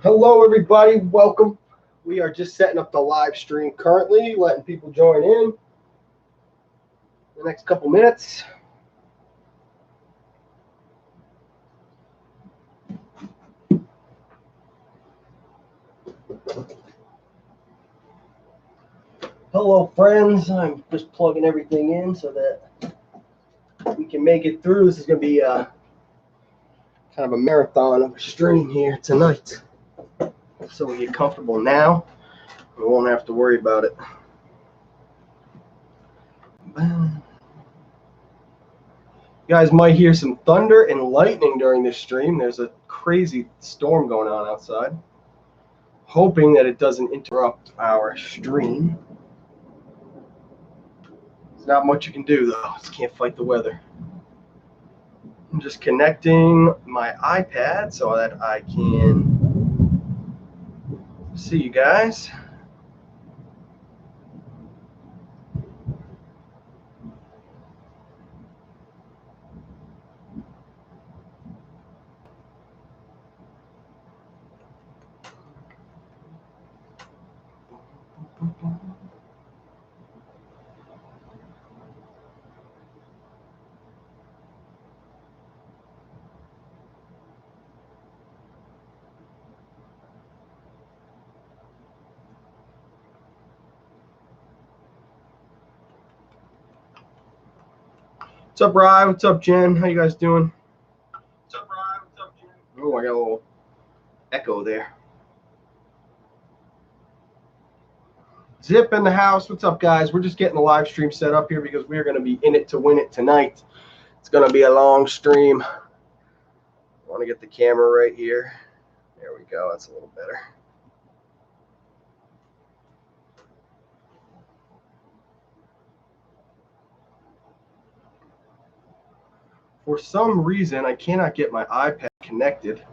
Hello, everybody. Welcome. We are just setting up the live stream currently, letting people join in the next couple minutes. Hello, friends. I'm just plugging everything in so that we can make it through. This is going to be kind of a marathon of a stream here tonight. So we get comfortable now. We won't have to worry about it. You guys might hear some thunder and lightning during this stream. There's a crazy storm going on outside. Hoping that it doesn't interrupt our stream. There's not much you can do, though. Just can't fight the weather. I'm just connecting my iPad so that I can see you guys. What's up, Rye? What's up, Jen? How you guys doing? What's up, Rye? What's up, Jen? Oh, I got a little echo there. Zip in the house. What's up, guys? We're just getting the live stream set up here because we're going to be in it to win it tonight. It's going to be a long stream. I want to get the camera right here. There we go. That's a little better. For some reason, I cannot get my iPad connected,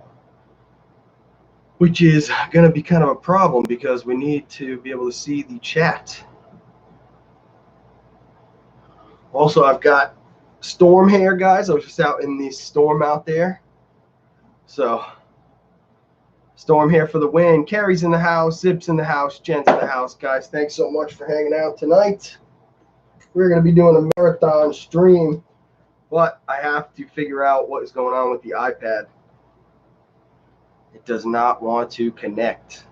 which is going to be kind of a problem because we need to be able to see the chat. Also, I've got storm hair, guys. I was just out in the storm out there. So, storm hair for the win. Carrie's in the house. Zip's in the house. Jen's in the house. Guys, thanks so much for hanging out tonight. We're going to be doing a marathon stream, but I have to figure out what is going on with the iPad. It does not want to connect.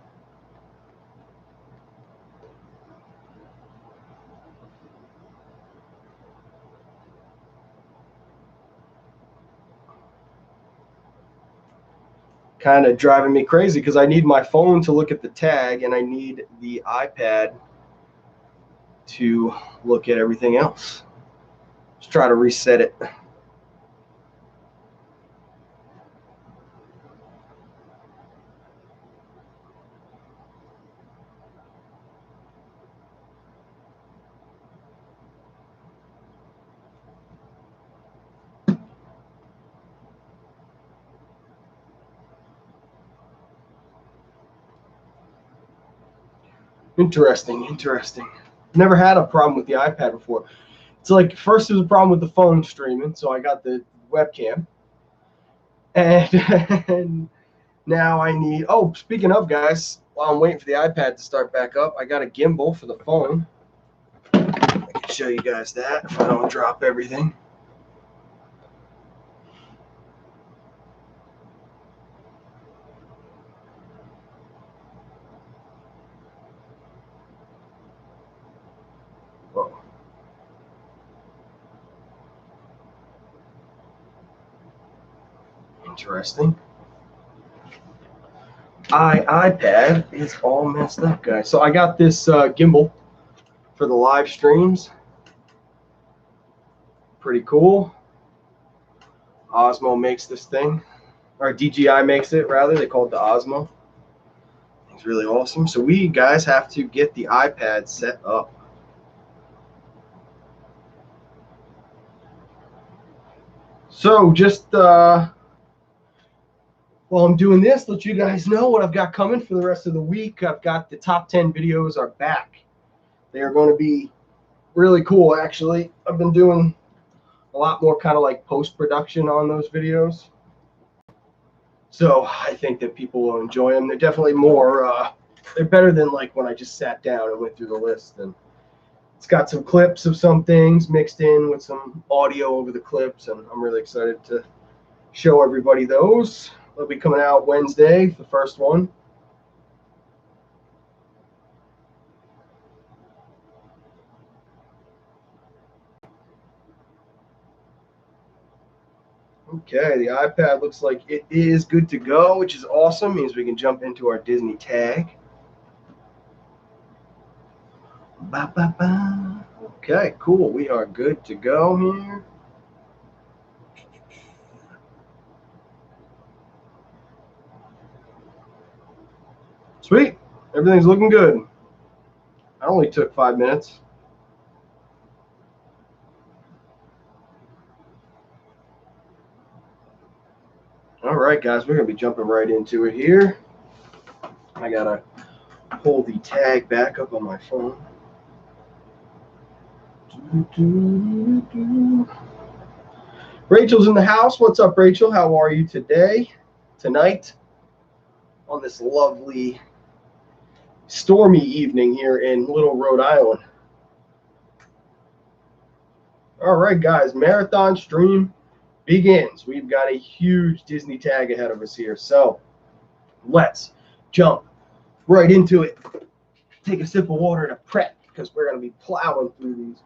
Kind of driving me crazy because I need my phone to look at the tag and I need the iPad to look at everything else. Let's try to reset it. Interesting. Never had a problem with the iPad before. It's like first there was a problem with the phone streaming, so I got the webcam. And now I need, oh, speaking of, guys, while I'm waiting for the iPad to start back up, I got a gimbal for the phone. I can show you guys that if I don't drop everything. Whoa. Interesting. iPad is all messed up, guys. So I got this gimbal for the live streams. Pretty cool. Osmo makes this thing, or DJI makes it, rather. They call it the Osmo. It's really awesome. So we guys have to get the iPad set up. So just while I'm doing this, let you guys know what I've got coming for the rest of the week. I've got the top 10 videos are back. They are going to be really cool, actually. I've been doing a lot more kind of like post-production on those videos. So I think that people will enjoy them. They're definitely more, they're better than like when I just sat down and went through the list. And it's got some clips of some things mixed in with some audio over the clips. And I'm really excited to show everybody those. They'll be coming out Wednesday, the first one. Okay, the iPad looks like it is good to go, which is awesome. Means we can jump into our Disney tag. Ba, ba, ba. Okay, cool. We are good to go here. Sweet. Everything's looking good. I only took 5 minutes. All right, guys, we're going to be jumping right into it here. I got to pull the tag back up on my phone. Rachel's in the house. What's up, Rachel? How are you tonight, on this lovely stormy evening here in Little Rhode Island? All right, guys, marathon stream begins. We've got a huge Disney tag ahead of us here, so let's jump right into it. Take a sip of water to prep because we're going to be plowing through these.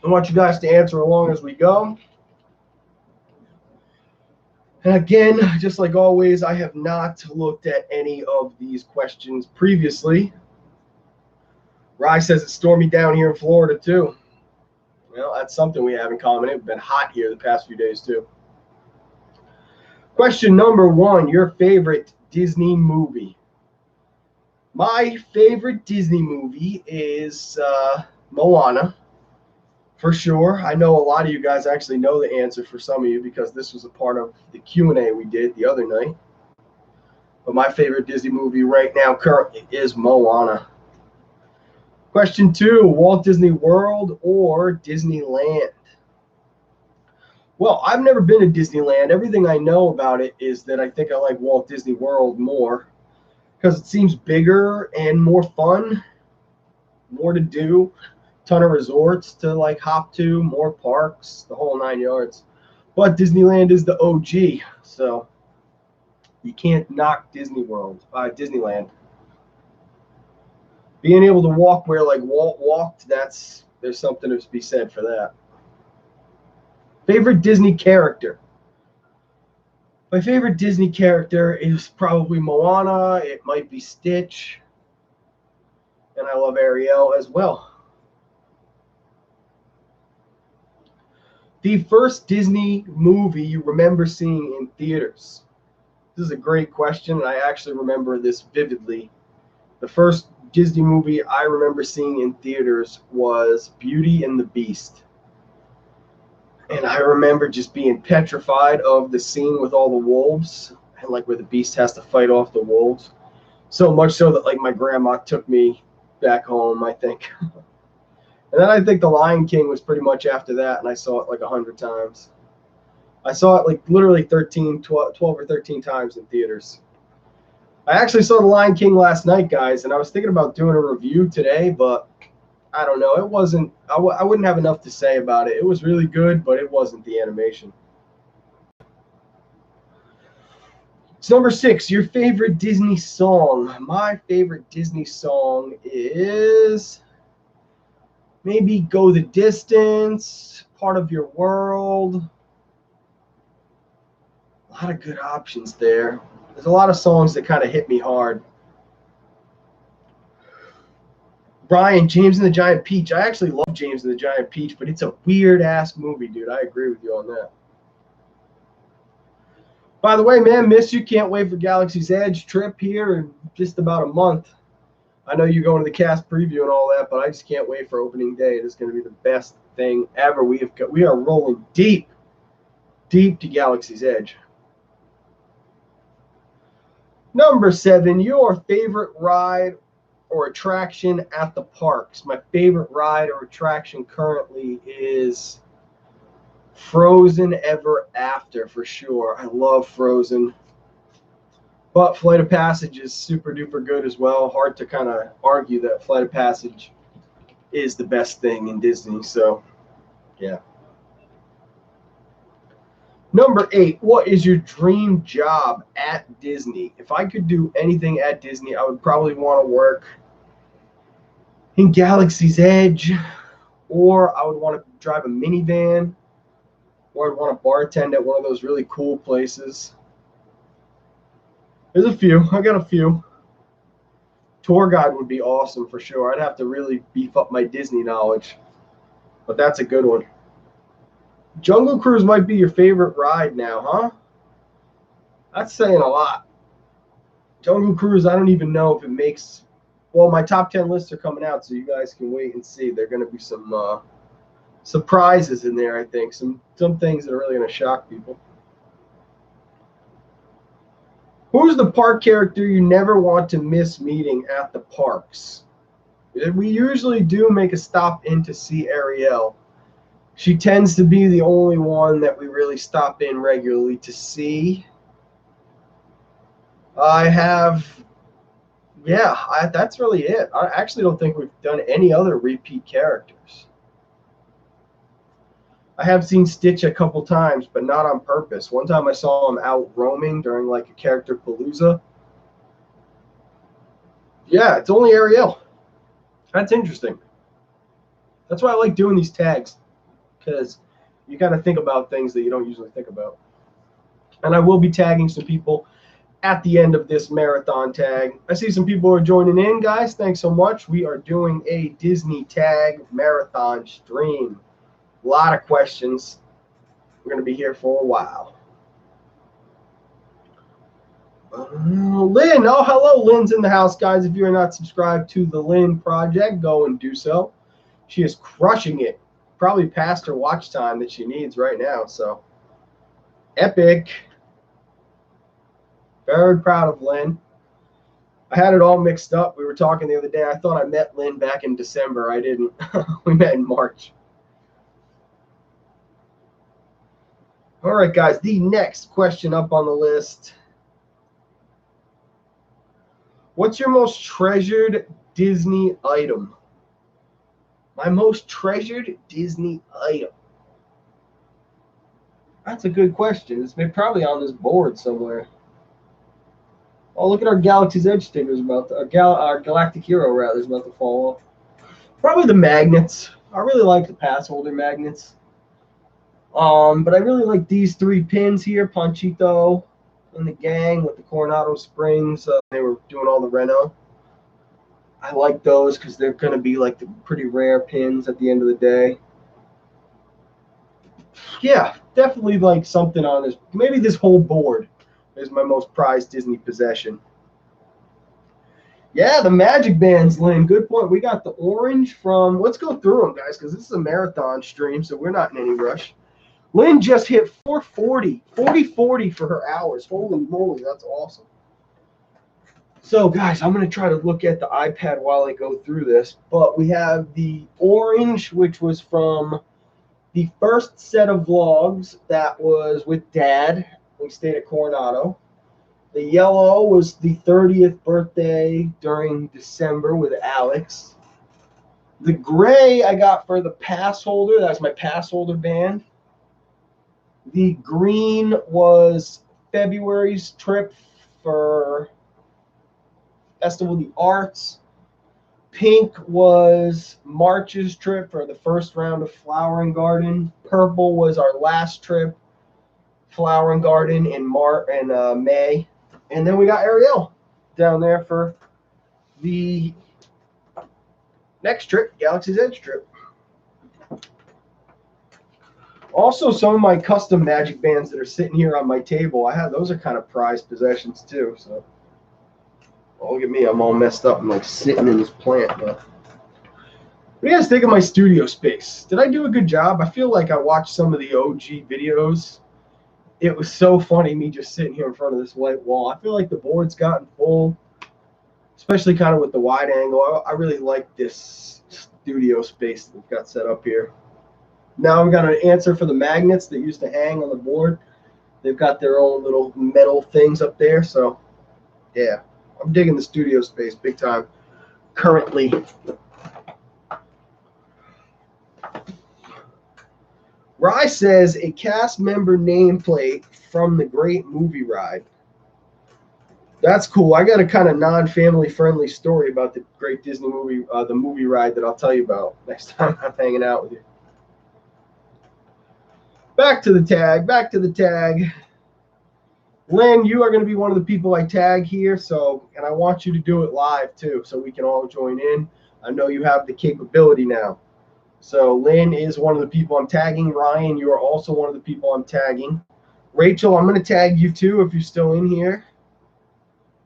I want you guys to answer along as we go. And again, just like always, I have not looked at any of these questions previously. Rye says it's stormy down here in Florida too. Well, that's something we have in common. It's been hot here the past few days too. Question number 1, your favorite Disney movie. My favorite Disney movie is Moana. For sure. I know a lot of you guys actually know the answer for some of you because this was a part of the Q&A we did the other night. But my favorite Disney movie right now currently is Moana. Question 2, Walt Disney World or Disneyland? Well, I've never been to Disneyland. Everything I know about it is that I think I like Walt Disney World more because it seems bigger and more fun, more to do. Ton of resorts to like hop to, more parks, the whole 9 yards. But Disneyland is the OG, so you can't knock Disneyland. Being able to walk where like Walt walked, there's something to be said for that. Favorite Disney character? My favorite Disney character is probably Moana. It might be Stitch. And I love Ariel as well. The first Disney movie you remember seeing in theaters? This is a great question, and I actually remember this vividly. The first Disney movie I remember seeing in theaters was Beauty and the Beast. And I remember just being petrified of the scene with all the wolves and like where the Beast has to fight off the wolves. So much so that like my grandma took me back home, I think. And then I think The Lion King was pretty much after that, and I saw it like 100 times. I saw it like literally 12 or 13 times in theaters. I actually saw The Lion King last night, guys, and I was thinking about doing a review today, but I don't know. It wasn't, I wouldn't have enough to say about it. It was really good, but it wasn't the animation. It's number 6, your favorite Disney song. My favorite Disney song is maybe Go the Distance, Part of Your World. A lot of good options there. There's a lot of songs that kind of hit me hard. Brian, James and the Giant Peach. I actually love James and the Giant Peach, but it's a weird-ass movie, dude. I agree with you on that. By the way, man, miss you. Can't wait for Galaxy's Edge trip here in just about a month. I know you're going to the cast preview and all that, but I just can't wait for opening day. It is going to be the best thing ever. We are rolling deep to Galaxy's Edge. Number 7, your favorite ride or attraction at the parks. My favorite ride or attraction currently is Frozen Ever After for sure. I love Frozen. But Flight of Passage is super duper good as well. Hard to kind of argue that Flight of Passage is the best thing in Disney. So, yeah. Number 8, what is your dream job at Disney? If I could do anything at Disney, I would probably want to work in Galaxy's Edge, or I would want to drive a minivan, or I'd want to bartend at one of those really cool places. There's a few. I got a few. Tour guide would be awesome for sure. I'd have to really beef up my Disney knowledge, but that's a good one. Jungle Cruise might be your favorite ride now, huh? That's saying a lot. Jungle Cruise, I don't even know if it makes... Well, my top 10 lists are coming out, so you guys can wait and see. There are going to be some surprises in there, I think. Some things that are really going to shock people. Who's the park character you never want to miss meeting at the parks? We usually do make a stop in to see Ariel. She tends to be the only one that we really stop in regularly to see. That's really it. I actually don't think we've done any other repeat characters. I have seen Stitch a couple times, but not on purpose. One time I saw him out roaming during like a character palooza. Yeah, it's only Ariel. That's interesting. That's why I like doing these tags, because you got to think about things that you don't usually think about. And I will be tagging some people at the end of this marathon tag. I see some people are joining in, guys. Thanks so much. We are doing a Disney tag marathon stream. A lot of questions. We're going to be here for a while. Lynn. Oh, hello. Lynn's in the house, guys. If you're not subscribed to the Lynn Project, go and do so. She is crushing it. Probably past her watch time that she needs right now. So, epic. Very proud of Lynn. I had it all mixed up. We were talking the other day. I thought I met Lynn back in December. I didn't. We met in March. All right, guys. The next question up on the list. What's your most treasured Disney item? My most treasured Disney item. That's a good question. It's probably on this board somewhere. Oh, look at our Galaxy's Edge stickers about our Galactic Hero rather is about to fall off. Probably the magnets. I really like the pass holder magnets. But I really like these 3 pins here, Panchito and the gang with the Coronado Springs. They were doing all the reno. I like those because they're going to be like the pretty rare pins at the end of the day. Yeah, definitely like something on this. Maybe this whole board is my most prized Disney possession. Yeah, the Magic Bands, Lynn. Good point. We got the orange from... Let's go through them, guys, because this is a marathon stream, so we're not in any rush. Lynn just hit 440. 40-40 for her hours. Holy moly, that's awesome. So, guys, I'm going to try to look at the iPad while I go through this. But we have the orange, which was from the first set of vlogs that was with Dad. We stayed at Coronado. The yellow was the 30th birthday during December with Alex. The gray I got for the pass holder. That's my pass holder band. The green was February's trip for Festival of the Arts. Pink was March's trip for the first round of Flower and Garden. Purple was our last trip, Flower and Garden in May. And then we got Ariel down there for the next trip, Galaxy's Edge trip. Also, some of my custom Magic Bands that are sitting here on my table, those are kind of prized possessions too. So, look at me, I'm all messed up. I'm like sitting in this plant. But what do you guys think of my studio space? Did I do a good job? I feel like I watched some of the OG videos. It was so funny me just sitting here in front of this white wall. I feel like the board's gotten full, especially kind of with the wide angle. I really like this studio space that we've got set up here. Now we got an answer for the magnets that used to hang on the board. They've got their own little metal things up there. So, yeah, I'm digging the studio space big time currently. Rye says a cast member nameplate from the Great Movie Ride. That's cool. I got a kind of non-family friendly story about the Great Disney Movie, the movie ride that I'll tell you about next time I'm hanging out with you. Back to the tag. Lynn, you are going to be one of the people I tag here, and I want you to do it live too, so we can all join in. I know you have the capability now. So Lynn is one of the people I'm tagging. Ryan, you are also one of the people I'm tagging. Rachel, I'm going to tag you too if you're still in here.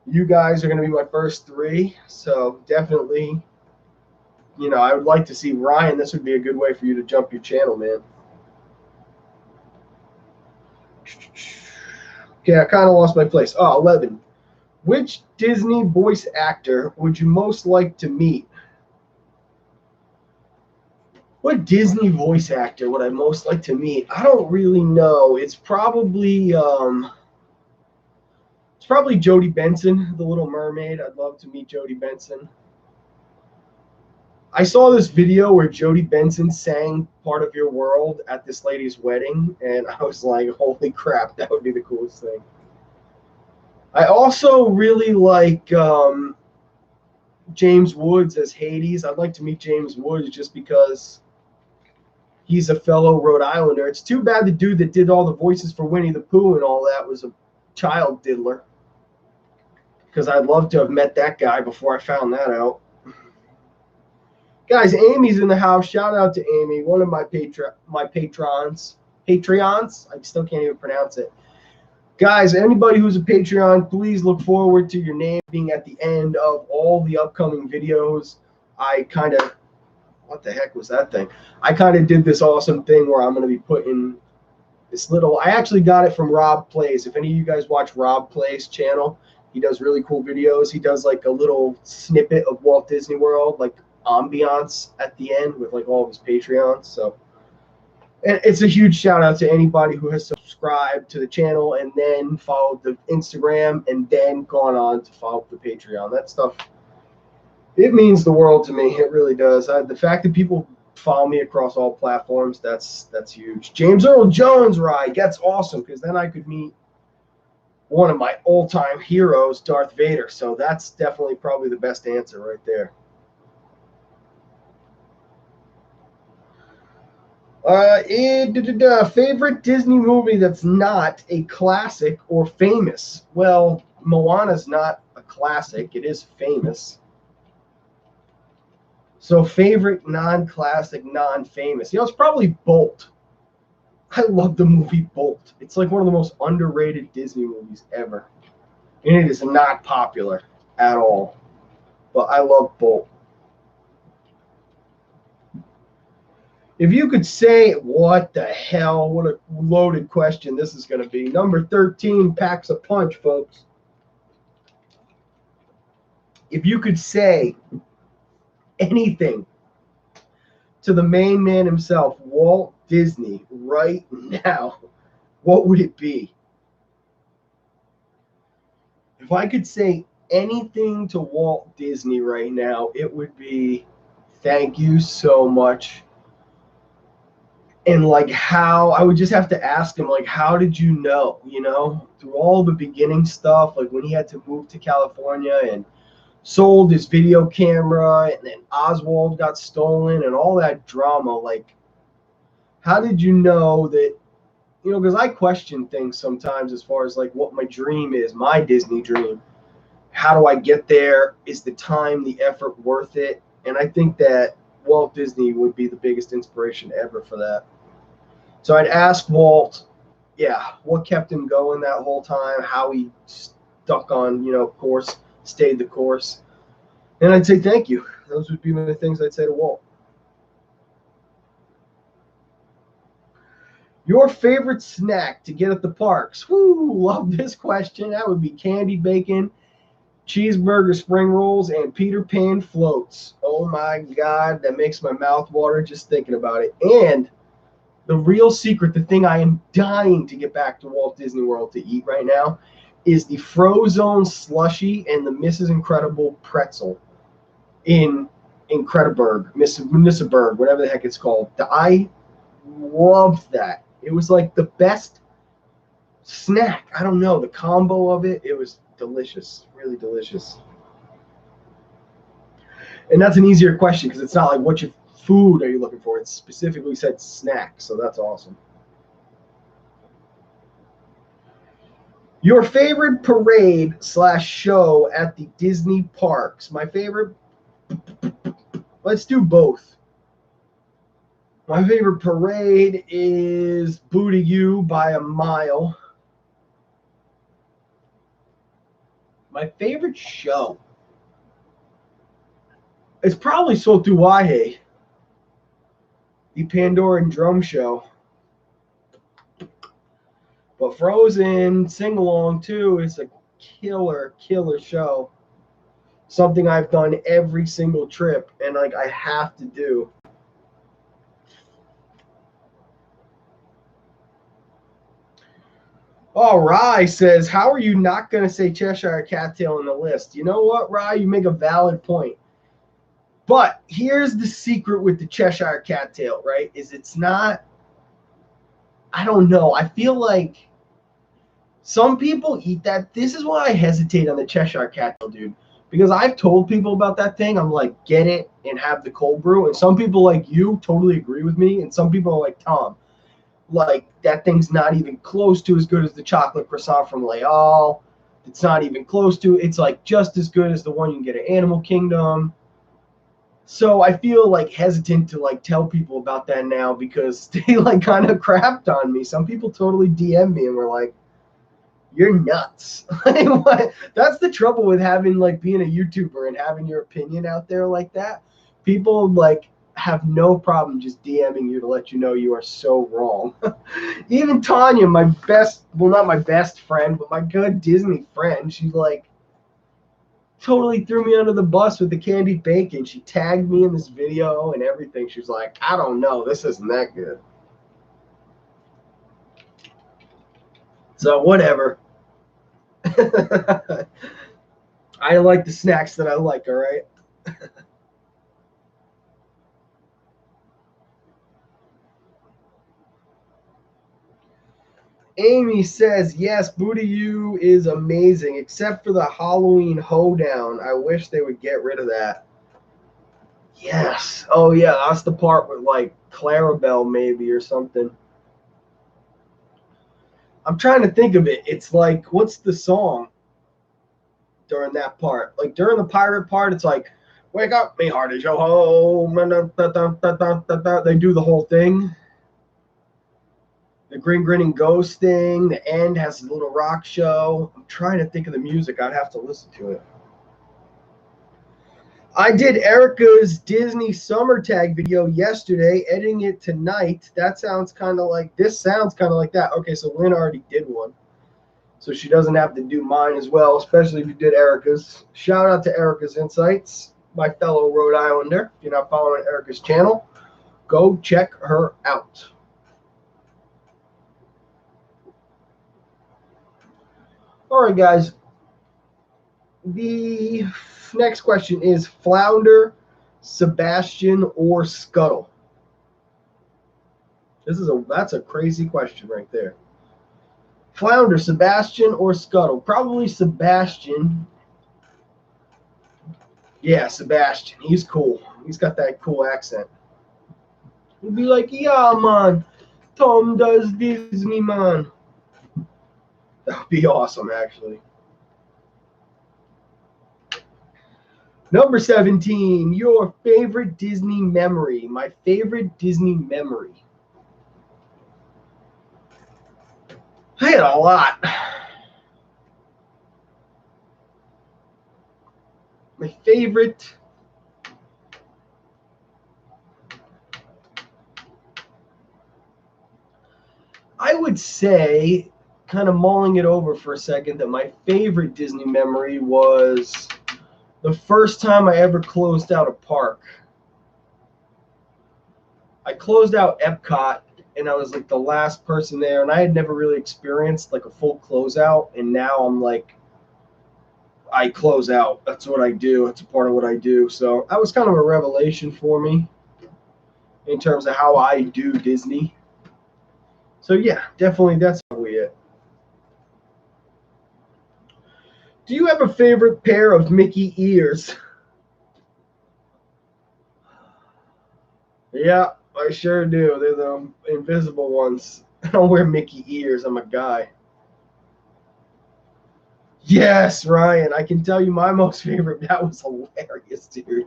You guys are going to be my first 3, so definitely, I would like to see Ryan. This would be a good way for you to jump your channel, man. Okay, I kind of lost my place. 11. Which Disney voice actor would you most like to meet? What Disney voice actor would I most like to meet? I don't really know. It's probably Jodie Benson, the Little Mermaid. I'd love to meet Jodie Benson. I saw this video where Jodie Benson sang Part of Your World at this lady's wedding, and I was like, holy crap, that would be the coolest thing. I also really like James Woods as Hades. I'd like to meet James Woods just because he's a fellow Rhode Islander. It's too bad the dude that did all the voices for Winnie the Pooh and all that was a child diddler, because I'd love to have met that guy before I found that out. Guys, Amy's in the house. Shout out to Amy, one of my patrons. Patreons? I still can't even pronounce it. Guys, anybody who's a Patreon, please look forward to your name being at the end of all the upcoming videos. What the heck was that thing? I kind of did this awesome thing where I'm going to be putting this little, I actually got it from Rob Plays. If any of you guys watch Rob Plays channel, he does really cool videos. He does like a little snippet of Walt Disney World, like ambiance at the end with like all of his Patreons. So, and it's a huge shout out to anybody who has subscribed to the channel and then followed the Instagram and then gone on to follow the Patreon. That stuff, it means the world to me. It really does. The fact that people follow me across all platforms, that's huge. James Earl Jones ride, that's awesome, because then I could meet one of my all-time heroes, Darth Vader. So that's definitely probably the best answer right there. Favorite Disney movie that's not a classic or famous? Well, Moana's not a classic. It is famous. So favorite non-classic, non-famous. It's probably Bolt. I love the movie Bolt. It's like one of the most underrated Disney movies ever. And it is not popular at all. But I love Bolt. If you could say, what the hell, what a loaded question this is going to be. Number 13 packs a punch, folks. If you could say anything to the main man himself, Walt Disney, right now, what would it be? If I could say anything to Walt Disney right now, it would be thank you so much. And like how, I would just have to ask him, like, how did you know, through all the beginning stuff, like when he had to move to California and sold his video camera and then Oswald got stolen and all that drama, like, how did you know that, because I question things sometimes as far as like what my dream is, my Disney dream. How do I get there? Is the time, the effort worth it? And I think that Walt Disney would be the biggest inspiration ever for that. So I'd ask Walt, what kept him going that whole time, how he stuck on, course, stayed the course. And I'd say thank you. Those would be the things I'd say to Walt. Your favorite snack to get at the parks? Woo, love this question. That would be candy bacon, cheeseburger spring rolls, and Peter Pan floats. Oh my God, that makes my mouth water just thinking about it. And The real secret, the thing I am dying to get back to Walt Disney World to eat right now, is the Frozone slushy and the Mrs. Incredible pretzel in Incrediburg, Munissaburg, whatever the heck it's called. I loved that. It was like the best snack. I don't know, the combo of it. It was delicious, really delicious. And that's an easier question because it's not like what your food are you looking for. It specifically said snack, so that's awesome. Your favorite parade / show at the Disney parks. My favorite. Let's do both. My favorite parade is Boo to You by a mile. My favorite show. It's probably Sotuwahe, the Pandoran Drum Show. But Frozen Sing Along too is a killer show. Something I've done every single trip and like I have to do. Oh, Rye says, how are you not going to say Cheshire Cattail in the list? You know what, Rye? You make a valid point. But here's the secret with the Cheshire Cattail, right? Is it's not, I don't know. I feel like some people eat that. This is why I hesitate on the Cheshire Cattail, dude. Because I've told people about that thing. I'm like, get it and have the cold brew. And some people like you totally agree with me. And some people are like, Tom, like that thing's not even close to as good as the chocolate croissant from Leal. It's not even close to. It's like just as good as the one you can get at Animal Kingdom. So I feel like hesitant to like tell people about that now because they like kind of crapped on me. Some people totally DM me and were like, you're nuts. That's the trouble with having like being a YouTuber and having your opinion out there like that. People like have no problem just DMing you to let you know you are so wrong. Even Tanya, my best, well, not my best friend, but my good Disney friend, she's like, totally threw me under the bus with the candied bacon. She tagged me in this video and everything. She was like, I don't know, this isn't that good. So whatever. I like the snacks that I like, all right? Amy says, yes, Boo to You is amazing, except for the Halloween hoedown. I wish they would get rid of that. Yes. Oh, yeah, that's the part with, like, Clarabelle maybe or something. I'm trying to think of it. It's like, what's the song during that part? Like, during the pirate part, it's like, wake up, me heart is your home. They do the whole thing. The Green Grinning Ghost thing. The end has a little rock show. I'm trying to think of the music. I'd have to listen to it. I did Erica's Disney Summer Tag video yesterday, editing it tonight. That sounds kind of like, this sounds kind of like that. Okay, so Lynn already did one. So she doesn't have to do mine as well, especially if you did Erica's. Shout out to Erica's Insights, my fellow Rhode Islander. If you're not following Erica's channel, go check her out. All right, guys. The next question is Flounder, Sebastian, or Scuttle? That's a crazy question right there. Flounder, Sebastian, or Scuttle? Probably Sebastian. Yeah, Sebastian. He's cool. He's got that cool accent. He'd be like, yeah, man. Tom does Disney, man. That would be awesome, actually. Number 17, your favorite Disney memory. My favorite Disney memory. I had a lot. My favorite. I would say, kind of mulling it over for a second, that my favorite Disney memory was the first time I ever closed out a park. I closed out Epcot and I was like the last person there, and I had never really experienced like a full closeout, and now I'm like, I close out. That's what I do. It's a part of what I do. So that was kind of a revelation for me in terms of how I do Disney. So yeah, definitely that's probably it. Do you have a favorite pair of Mickey ears? Yeah, I sure do. They're the invisible ones. I don't wear Mickey ears. I'm a guy. Yes, Ryan. I can tell you my most favorite. That was hilarious, dude.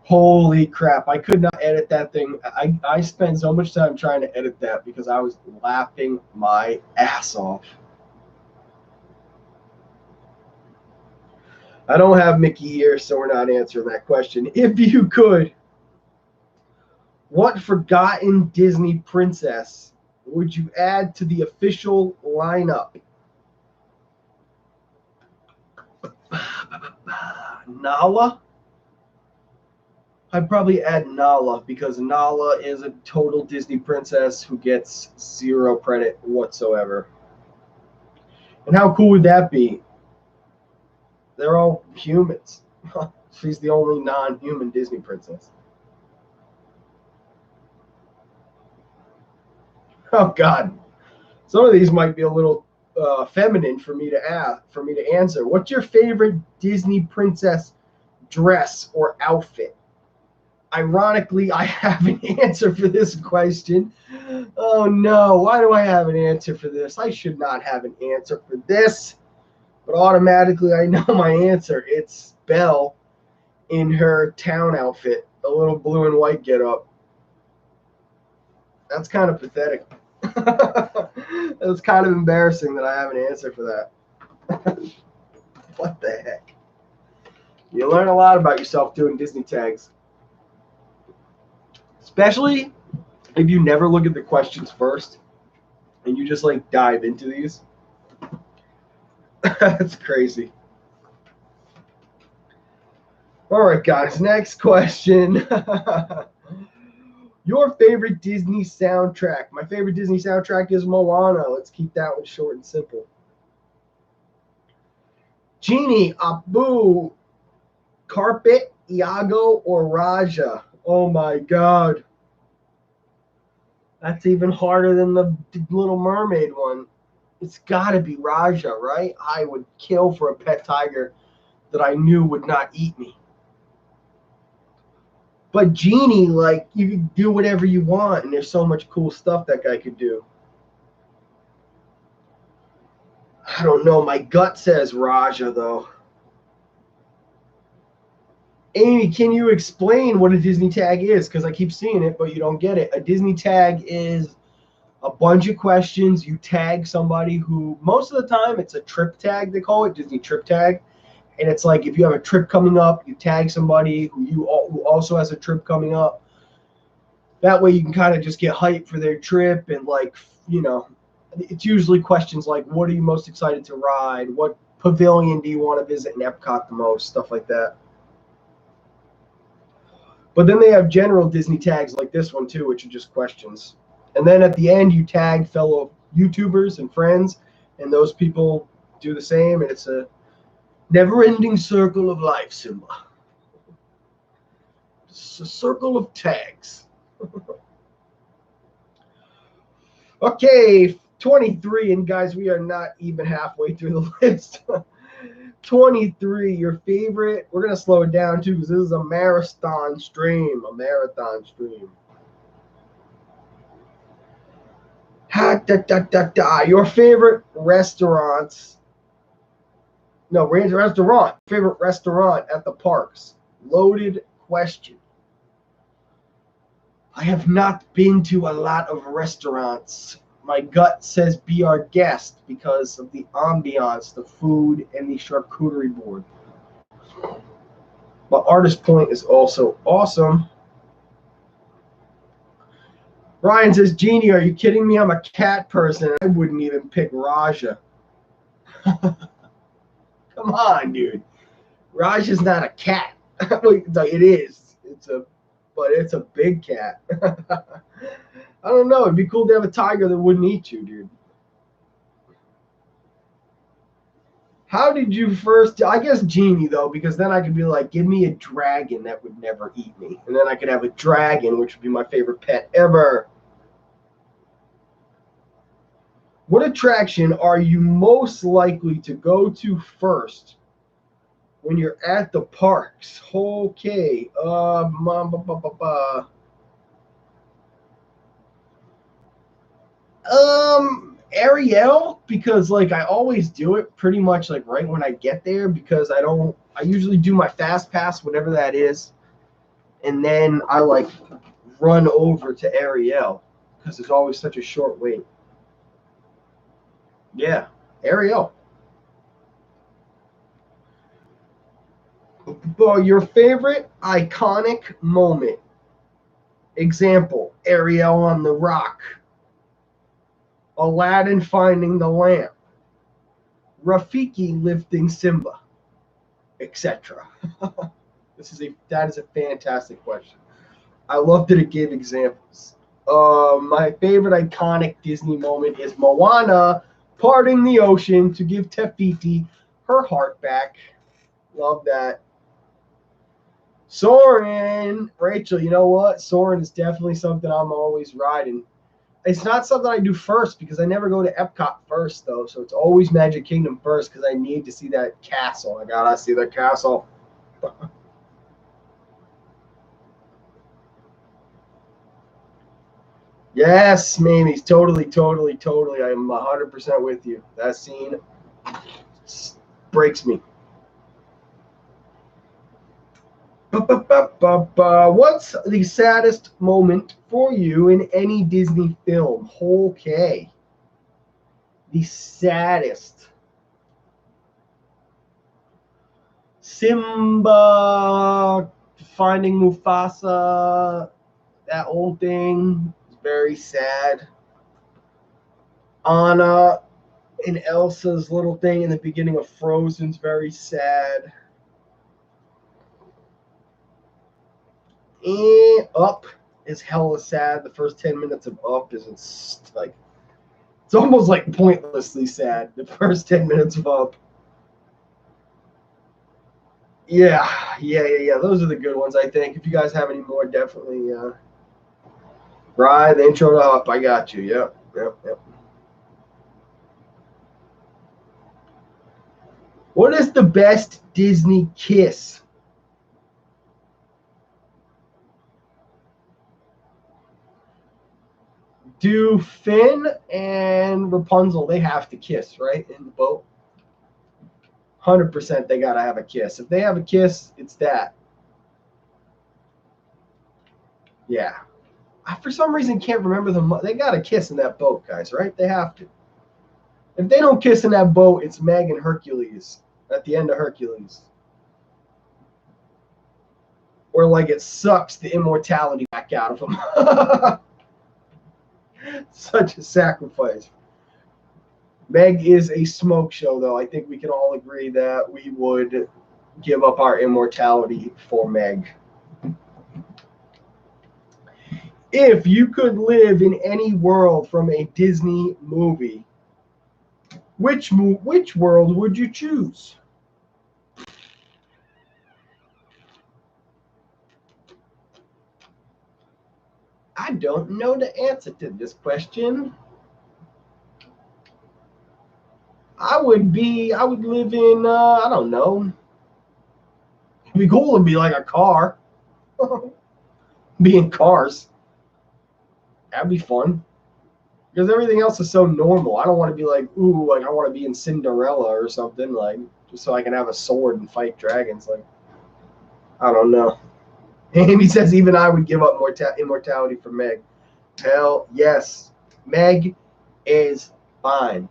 Holy crap. I could not edit that thing. I spent so much time trying to edit that because I was laughing my ass off. I don't have Mickey ears, so we're not answering that question. If you could, what forgotten Disney princess would you add to the official lineup? Nala? I'd probably add Nala because Nala is a total Disney princess who gets zero credit whatsoever. And how cool would that be? They're all humans. She's the only non-human Disney princess. Oh God, some of these might be a little feminine for me to ask, for me to answer. What's your favorite Disney princess dress or outfit? Ironically, I have an answer for this question. Oh no, why do I have an answer for this? I should not have an answer for this, but automatically I know my answer. It's Belle in her town outfit, a little blue and white get up. That's kind of pathetic. It's kind of embarrassing that I have an answer for that. What the heck? You learn a lot about yourself doing Disney tags. Especially if you never look at the questions first and you just like dive into these. That's crazy. All right, guys, next question. Your favorite Disney soundtrack? My favorite Disney soundtrack is Moana. Let's keep that one short and simple. Genie, Abu, Carpet, Iago, or Raja? Oh my God. That's even harder than the Little Mermaid one. It's got to be Raja, right? I would kill for a pet tiger that I knew would not eat me. But Genie, like, you can do whatever you want, and there's so much cool stuff that guy could do. I don't know. My gut says Raja, though. Amy, can you explain what a Disney tag is? Because I keep seeing it, but you don't get it. A Disney tag is a bunch of questions. You tag somebody who, most of the time, it's a trip tag, they call it, Disney trip tag. And it's like if you have a trip coming up, you tag somebody who also has a trip coming up. That way you can kind of just get hyped for their trip and like, it's usually questions like, what are you most excited to ride? What pavilion do you want to visit in Epcot the most? Stuff like that. But then they have general Disney tags like this one too, which are just questions. And then at the end, you tag fellow YouTubers and friends, and those people do the same. And it's a never-ending circle of life, Simba. It's a circle of tags. Okay, 23, and guys, we are not even halfway through the list. 23, your favorite. We're going to slow it down, too, because this is a marathon stream. Your favorite restaurants. No, restaurant. Favorite restaurant at the parks. Loaded question. I have not been to a lot of restaurants. My gut says be our guest because of the ambiance, the food, and the charcuterie board. But Artist Point is also awesome. Ryan says, Genie, are you kidding me? I'm a cat person. I wouldn't even pick Raja. Come on, dude. Raja's not a cat. It is. It's a big cat. I don't know. It'd be cool to have a tiger that wouldn't eat you, dude. How did you first? I guess genie though, because then I could be like, give me a dragon that would never eat me, and then I could have a dragon, which would be my favorite pet ever. What attraction are you most likely to go to first when you're at the parks? Okay. Ariel, because like I always do it pretty much like right when I get there, because I usually do my fast pass, whatever that is, and then I like run over to Ariel because it's always such a short wait. Yeah, Ariel. Well, your favorite iconic moment. Example, Ariel on the rock, Aladdin finding the lamp, Rafiki lifting Simba, etc. That is a fantastic question. I love that it gave examples. My favorite iconic Disney moment is Moana parting the ocean to give Tefiti her heart back. Love that. Soarin', Rachel, you know what? Soarin' is definitely something I'm always riding. It's not something I do first because I never go to Epcot first, though. So it's always Magic Kingdom first because I need to see that castle. I gotta see the castle. Yes, Mamie's totally, totally, totally. I'm 100% with you. That scene breaks me. What's the saddest moment for you in any Disney film? Okay. The saddest. Simba finding Mufasa, that old thing is very sad. Anna and Elsa's little thing in the beginning of Frozen's very sad. And Up is hella sad. The first 10 minutes of Up is like it's almost like pointlessly sad. The first 10 minutes of Up. Yeah. Those are the good ones, I think. If you guys have any more, definitely Ride the intro to Up. I got you. Yep. What is the best Disney kiss? Do Finn and Rapunzel, they have to kiss, right? In the boat? 100% they got to have a kiss. If they have a kiss, it's that. Yeah. I, for some reason, can't remember them. They got a kiss in that boat, guys, right? They have to. If they don't kiss in that boat, it's Meg and Hercules at the end of Hercules. Or like it sucks the immortality back out of them. Such a sacrifice. Meg is a smoke show, though. I think we can all agree that we would give up our immortality for Meg. If you could live in any world from a Disney movie, which world would you choose? I don't know the answer to this question. I would live in, I don't know. It'd be cool to be like a car. Be in Cars. That'd be fun. Because everything else is so normal. I don't want to be like, ooh, like I want to be in Cinderella or something, like, just so I can have a sword and fight dragons. Like, I don't know. Amy says even I would give up immortality for Meg. Hell yes. Meg is fine.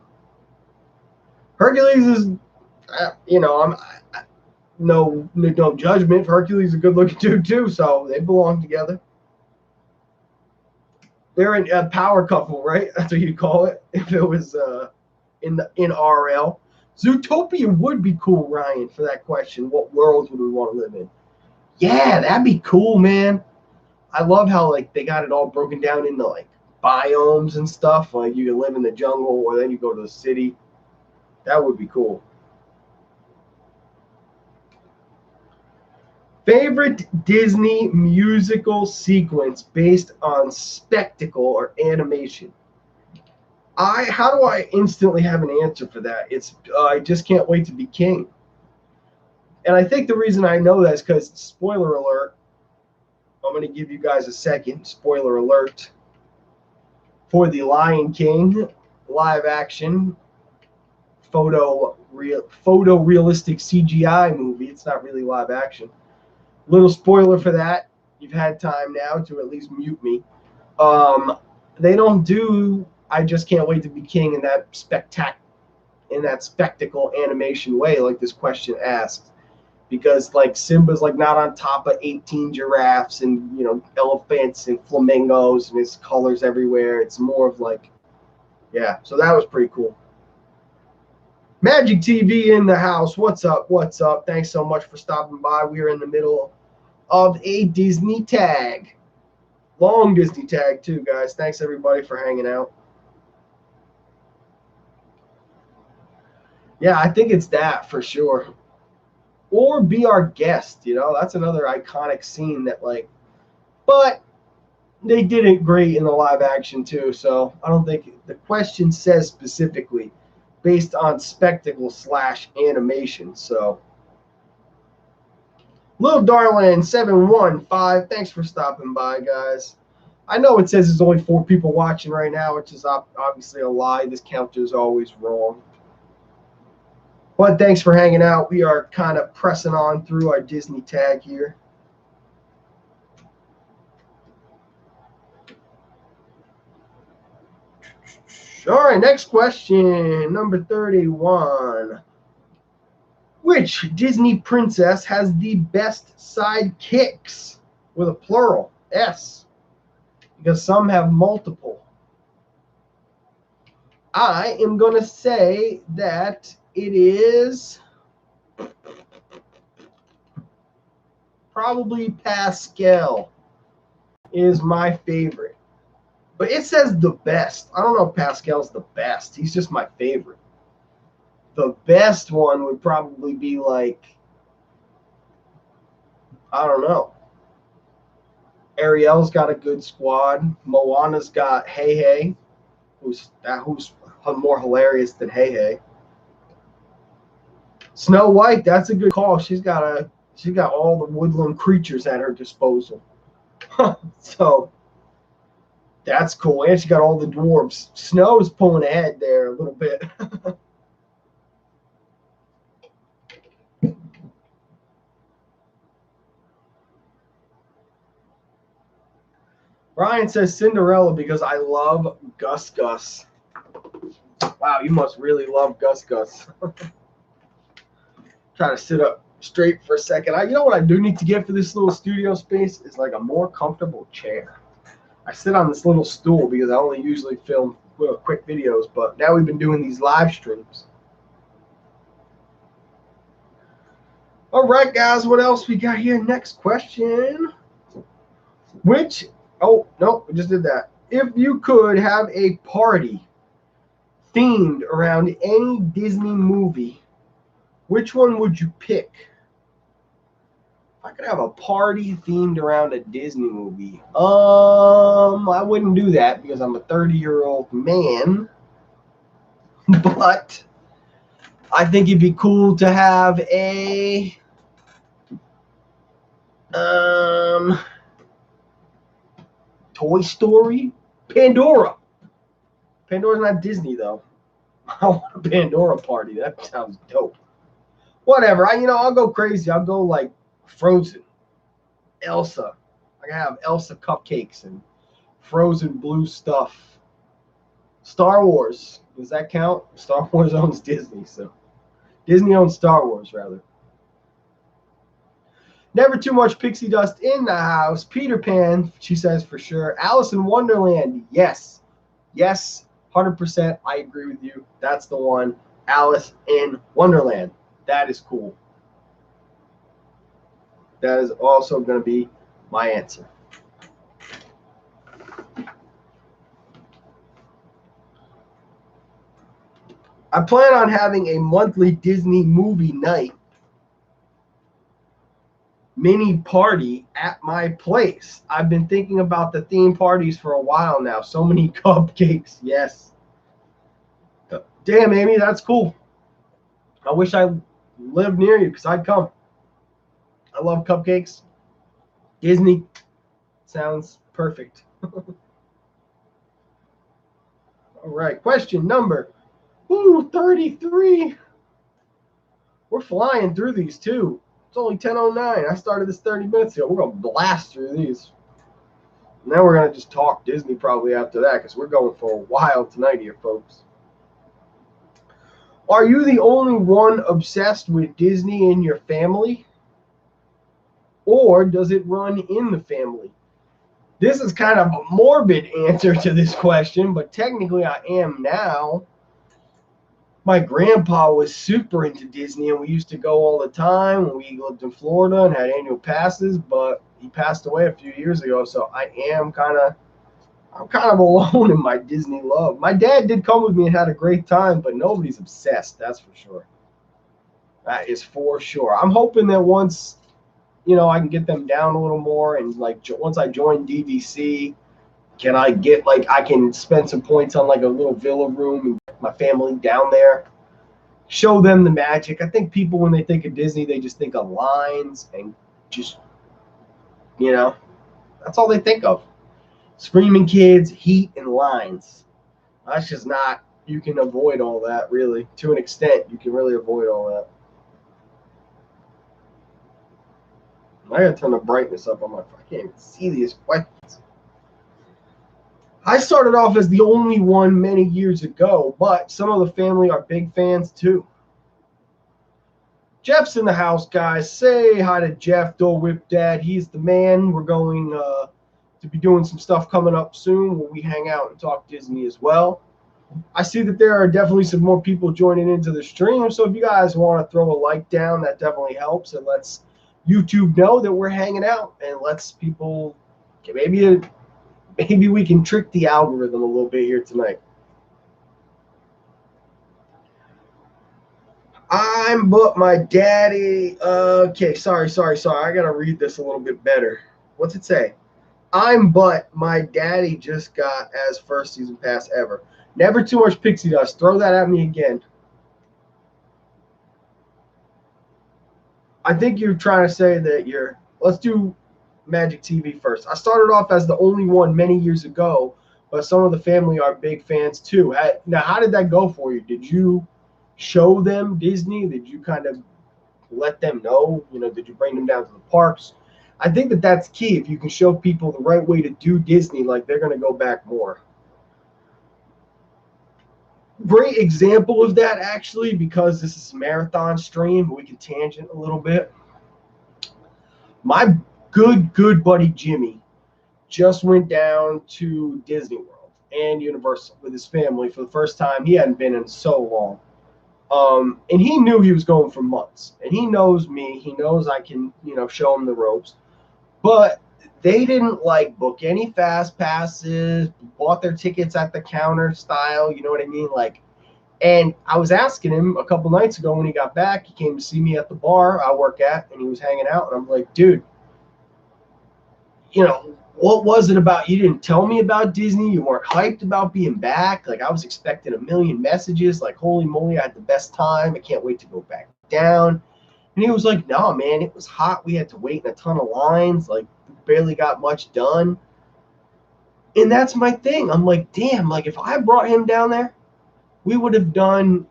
Hercules is, no judgment. Hercules is a good looking dude too, so they belong together. They're a power couple, right? That's what you'd call it if it was in RL. Zootopia would be cool, Ryan, for that question. What worlds would we want to live in? Yeah, that'd be cool, man. I love how like they got it all broken down into like biomes and stuff. Like you can live in the jungle or then you go to the city. That would be cool. Favorite Disney musical sequence based on spectacle or animation? How do I instantly have an answer for that? It's I just can't wait to be king. And I think the reason I know that is because, spoiler alert, I'm going to give you guys a second, spoiler alert, for the Lion King live action photorealistic CGI movie. It's not really live action. Little spoiler for that. You've had time now to at least mute me. They don't do I just can't wait to be king in that spectacle animation way like this question asked, because like Simba's like not on top of 18 giraffes and elephants and flamingos and it's colors everywhere. It's more of like, yeah, so that was pretty cool. Magic TV in the house. What's up? What's up? Thanks so much for stopping by. We are in the middle of a Disney tag. Long Disney tag too, guys. Thanks everybody for hanging out. Yeah, I think it's that for sure. Or be our guest, that's another iconic scene that but they did it great in the live action too, so I don't think the question says specifically based on spectacle / animation. So Little Darlin 715, thanks for stopping by, guys. I know it says there's only 4 people watching right now, which is obviously a lie. This counter is always wrong. But thanks for hanging out. We are kind of pressing on through our Disney tag here. All right, next question, number 31. Which Disney princess has the best sidekicks? With a plural, S. Because some have multiple. I am going to say that it is probably Pascal is my favorite. But it says the best. I don't know if Pascal's the best. He's just my favorite. The best one would probably be like, I don't know. Ariel's got a good squad. Moana's got Hey Hey, who's more hilarious than Hey Hey. Snow White, that's a good call. She's got all the woodland creatures at her disposal. So that's cool. And she got all the dwarves. Snow's pulling ahead there a little bit. Ryan says Cinderella because I love Gus Gus. Wow, you must really love Gus Gus. Try to sit up straight for a second. You know what I do need to get for this little studio space is like a more comfortable chair. I sit on this little stool because I only usually film little quick videos, but now we've been doing these live streams. All right, guys, what else we got here? Next question. Oh, no, we just did that. If you could have a party themed around any Disney movie, which one would you pick? If I could have a party themed around a Disney movie, I wouldn't do that because I'm a 30-year-old man. But I think it'd be cool to have a Toy Story, Pandora. Pandora's not Disney though. I want a Pandora party. That sounds dope. Whatever. I'll go crazy. I'll go like Frozen, Elsa. I can have Elsa cupcakes and Frozen blue stuff. Star Wars. Does that count? Star Wars owns Disney, so Disney owns Star Wars rather. Never too much pixie dust in the house. Peter Pan, she says for sure. Alice in Wonderland, yes. Yes, 100%. I agree with you. That's the one. Alice in Wonderland. That is cool. That is also going to be my answer. I plan on having a monthly Disney movie night mini party at my place. I've been thinking about the theme parties for a while now. So many cupcakes. Yes. Damn, Amy, that's cool. I wish I lived near you because I'd come. I love cupcakes. Disney sounds perfect. All right. Question number 33. We're flying through these too. It's only 10:09. I started this 30 minutes ago. We're going to blast through these. Now we're going to just talk Disney probably after that because we're going for a while tonight here, folks. Are you the only one obsessed with Disney in your family? Or does it run in the family? This is kind of a morbid answer to this question, but technically I am now. My grandpa was super into Disney, and we used to go all the time when we lived in Florida and had annual passes, but he passed away a few years ago, so I'm kind of alone in my Disney love. My dad did come with me and had a great time, but nobody's obsessed, that's for sure. That is for sure. I'm hoping that once, I can get them down a little more, and once I join DVC, I can spend some points on like a little villa room and get my family down there, show them the magic. I think people, when they think of Disney, they just think of lines and just, that's all they think of. Screaming kids, heat, and lines. That's just not, you can avoid all that, really. To an extent, you can really avoid all that. I gotta turn the brightness up on my phone. I can't even see these questions. I started off as the only one many years ago, but some of the family are big fans too. Jeff's in the house, guys. Say hi to Jeff, Dole Whip Dad. He's the man. We're going to be doing some stuff coming up soon where we hang out and talk Disney as well. I see that there are definitely some more people joining into the stream, so if you guys want to throw a like down, that definitely helps and lets YouTube know that we're hanging out and lets people, maybe we can trick the algorithm a little bit here tonight. I'm but my daddy. Okay, sorry. I gotta read this a little bit better. What's it say? I'm but my daddy just got as first season pass ever. Never too much pixie dust. Throw that at me again. I think you're trying to say that let's do Magic TV first. I started off as the only one many years ago, but some of the family are big fans too. Now, how did that go for you? Did you show them Disney? Did you kind of let them know? Did you bring them down to the parks? I think that that's key. If you can show people the right way to do Disney, like, they're going to go back more. Great example of that, actually, because this is a marathon stream, but we can tangent a little bit. My good buddy Jimmy just went down to Disney World and Universal with his family for the first time. He hadn't been in so long. And he knew he was going for months. And he knows me. He knows I can, show him the ropes. But they didn't book any fast passes, bought their tickets at the counter style, you know what I mean? And I was asking him a couple nights ago when he got back. He came to see me at the bar I work at, and he was hanging out. And I'm like, dude, what was it about? You didn't tell me about Disney. You weren't hyped about being back. I was expecting a million messages. Holy moly, I had the best time. I can't wait to go back down. And he was like, no, man, it was hot. We had to wait in a ton of lines. We barely got much done. And that's my thing. I'm like, damn, if I brought him down there, we would have done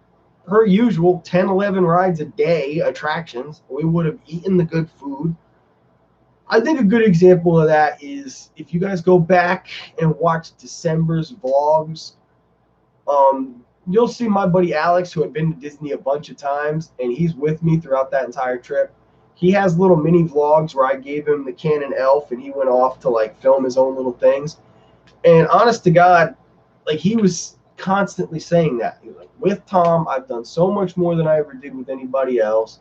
per usual 10, 11 rides a day, attractions. We would have eaten the good food. I think a good example of that is if you guys go back and watch December's vlogs, you'll see my buddy Alex, who had been to Disney a bunch of times, and he's with me throughout that entire trip. He has little mini vlogs where I gave him the Canon Elf, and he went off to film his own little things. And honest to God, he was constantly saying that. He was like, with Tom, I've done so much more than I ever did with anybody else.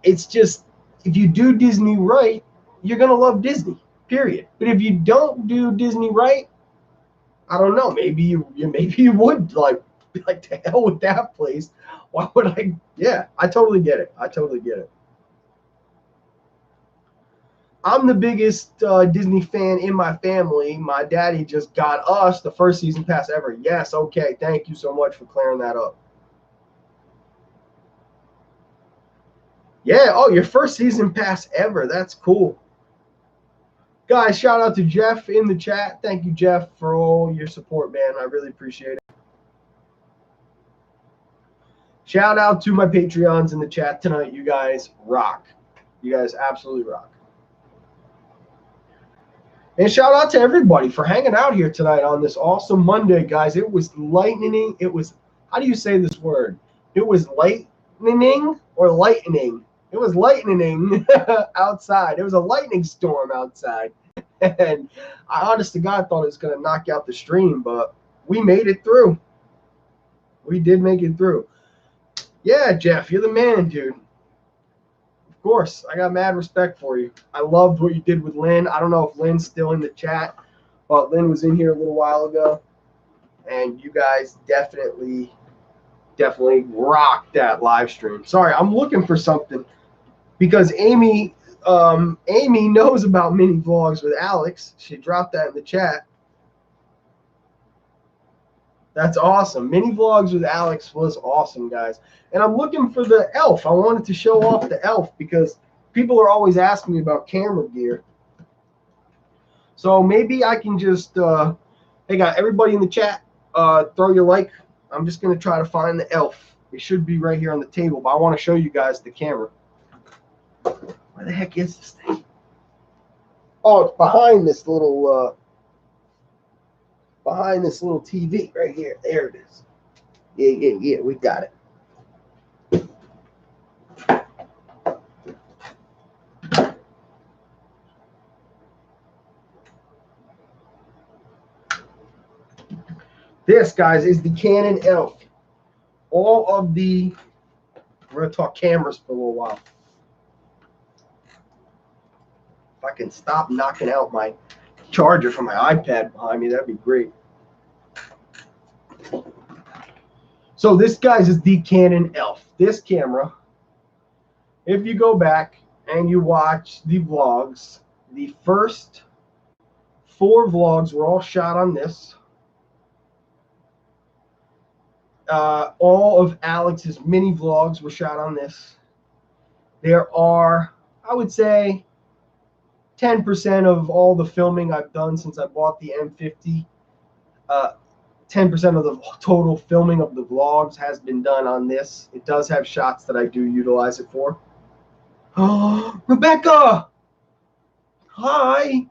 It's just, if you do Disney right, you're going to love Disney, period. But if you don't do Disney right, I don't know, maybe you would be like, to hell with that place. Why would I? Yeah, I totally get it. I totally get it. I'm the biggest Disney fan in my family. My daddy just got us the first season pass ever. Yes, okay. Thank you so much for clearing that up. Yeah, oh, your first season pass ever. That's cool. Guys, shout out to Jeff in the chat. Thank you, Jeff, for all your support, man. I really appreciate it. Shout out to my Patreons in the chat tonight. You guys rock. You guys absolutely rock. And shout out to everybody for hanging out here tonight on this awesome Monday, guys. It was lightning. It was, how do you say this word? It was lightning or lightning? It was lightning outside. It was a lightning storm outside. And I honest to God thought it was going to knock out the stream, but we made it through. We did make it through. Yeah, Jeff, you're the man, dude. Of course, I got mad respect for you. I loved what you did with Lynn. I don't know if Lynn's still in the chat, but Lynn was in here a little while ago, and you guys definitely rocked that live stream. Sorry, I'm looking for something because Amy knows about mini vlogs with Alex. She dropped that in the chat. That's awesome. Mini vlogs with Alex was awesome, guys. And I'm looking for the elf. I wanted to show off the elf because people are always asking me about camera gear. So maybe I can just, hey, guys, everybody in the chat, throw your like. I'm just going to try to find the elf. It should be right here on the table, but I want to show you guys the camera. Where the heck is this thing? Oh, it's behind this little TV right here. There it is. Yeah, we got it. This, guys, is the Canon ELPH. All of the, we're going to talk cameras for a little while. If I can stop knocking out my charger from my iPad behind me, that'd be great. So this, guys, is the Canon ELPH. This camera, if you go back and you watch the vlogs, the first 4 vlogs were all shot on this. All of Alex's mini vlogs were shot on this. There are, I would say, 10% of all the filming I've done since I bought the M50. 10% of the total filming of the vlogs has been done on this. It does have shots that I do utilize it for. Oh, Rebecca! Hi!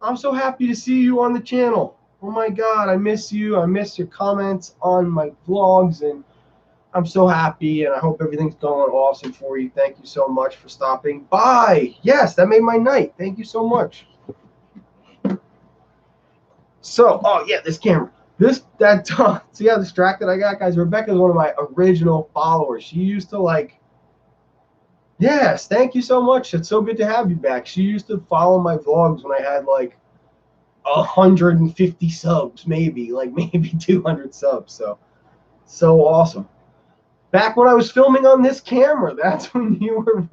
I'm so happy to see you on the channel. Oh my God, I miss you. I miss your comments on my vlogs, and I'm so happy, and I hope everything's going awesome for you. Thank you so much for stopping by. Yes, that made my night. Thank you so much. So, oh yeah, this camera. See how distracted I got, guys? Rebecca's one of my original followers. She used to like, yes, thank you so much. It's so good to have you back. She used to follow my vlogs when I had like 150 subs, maybe 200 subs. So awesome. Back when I was filming on this camera, that's when you were,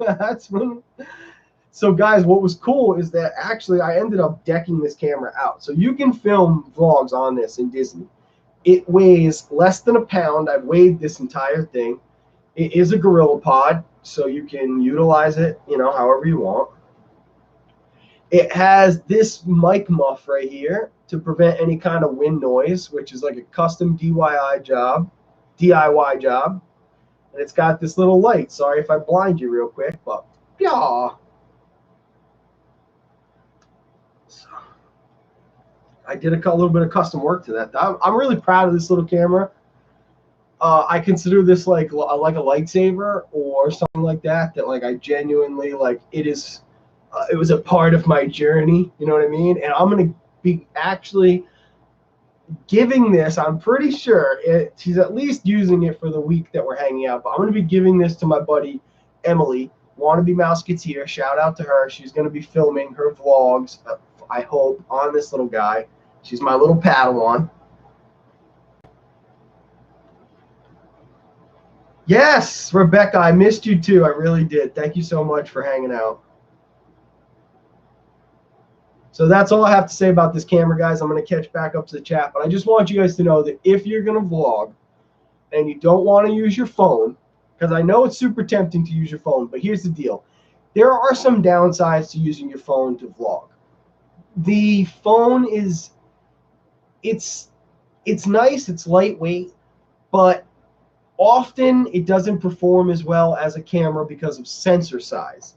So guys, what was cool is that actually I ended up decking this camera out. So you can film vlogs on this in Disney. It weighs less than a pound. I've weighed this entire thing. It is a GorillaPod, so you can utilize it, however you want. It has this mic muff right here to prevent any kind of wind noise, which is like a custom DIY job. And it's got this little light. Sorry if I blind you real quick, but yeah. So I did a little bit of custom work to that. I'm really proud of this little camera. I consider this like a lightsaber or something like that. That like I genuinely like. It is. It was a part of my journey. You know what I mean? And I'm gonna be actually giving this. I'm pretty sure she's at least using it for the week that we're hanging out. But I'm gonna be giving this to my buddy Emily, Wannabe Mouseketeer. Shout out to her. She's gonna be filming her vlogs. I hope on this little guy. She's my little Padawan. Yes, Rebecca, I missed you too. I really did. Thank you so much for hanging out. So that's all I have to say about this camera, guys. I'm going to catch back up to the chat. But I just want you guys to know that if you're going to vlog and you don't want to use your phone, because I know it's super tempting to use your phone, but here's the deal. There are some downsides to using your phone to vlog. The phone it's nice, it's lightweight, but often it doesn't perform as well as a camera because of sensor size.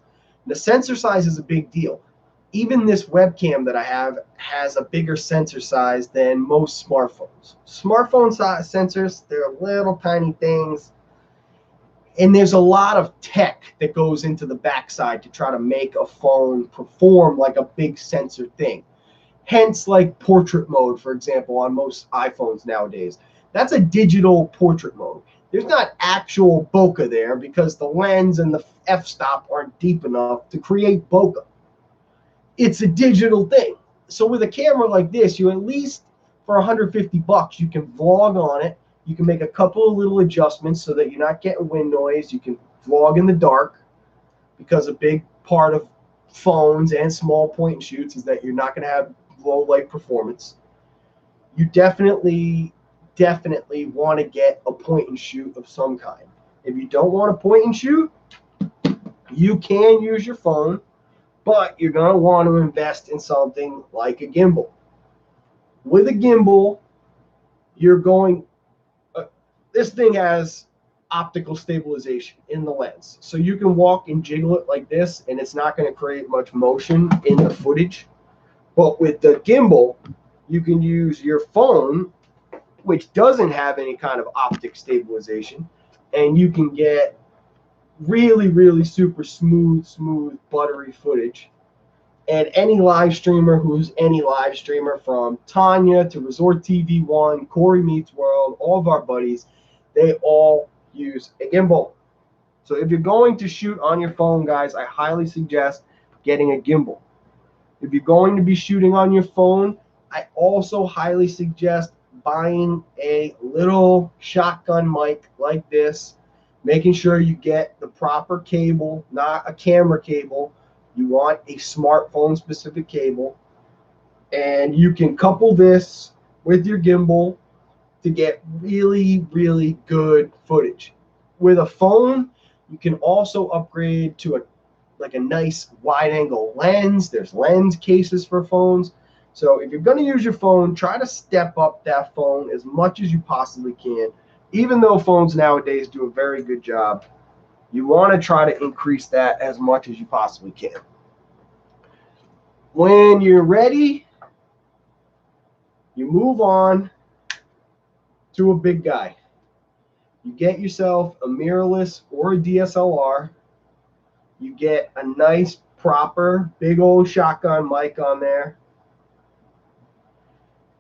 The sensor size is a big deal. Even this webcam that I have has a bigger sensor size than most smartphones. Smartphone size sensors, they're little tiny things. And there's a lot of tech that goes into the backside to try to make a phone perform like a big sensor thing. Hence, like portrait mode, for example, on most iPhones nowadays. That's a digital portrait mode. There's not actual bokeh there because the lens and the f-stop aren't deep enough to create bokeh. It's a digital thing. So with a camera like this, you at least for $150, you can vlog on it. You can make a couple of little adjustments so that you're not getting wind noise. You can vlog in the dark because a big part of phones and small point and shoots is that you're not going to have low light performance. You definitely want to get a point and shoot of some kind. If you don't want a point and shoot, you can use your phone, but you're going to want to invest in something like a gimbal. With a gimbal, you're going, this thing has optical stabilization in the lens. So you can walk and jiggle it like this, and it's not going to create much motion in the footage. But with the gimbal, you can use your phone, which doesn't have any kind of optic stabilization, and you can get really, really super smooth, buttery footage. And any live streamer who's any live streamer, from Tanya to Resort TV One, Corey Meets World, all of our buddies, they all use a gimbal. So if you're going to shoot on your phone, guys, I highly suggest getting a gimbal. If you're going to be shooting on your phone, I also highly suggest buying a little shotgun mic like this, making sure you get the proper cable, not a camera cable. You want a smartphone specific cable, and you can couple this with your gimbal to get really, really good footage. With a phone, you can also upgrade to a nice wide angle lens. There's lens cases for phones. So if you're going to use your phone, try to step up that phone as much as you possibly can. Even though phones nowadays do a very good job, you want to try to increase that as much as you possibly can. When you're ready, you move on to a big guy. You get yourself a mirrorless or a DSLR. You get a nice, proper, big old shotgun mic on there.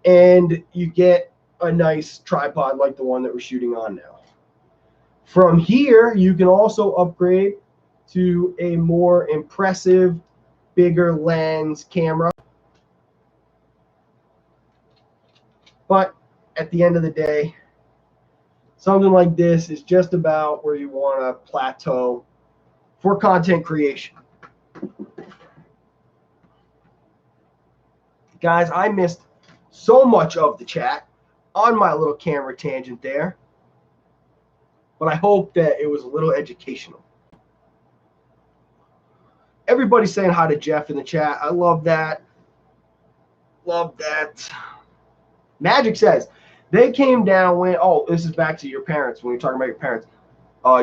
And you get a nice tripod like the one that we're shooting on now. From here, you can also upgrade to a more impressive, bigger lens camera. But at the end of the day, something like this is just about where you want to plateau for content creation. Guys, I missed so much of the chat on my little camera tangent there, but I hope that it was a little educational. Everybody's saying hi to Jeff in the chat. I love that. Love that. Magic says, they came down when, oh, this is back to your parents, when you're talking about your parents,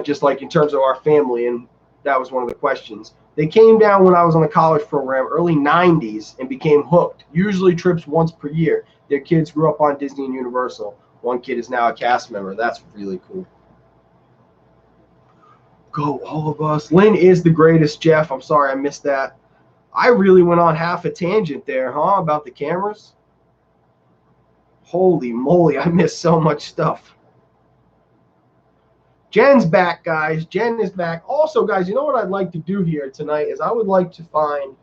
just like in terms of our family, and that was one of the questions. They came down when I was on the college program, early 90s, and became hooked. Usually trips once per year. Their kids grew up on Disney and Universal. One kid is now a cast member. That's really cool. Go all of us. Lynn is the greatest, Jeff. I'm sorry I missed that. I really went on half a tangent there, huh, about the cameras? Holy moly, I missed so much stuff. Jen's back, guys. Jen is back. Also, guys, you know what I'd like to do here tonight is I would like to find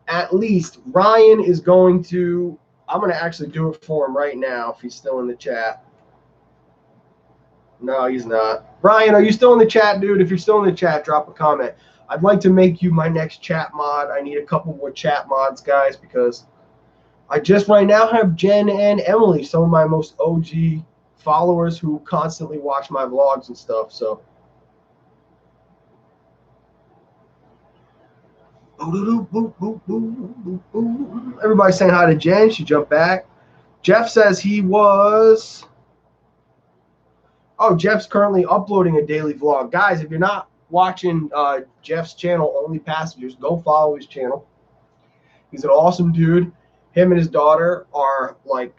at least Ryan is going to, I'm going to actually do it for him right now if he's still in the chat. No, he's not. Ryan, are you still in the chat, dude? If you're still in the chat, drop a comment. I'd like to make you my next chat mod. I need a couple more chat mods, guys, because I just right now have Jen and Emily, some of my most OG followers who constantly watch my vlogs and stuff. So, everybody saying hi to Jen. She jumped back. Jeff says he was. Oh, Jeff's currently uploading a daily vlog. Guys, if you're not watching Jeff's channel, Only Passengers, go follow his channel. He's an awesome dude. Him and his daughter are like,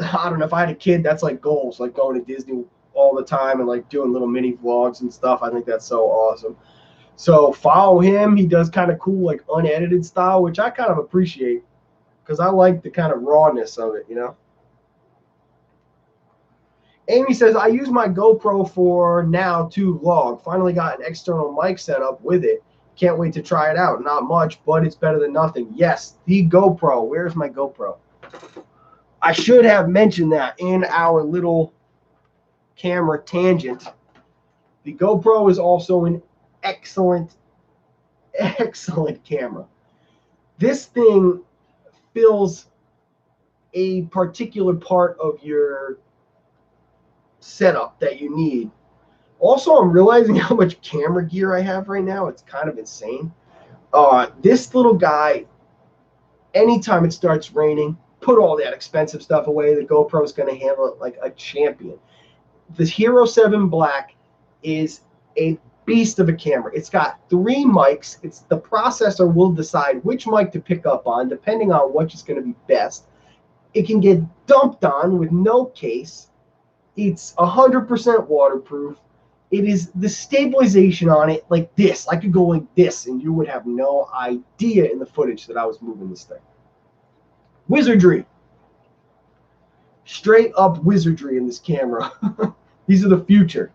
I don't know, if I had a kid, that's like goals, like going to Disney all the time and like doing little mini vlogs and stuff. I think that's so awesome. So follow him. He does kind of cool, like unedited style, which I kind of appreciate because I like the kind of rawness of it, you know? Amy says, I use my GoPro for now to vlog. Finally got an external mic set up with it. Can't wait to try it out. Not much, but it's better than nothing. Yes, the GoPro. Where's my GoPro? I should have mentioned that in our little camera tangent. The GoPro is also an excellent, excellent camera. This thing fills a particular part of your setup that you need. Also, I'm realizing how much camera gear I have right now. It's kind of insane. This little guy, anytime it starts raining, put all that expensive stuff away. The GoPro is going to handle it like a champion. The Hero 7 Black is a beast of a camera. It's got 3 mics. It's the processor will decide which mic to pick up on depending on which is going to be best. It can get dumped on with no case. It's 100% waterproof. It is the stabilization on it like this. I could go like this and you would have no idea in the footage that I was moving this thing. Wizardry. Straight up wizardry in this camera. These are the future.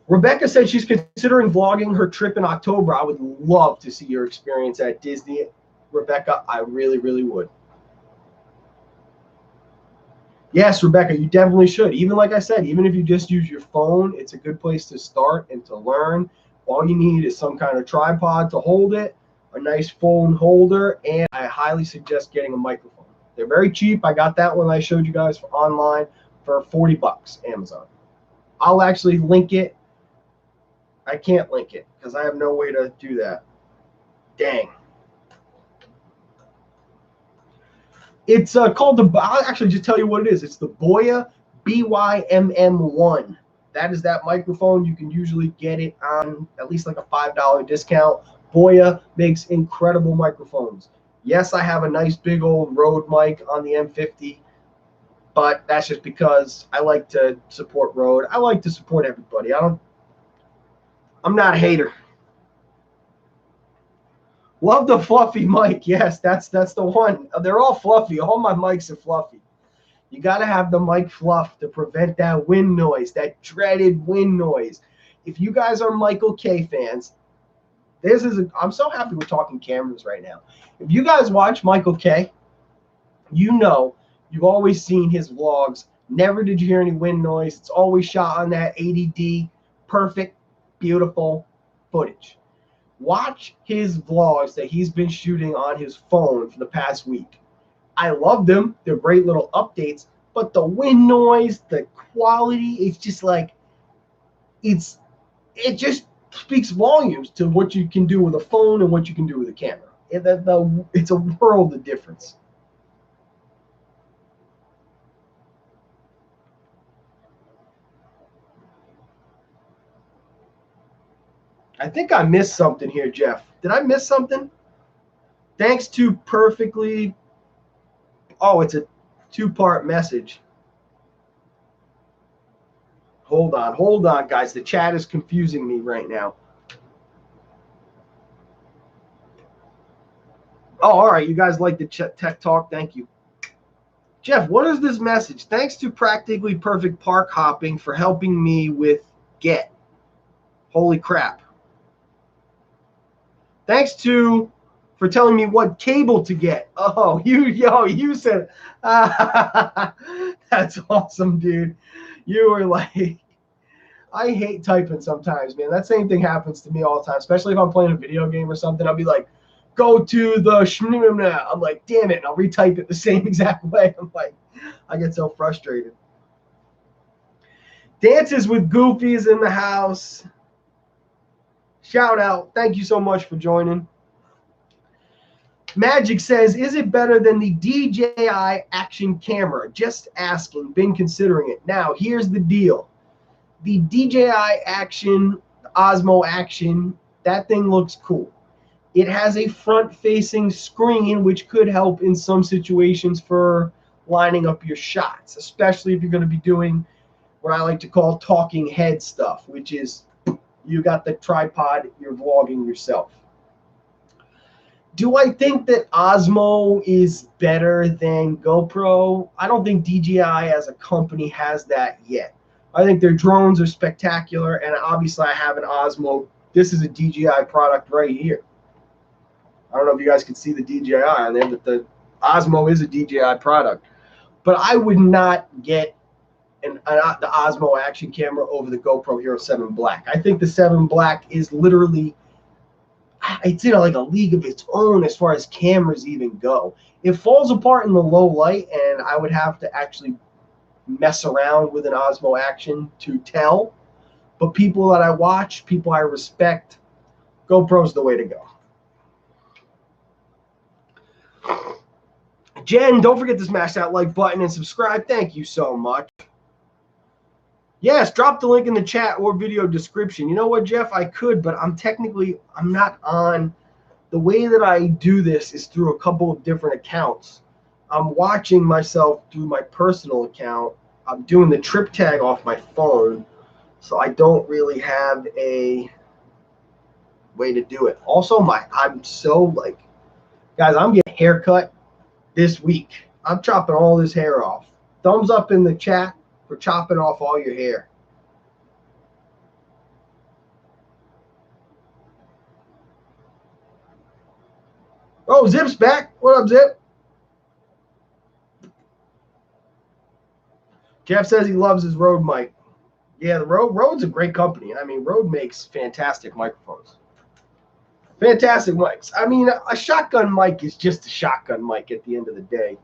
Rebecca said she's considering vlogging her trip in October. I would love to see your experience at Disney. Rebecca, I really, really would. Yes, Rebecca, you definitely should. Even like I said, even if you just use your phone, it's a good place to start and to learn. All you need is some kind of tripod to hold it, a nice phone holder, and I highly suggest getting a microphone. They're very cheap. I got that one I showed you guys for online for $40, Amazon. I'll actually link it. I can't link it because I have no way to do that. Dang. It's called the, I'll actually just tell you what it is. It's the Boya BYMM1. That is that microphone. You can usually get it on at least like a $5 discount. Boya makes incredible microphones. Yes, I have a nice big old Rode mic on the M50, but that's just because I like to support Rode. I like to support everybody. I'm not a hater. Love the fluffy mic. Yes, that's the one. They're all fluffy. All my mics are fluffy. You got to have the mic fluff to prevent that wind noise, that dreaded wind noise. If you guys are Michael K fans, I'm so happy we're talking cameras right now. If you guys watch Michael K, you know you've always seen his vlogs. Never did you hear any wind noise. It's always shot on that 80D, perfect, beautiful footage. Watch his vlogs that he's been shooting on his phone for the past week. I love them. They're great little updates, but the wind noise, the quality, it's just like, it just speaks volumes to what you can do with a phone and what you can do with a camera. It's a world of difference. I think I missed something here, Jeff. Did I miss something? Thanks to perfectly. Oh, it's a 2-part message. Hold on, guys. The chat is confusing me right now. Oh, all right. You guys like the tech talk? Thank you. Jeff, what is this message? Thanks to Practically Perfect Park Hopping for helping me with Get. Holy crap. Thanks to for telling me what cable to get. Oh, you said, that's awesome, dude. You were like, I hate typing sometimes, man. That same thing happens to me all the time, especially if I'm playing a video game or something. I'll be like, go to the I'm like, damn it, and I'll retype it the same exact way. I'm like, I get so frustrated. Dances with Goofy is in the house. Shout out. Thank you so much for joining. Magic says, is it better than the DJI action camera? Just asking. Been considering it. Now, here's the deal. The DJI action, Osmo action, that thing looks cool. It has a front-facing screen, which could help in some situations for lining up your shots, especially if you're going to be doing what I like to call talking head stuff, which is you got the tripod, you're vlogging yourself. Do I think that Osmo is better than GoPro? I don't think DJI as a company has that yet. I think their drones are spectacular, and obviously I have an Osmo. This is a DJI product right here. I don't know if you guys can see the DJI on there, but the Osmo is a DJI product. But I would not get the Osmo action camera over the GoPro Hero 7 Black. I think the 7 Black is literally, it's in like a league of its own as far as cameras even go. It falls apart in the low light, and I would have to actually mess around with an Osmo action to tell. But people that I watch, people I respect, GoPro's the way to go. Jen, don't forget to smash that like button and subscribe. Thank you so much. Yes, drop the link in the chat or video description. You know what, Jeff? I could, but I'm not on. The way that I do this is through a couple of different accounts. I'm watching myself through my personal account. I'm doing the trip tag off my phone, so I don't really have a way to do it. Also, I'm so like, guys, I'm getting a haircut this week. I'm chopping all this hair off. Thumbs up in the chat for chopping off all your hair. Oh, Zip's back. What up, Zip? Jeff says he loves his Rode mic. Yeah, the Rode's a great company. I mean, Rode makes fantastic microphones. Fantastic mics. I mean, a shotgun mic is just a shotgun mic at the end of the day.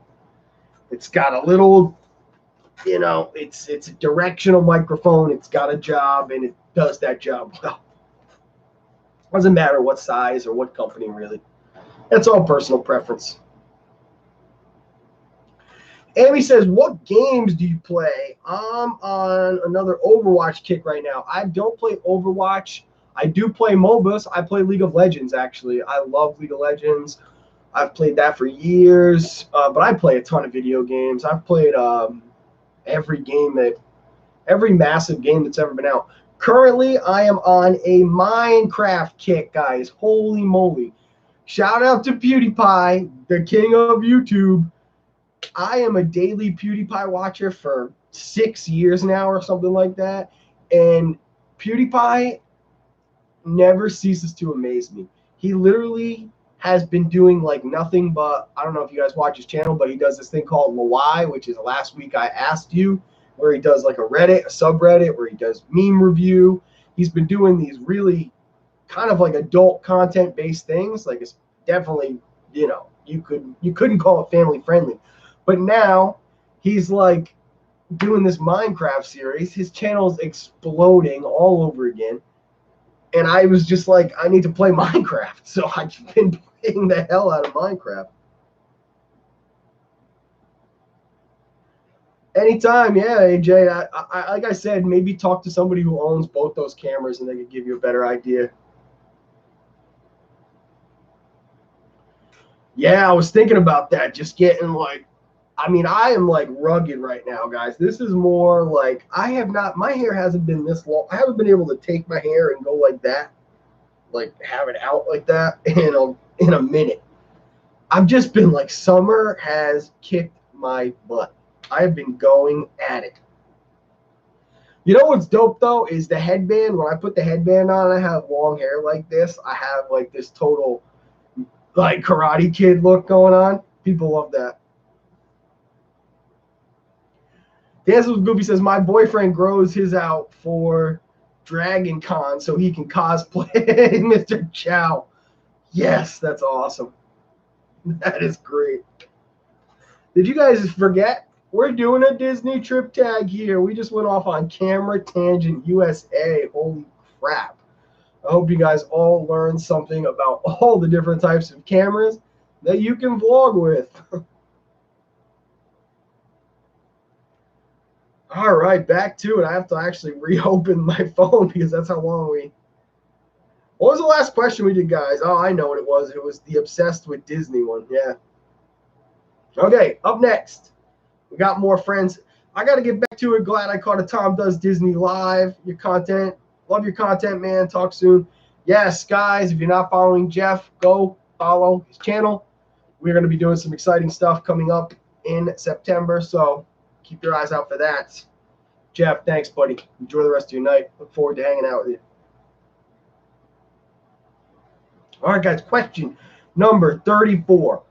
It's got a little, it's a directional microphone. It's got a job, and it does that job well. Doesn't matter what size or what company, really. That's all personal preference. Amy says, what games do you play? I'm on another Overwatch kick right now. I don't play Overwatch. I do play MOBAs. I play League of Legends, actually. I love League of Legends. I've played that for years, but I play a ton of video games. I've played every massive game that's ever been out. Currently, I am on a Minecraft kick, guys. Holy moly. Shout out to PewDiePie, the king of YouTube. I am a daily PewDiePie watcher for 6 years now or something like that. And PewDiePie never ceases to amaze me. He literally has been doing like nothing but, I don't know if you guys watch his channel, but he does this thing called Lawai, which is Last Week I Asked You, where he does like a subreddit, where he does meme review. He's been doing these really kind of like adult content based things. Like, it's definitely, you couldn't call it family friendly. But now he's like doing this Minecraft series. His channel's exploding all over again. And I was just like, I need to play Minecraft. So I've been playing the hell out of Minecraft. Anytime, yeah, AJ. I like I said, maybe talk to somebody who owns both those cameras and they could give you a better idea. Yeah, I was thinking about that. Just getting like, I mean, I am like rugged right now, guys. This is more like my hair hasn't been this long. I haven't been able to take my hair and go like that, like have it out like that in a minute. I've just been like, summer has kicked my butt. I have been going at it. You know what's dope though is the headband. When I put the headband on, I have long hair like this. I have like this total like Karate Kid look going on. People love that. Dance with Goofy says, my boyfriend grows his out for Dragon Con so he can cosplay Mr. Chow. Yes, that's awesome. That is great. Did you guys forget? We're doing a Disney trip tag here. We just went off on Camera Tangent USA. Holy crap. I hope you guys all learned something about all the different types of cameras that you can vlog with. All right, back to it. I have to actually reopen my phone because that's how long we... What was the last question we did, guys? Oh, I know what it was. It was the Obsessed with Disney one. Yeah. Okay, up next. We got more friends. I got to get back to it. Glad I caught a Tom Does Disney Live. Your content. Love your content, man. Talk soon. Yes, guys, if you're not following Jeff, go follow his channel. We're going to be doing some exciting stuff coming up in September, so keep your eyes out for that. Jeff, thanks, buddy. Enjoy the rest of your night. Look forward to hanging out with you. All right, guys, question number 34.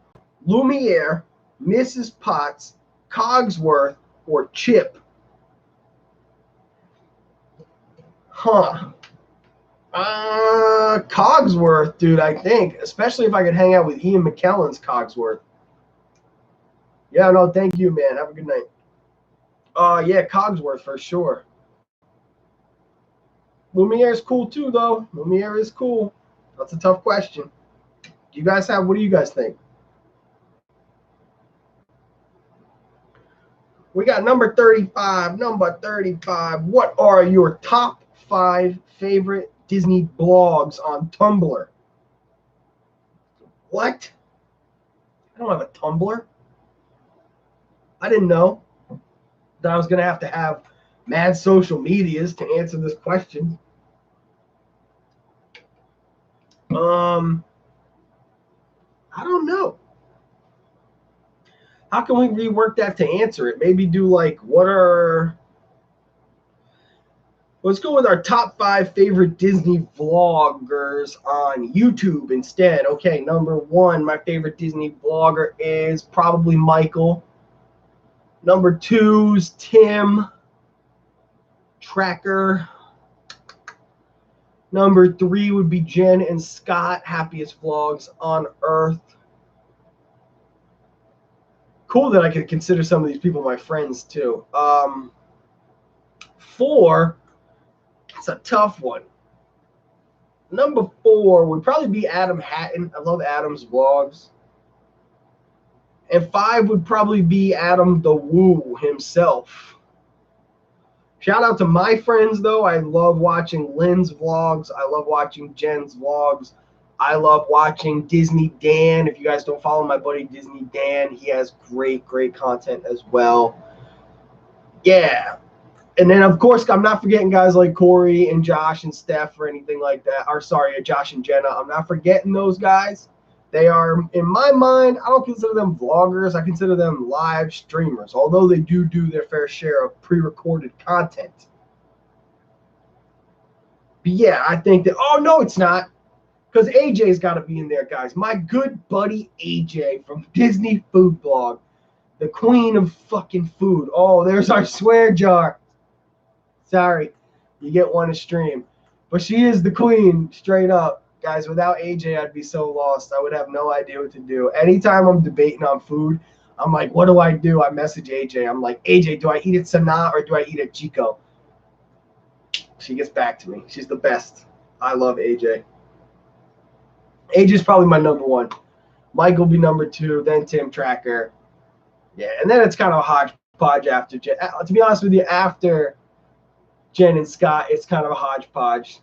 Lumiere, Mrs. Potts, Cogsworth, or Chip? Cogsworth, dude, I think. Especially if I could hang out with Ian McKellen's Cogsworth. Yeah, no, thank you, man. Have a good night. Yeah, Cogsworth for sure. Lumiere is cool too, though. Lumiere is cool. That's a tough question. Do you guys have? What do you guys think? We got number 35. Number 35. What are your top 5 favorite Disney blogs on Tumblr? What? I don't have a Tumblr. I didn't know that I was going to have mad social medias to answer this question. I don't know. How can we rework that to answer it? Maybe do like, let's go with our top 5 favorite Disney vloggers on YouTube instead. Okay, number 1, my favorite Disney vlogger is probably Michael. Number 2's Tim Tracker. Number 3 would be Jen and Scott, happiest vlogs on earth. Cool that I could consider some of these people my friends too. 4, it's a tough one. Number 4 would probably be Adam Hatton. I love Adam's vlogs. And 5 would probably be Adam the Woo himself. Shout out to my friends, though. I love watching Lynn's vlogs. I love watching Jen's vlogs. I love watching Disney Dan. If you guys don't follow my buddy Disney Dan, he has great, great content as well. Yeah. And then, of course, I'm not forgetting guys like Corey and Josh and Steph or anything like that. Or, sorry, Josh and Jenna. I'm not forgetting those guys. They are, in my mind, I don't consider them vloggers. I consider them live streamers, although they do their fair share of pre-recorded content. But yeah, I think that, oh, no, it's not. Because AJ's got to be in there, guys. My good buddy AJ from Disney Food Blog. The queen of fucking food. Oh, there's our swear jar. Sorry. You get one to stream. But she is the queen, straight up. Guys, without AJ, I'd be so lost. I would have no idea what to do. Anytime I'm debating on food, I'm like, what do? I message AJ. I'm like, AJ, do I eat at Sanaa or do I eat at Chico? She gets back to me. She's the best. I love AJ. AJ's probably my number 1. Mike will be number 2, then Tim Tracker. Yeah, and then it's kind of a hodgepodge after Jen. To be honest with you, after Jen and Scott, it's kind of a hodgepodge.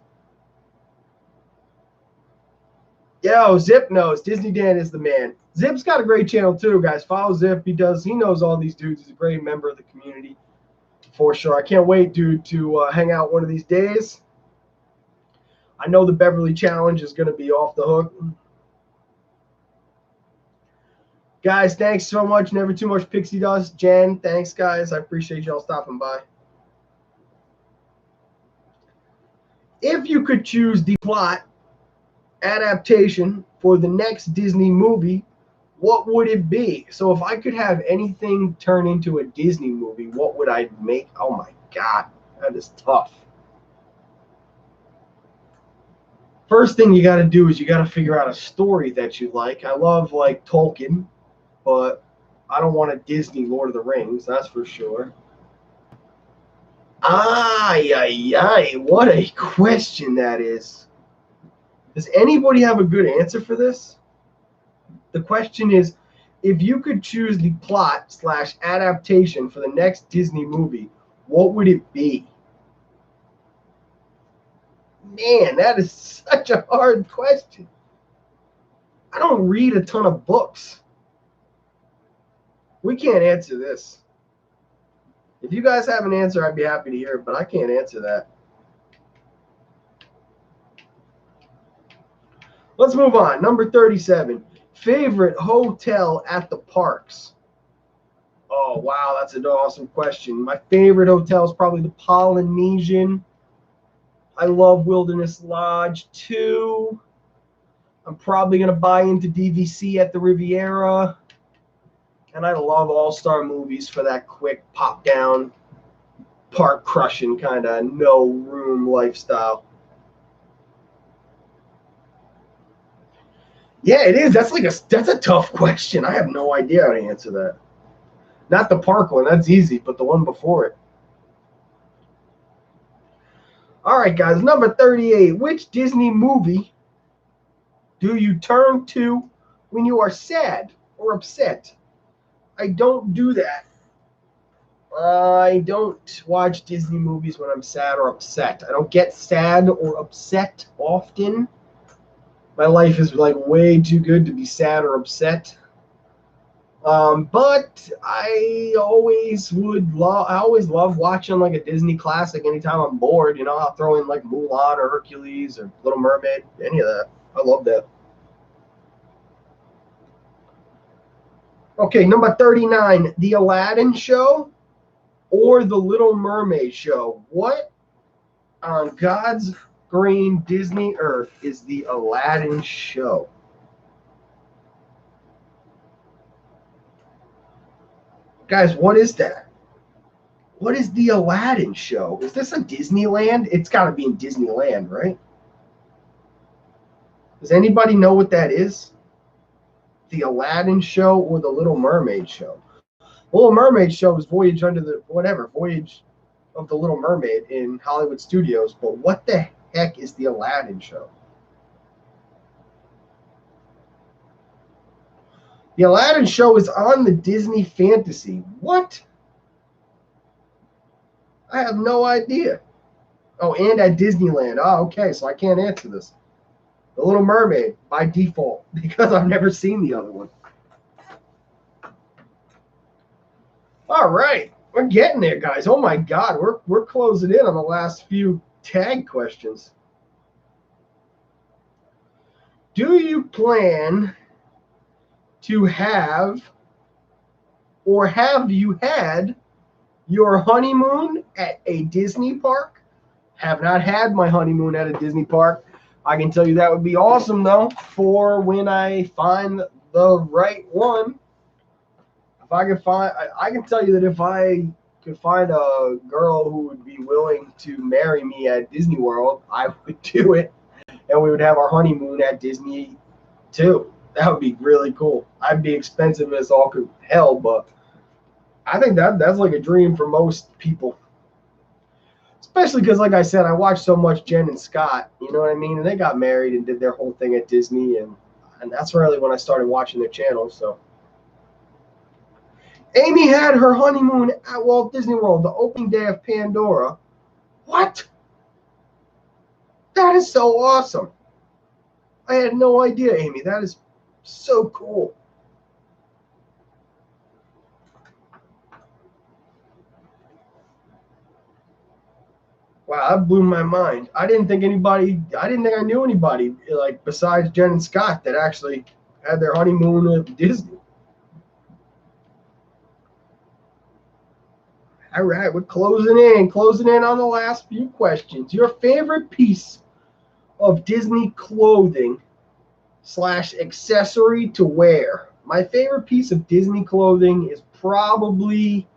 Yo, Zip knows. Disney Dan is the man. Zip's got a great channel too, guys. Follow Zip. He knows all these dudes. He's a great member of the community for sure. I can't wait, dude, to hang out one of these days. I know the Beverly Challenge is going to be off the hook. Guys, thanks so much. Never too much pixie dust. Jen, thanks, guys. I appreciate y'all stopping by. If you could choose the plot, adaptation, for the next Disney movie, what would it be? So if I could have anything turn into a Disney movie, what would I make? Oh my God, that is tough. First thing you got to do is you got to figure out a story that you like. I love like Tolkien, but I don't want a Disney Lord of the Rings, that's for sure. Ay, ay, ay, what a question that is. Does anybody have a good answer for this? The question is, if you could choose the plot / adaptation for the next Disney movie, what would it be? Man, that is such a hard question. I don't read a ton of books. We can't answer this. If you guys have an answer, I'd be happy to hear it, but I can't answer that. Let's move on. Number 37. Favorite hotel at the parks? Oh, wow, that's an awesome question. My favorite hotel is probably the Polynesian. I love Wilderness Lodge too. I'm probably going to buy into DVC at the Riviera. And I love All-Star Movies for that quick pop-down, park-crushing kind of no-room lifestyle. Yeah, it is. That's a tough question. I have no idea how to answer that. Not the park one. That's easy, but the one before it. All right, guys. Number 38. Which Disney movie do you turn to when you are sad or upset? I don't do that. I don't watch Disney movies when I'm sad or upset. I don't get sad or upset often. My life is like way too good to be sad or upset. But I always love watching like a Disney classic anytime I'm bored. You know, I'll throw in like Mulan or Hercules or Little Mermaid, any of that. I love that. Okay, number 39, The Aladdin Show or The Little Mermaid Show? What on God's green Disney earth is The Aladdin Show? Guys, what is that? What is The Aladdin Show? Is this a Disneyland? It's got to be in Disneyland, right? Does anybody know what that is? The Aladdin Show or The Little Mermaid Show? The Little Mermaid Show is Voyage of the Little Mermaid in Hollywood Studios, but what the heck is The Aladdin Show? The Aladdin Show is on the Disney Fantasy. What? I have no idea. Oh, and at Disneyland. Oh, okay, so I can't answer this. The Little Mermaid by default because I've never seen the other one. All right, we're getting there, guys. Oh my God, we're closing in on the last few tag questions. Do you plan to have, or have you had, your honeymoon at a Disney park? Have not had my honeymoon at a Disney park. I can tell you that would be awesome, though, for when I find the right one. If I could find, I can tell you that if I could find a girl who would be willing to marry me at Disney World, I would do it, and we would have our honeymoon at Disney too. That would be really cool. I'd be expensive as all could hell, but I think that's like a dream for most people. Especially because, like I said, I watched so much Jen and Scott, you know what I mean? And they got married and did their whole thing at Disney, and that's really when I started watching their channel. So Amy had her honeymoon at Walt Disney World, the opening day of Pandora. What? That is so awesome. I had no idea, Amy. That is so cool. Wow, that blew my mind. I didn't think I knew anybody like besides Jen and Scott that actually had their honeymoon at Disney. All right, we're closing in on the last few questions. Your favorite piece of Disney clothing / accessory to wear. My favorite piece of Disney clothing is probably,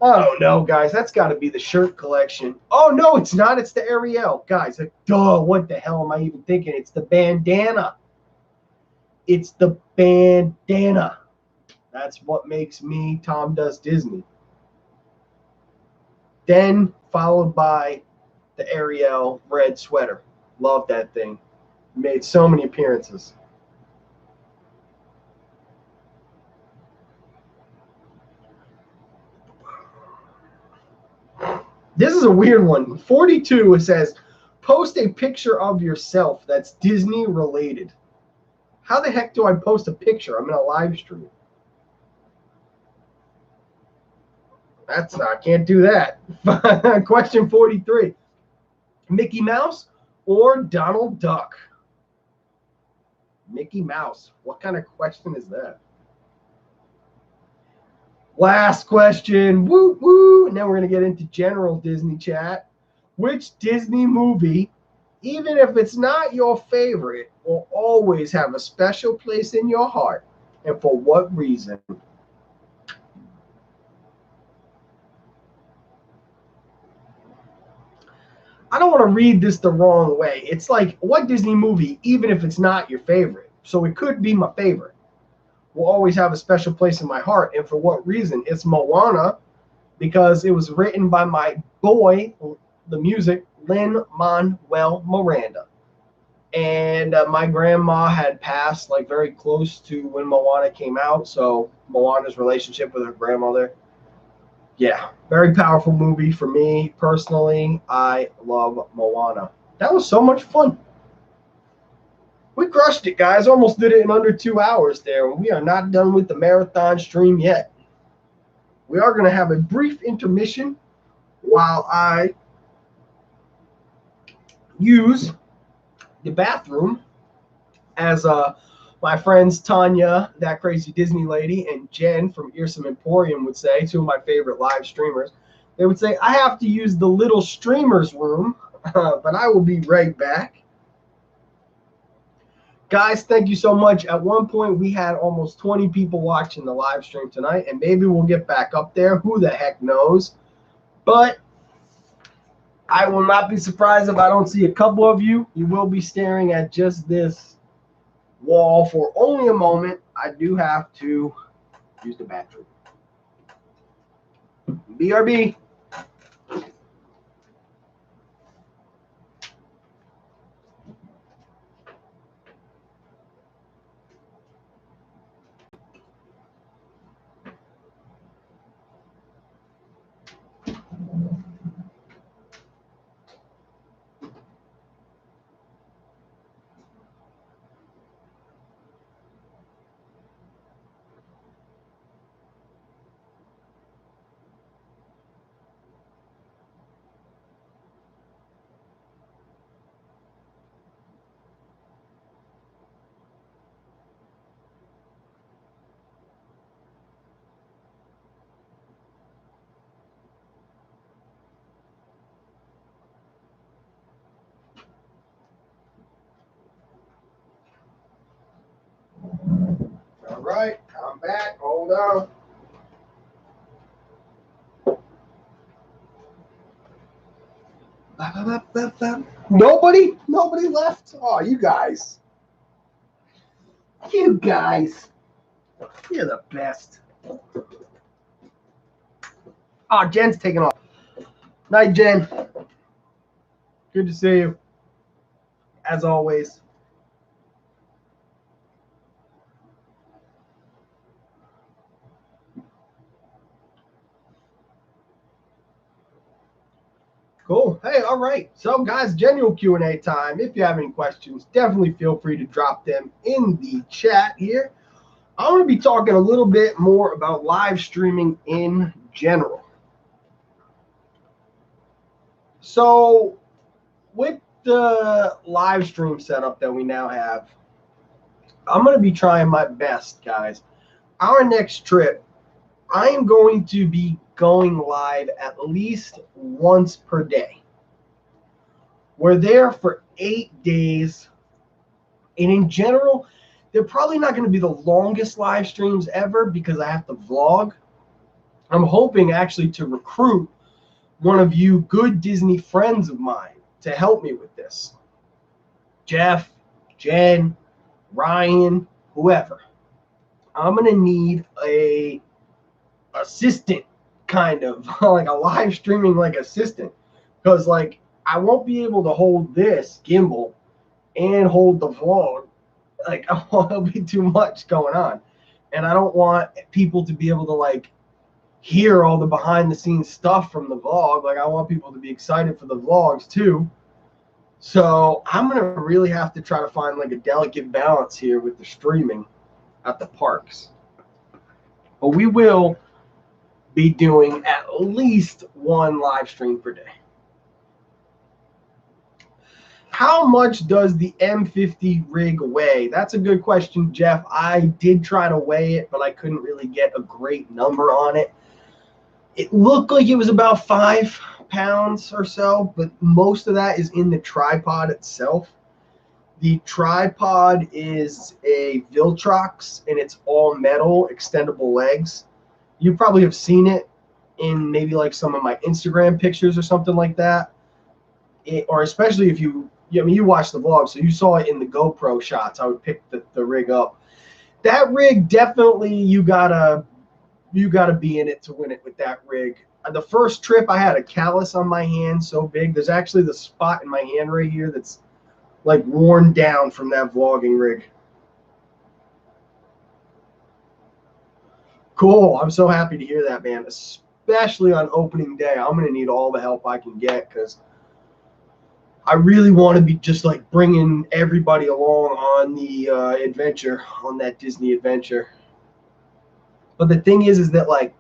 I don't know, guys. That's got to be the shirt collection. Oh, no, it's not. It's the Ariel. Guys, duh, what the hell am I even thinking? It's the bandana. It's the bandana. That's what makes me Tom Does Disney. Then followed by the Ariel red sweater. Love that thing. Made so many appearances. This is a weird one. 42, it says, post a picture of yourself that's Disney related. How the heck do I post a picture? I'm in a live stream. I can't do that. Question 43. Mickey Mouse or Donald Duck? Mickey Mouse. What kind of question is that? Last question. Woo woo. And then we're going to get into general Disney chat. Which Disney movie, even if it's not your favorite, will always have a special place in your heart? And for what reason? I don't want to read this the wrong way. It's like, what Disney movie, even if it's not your favorite, so it could be my favorite, will always have a special place in my heart? And for what reason? It's Moana, because it was written by my boy, the music, Lin-Manuel Miranda. And my grandma had passed like very close to when Moana came out. So Moana's relationship with her grandmother. Yeah, very powerful movie for me personally. I love Moana. That was so much fun. We crushed it, guys. Almost did it in under 2 hours there. We are not done with the marathon stream yet. We are going to have a brief intermission while I use the bathroom, as my friends Tanya, that crazy Disney lady, and Jen from Earsome Emporium would say, two of my favorite live streamers. They would say, I have to use the little streamer's room, but I will be right back. Guys, thank you so much. At one point, we had almost 20 people watching the live stream tonight, and maybe we'll get back up there. Who the heck knows? But I will not be surprised if I don't see a couple of you. You will be staring at just this wall for only a moment. I do have to use the bathroom. BRB. All right, I'm back. Hold on. Nobody left. Oh, you guys. You're the best. Oh, Jen's taking off. Night, Jen. Good to see you. As always. Cool. Hey, all right. So, guys, general Q&A time. If you have any questions, definitely feel free to drop them in the chat here. I want to be talking a little bit more about live streaming in general. So, with the live stream setup that we now have, I'm going to be trying my best, guys. Our next trip, I am going to be going live at least once per day. We're there for 8 days, And in general, they're probably not going to be the longest live streams ever because I have to vlog. I'm hoping actually to recruit one of you good Disney friends of mine to help me with this. Jeff, Jen, Ryan, whoever. I'm going to need a assistant, kind of like a live streaming like assistant, because like I won't be able to hold this gimbal and hold the vlog. Like, it'll be too much going on, and I don't want people to be able to like hear all the behind the scenes stuff from the vlog. Like, I want people to be excited for the vlogs too. So I'm gonna really have to try to find like a delicate balance here with the streaming at the parks. But we will be doing at least one live stream per day. How much does the M50 rig weigh? That's a good question, Jeff. I did try to weigh it, but I couldn't really get a great number on it. It looked like it was about 5 pounds or so, but most of that is in the tripod itself. The tripod is a Viltrox, and it's all metal, extendable legs. You probably have seen it in maybe like some of my Instagram pictures or something like that. Or especially if you watched the vlog, so you saw it in the GoPro shots. I would pick the rig up. That rig, definitely you gotta be in it to win it with that rig. The first trip I had a callus on my hand so big. There's actually the spot in my hand right here that's like worn down from that vlogging rig. Cool. I'm so happy to hear that, man. Especially on opening day. I'm going to need all the help I can get because I really want to be just like bringing everybody along on the adventure, on that Disney adventure. But the thing is that like,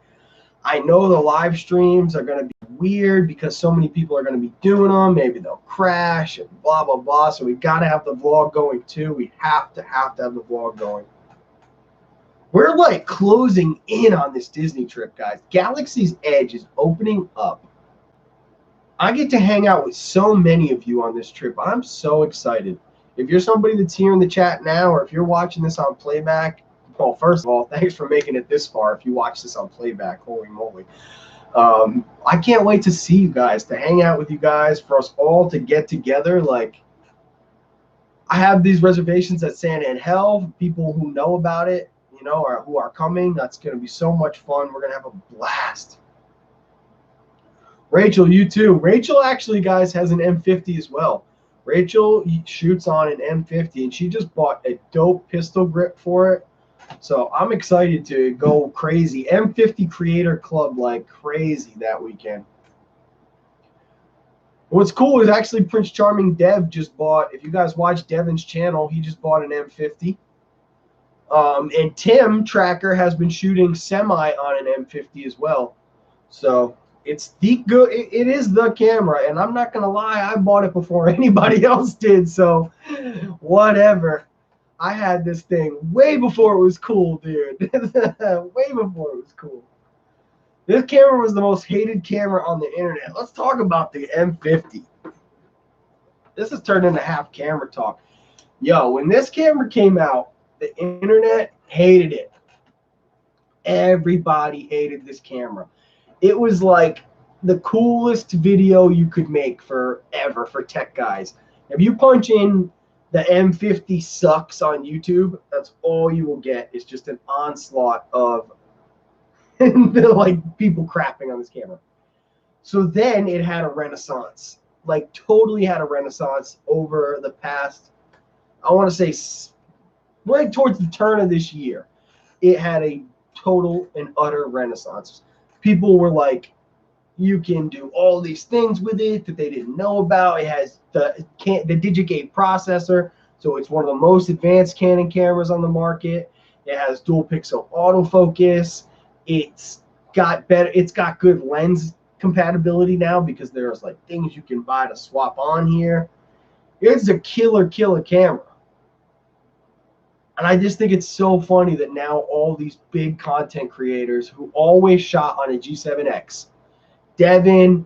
I know the live streams are going to be weird because so many people are going to be doing them. Maybe they'll crash and blah, blah, blah. So we got to have the vlog going too. We have to have the vlog going. We're like closing in on this Disney trip, guys. Galaxy's Edge is opening up. I get to hang out with so many of you on this trip. I'm so excited. If you're somebody that's here in the chat now, or if you're watching this on playback, well, first of all, thanks for making it this far. If you watch this on playback, holy moly. I can't wait to see you guys, to hang out with you guys, for us all to get together. Like, I have these reservations at Santa and Hell. People who know about it, you know, or who are coming. That's going to be so much fun. We're going to have a blast. Rachel, you too. Rachel actually, guys, has an M50 as well. Rachel shoots on an M50, and she just bought a dope pistol grip for it. So I'm excited to go crazy. M50 Creator Club like crazy that weekend. What's cool is actually Prince Charming Dev just bought, if you guys watch Devin's channel, he just bought an M50. And Tim Tracker has been shooting semi on an M50 as well. So it's the good. It is the camera, and I'm not gonna lie, I bought it before anybody else did. So whatever. I had this thing way before it was cool, dude. Way before it was cool. This camera was the most hated camera on the internet. Let's talk about the M50. This has turned into half camera talk. Yo, when this camera came out, the internet hated it. Everybody hated this camera. It was like the coolest video you could make forever for tech guys. If you punch in the M50 sucks on YouTube, that's all you will get. Is just an onslaught of like people crapping on this camera. So then it had a renaissance, like totally had a renaissance over the past, I want to say right towards the turn of this year. It had a total and utter renaissance. People were like, you can do all these things with it that they didn't know about. It has the Digigate processor, so it's one of the most advanced Canon cameras on the market. It has dual pixel autofocus. It's got good lens compatibility now because there's like things you can buy to swap on here. It's a killer camera. And I just think it's so funny that now all these big content creators who always shot on a G7X, Devin,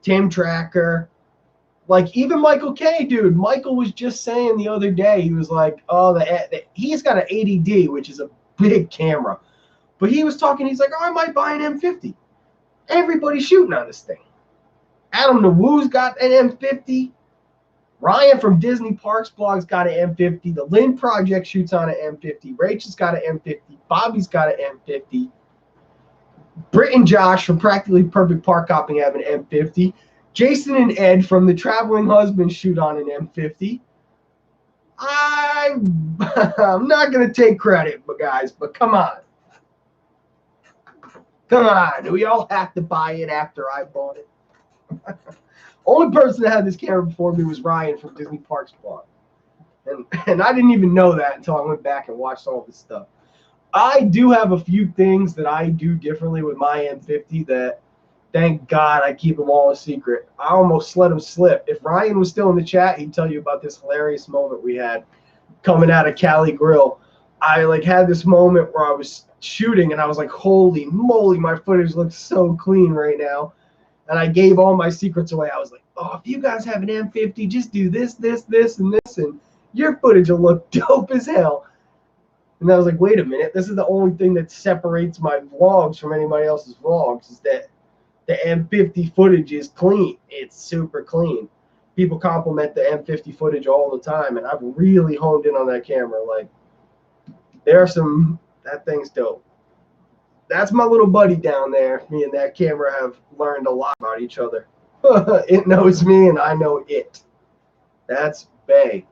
Tim Tracker, Like even Michael K, dude. Michael was just saying the other day, he was like, "Oh, he's got an 80D, which is a big camera." But he was talking. He's like, "Oh, I might buy an M50." Everybody's shooting on this thing. Adam Nawoo's got an M50. Ryan from Disney Parks Blog's got an M50. The Lynn Project shoots on an M50. Rachel's got an M50. Bobby's got an M50. Britt and Josh from Practically Perfect Park Hopping have an M50. Jason and Ed from The Traveling Husband shoot on an M50. I'm not going to take credit, guys, but come on. Come on. We all have to buy it after I bought it. Only person that had this camera before me was Ryan from Disney Parks Blog. And I didn't even know that until I went back and watched all this stuff. I do have a few things that I do differently with my M50 that, thank God, I keep them all a secret. I almost let them slip. If Ryan was still in the chat, he'd tell you about this hilarious moment we had coming out of Cali Grill. I had this moment where I was shooting and I was like, holy moly, my footage looks so clean right now. And I gave all my secrets away. I was like, oh, if you guys have an M50, just do this, this, this, and this, and your footage will look dope as hell. And I was like, wait a minute, this is the only thing that separates my vlogs from anybody else's vlogs, is that the M50 footage is clean. It's super clean. People compliment the M50 footage all the time, and I've really honed in on that camera. Like, that thing's dope. That's my little buddy down there. Me and that camera have learned a lot about each other. It knows me, and I know it. That's Bay.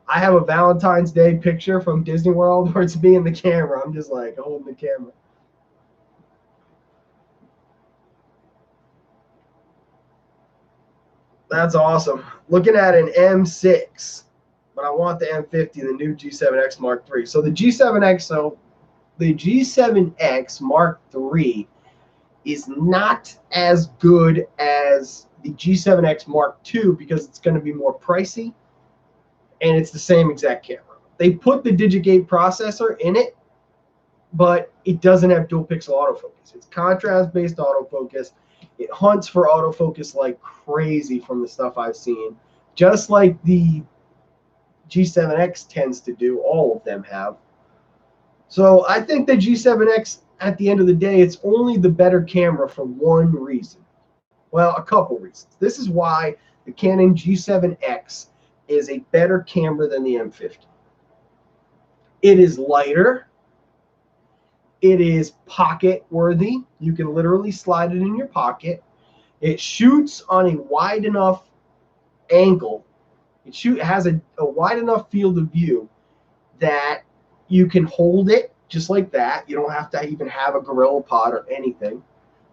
I have a Valentine's Day picture from Disney World where it's me and the camera. I'm just like holding the camera. That's awesome. Looking at an M6, but I want the M50, the new G7X Mark III. So the G7X Mark III is not as good as the G7X Mark II because it's going to be more pricey, and it's the same exact camera. They put the Digigate processor in it, but it doesn't have dual pixel autofocus. It's contrast-based autofocus. It hunts for autofocus like crazy from the stuff I've seen, just like the G7X tends to do. All of them have. So I think the G7X, at the end of the day, it's only the better camera for one reason. Well, a couple reasons. This is why the Canon G7X is a better camera than the M50. It is lighter. It is pocket worthy. You can literally slide it in your pocket. It shoots on a wide enough angle. It has a wide enough field of view that you can hold it just like that. You don't have to even have a GorillaPod or anything,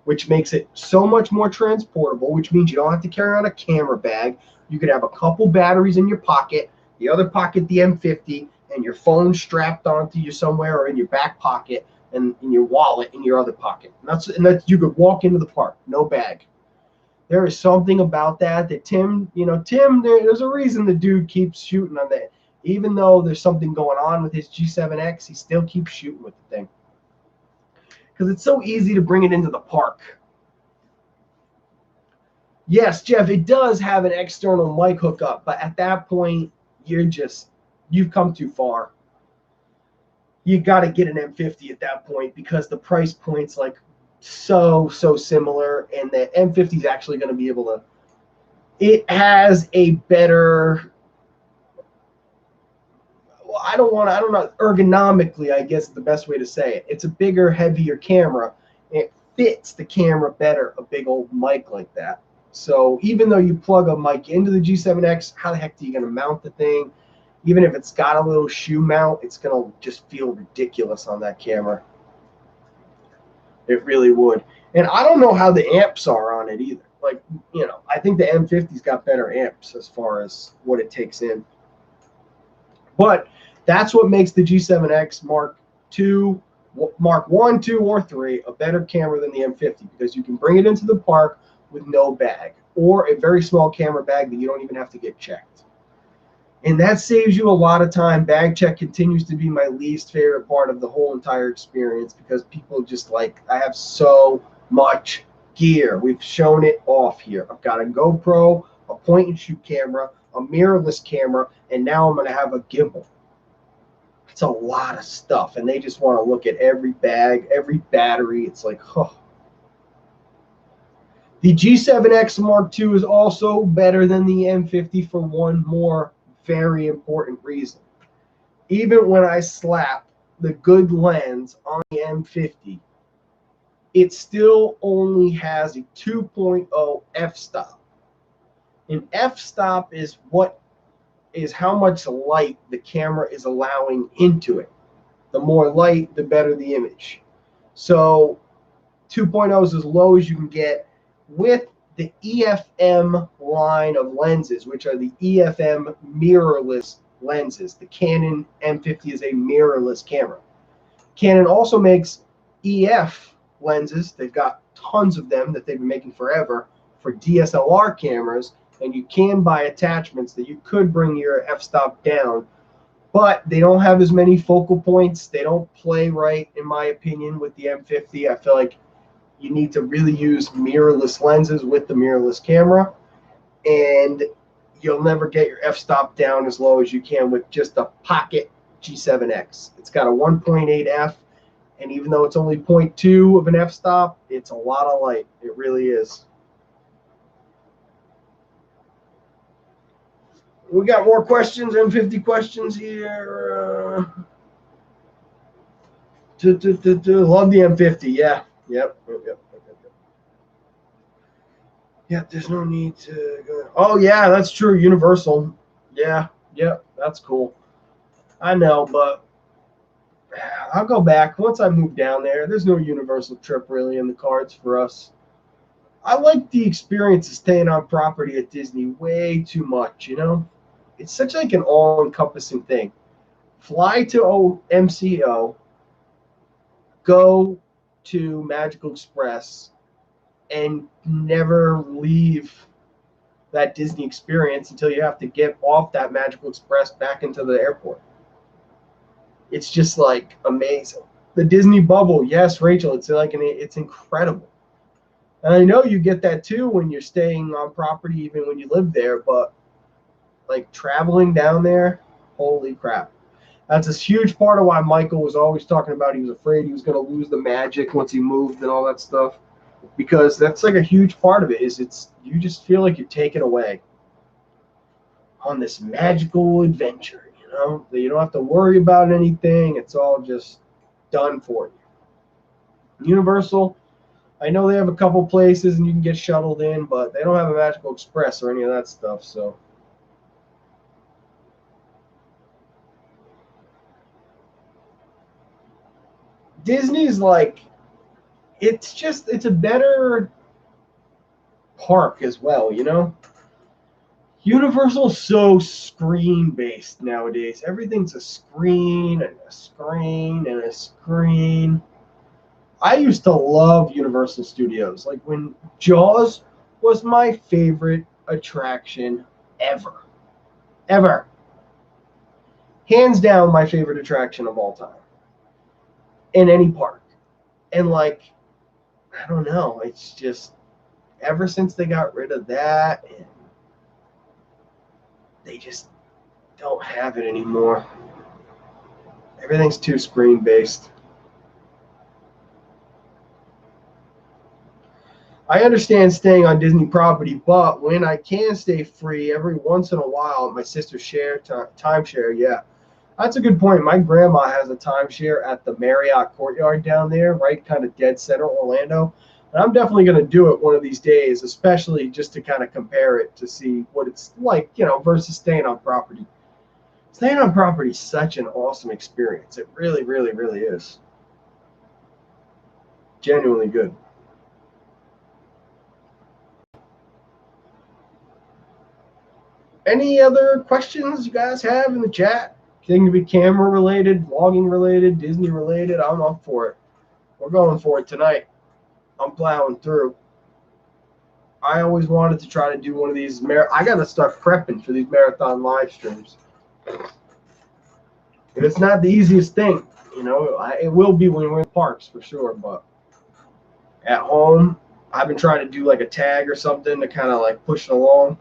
which makes it so much more transportable, which means you don't have to carry around a camera bag. You could have a couple batteries in your pocket, the other pocket the M50, and your phone strapped onto you somewhere, or in your back pocket, and in your wallet in your other pocket. And that's you could walk into the park, no bag. There is something about that Tim, there's a reason the dude keeps shooting on that. Even though there's something going on with his G7X, he still keeps shooting with the thing. Because it's so easy to bring it into the park. Yes, Jeff, it does have an external mic hookup, but at that point, you've come too far. You got to get an M50 at that point because the price point's like so similar, and the M50 is actually going to be able to. It has a better. Well, I don't know. Ergonomically, I guess is the best way to say it. It's a bigger, heavier camera. It fits the camera better, a big old mic like that. So even though you plug a mic into the G7X, how the heck are you going to mount the thing? Even if it's got a little shoe mount, it's going to just feel ridiculous on that camera. It really would. And I don't know how the amps are on it either. Like, I think the M50's got better amps as far as what it takes in. But that's what makes the G7X Mark II, Mark 1, 2, or 3 a better camera than the M50, because you can bring it into the park with no bag, or a very small camera bag that you don't even have to get checked. And that saves you a lot of time. Bag check continues to be my least favorite part of the whole entire experience, because people just I have so much gear. We've shown it off here. I've got a GoPro, a point and shoot camera, a mirrorless camera, and now I'm going to have a gimbal. It's a lot of stuff, and they just want to look at every bag, every battery. It's like, oh. The G7X Mark II is also better than the M50 for one more very important reason. Even when I slap the good lens on the M50, it still only has a 2.0 f-stop. An f-stop is how much light the camera is allowing into it. The more light, the better the image. So 2.0 is as low as you can get with the EFM line of lenses, which are the EFM mirrorless lenses. The Canon M50 is a mirrorless camera. Canon also makes EF lenses. They've got tons of them that they've been making forever for DSLR cameras, and you can buy attachments that you could bring your f-stop down, but they don't have as many focal points. They don't play right, in my opinion, with the M50. I feel like you need to really use mirrorless lenses with the mirrorless camera, and you'll never get your f-stop down as low as you can with just a pocket G7X. It's got a 1.8 f, and even though it's only 0.2 of an f-stop, it's a lot of light. It really is. We got more questions, M50 questions here. Love the M50, yeah. Yep. Yeah, there's no need to go. Oh, yeah, that's true. Universal. Yeah, yep, that's cool. I know, but I'll go back. Once I move down there, there's no Universal trip really in the cards for us. I like the experience of staying on property at Disney way too much, you know? It's such like an all-encompassing thing. Fly to MCO, go to Magical Express, and never leave that Disney experience until you have to get off that Magical Express back into the airport. It's just like amazing. The Disney bubble, yes, Rachel, it's incredible. And I know you get that too when you're staying on property, even when you live there, but like traveling down there, holy crap. That's a huge part of why Michael was always talking about he was afraid he was going to lose the magic once he moved and all that stuff. Because that's like a huge part of it is you just feel like you're taken away on this magical adventure, you know? That you don't have to worry about anything. It's all just done for you. Universal, I know they have a couple places and you can get shuttled in, but they don't have a Magical Express or any of that stuff, so. Disney's like, it's a better park as well, you know? Universal's so screen-based nowadays. Everything's a screen and a screen and a screen. I used to love Universal Studios. Like when Jaws was my favorite attraction ever. Ever. Hands down my favorite attraction of all time. In any park. And like, I don't know, it's just ever since they got rid of that, and they just don't have it anymore. Everything's too screen based. I understand staying on Disney property, but when I can stay free every once in a while, my sister's timeshare, yeah. That's a good point. My grandma has a timeshare at the Marriott Courtyard down there, right kind of dead center Orlando. And I'm definitely going to do it one of these days, especially just to kind of compare it to see what it's like, you know, versus staying on property. Staying on property is such an awesome experience. It really, really, really is. Genuinely good. Any other questions you guys have in the chat? Thing to be camera related, vlogging related, Disney related, I'm up for it. We're going for it tonight. I'm plowing through. I always wanted to try to do one of these. I got to start prepping for these marathon live streams. And it's not the easiest thing, you know. It will be when we're in parks for sure, but at home, I've been trying to do like a tag or something to kind of like push it along.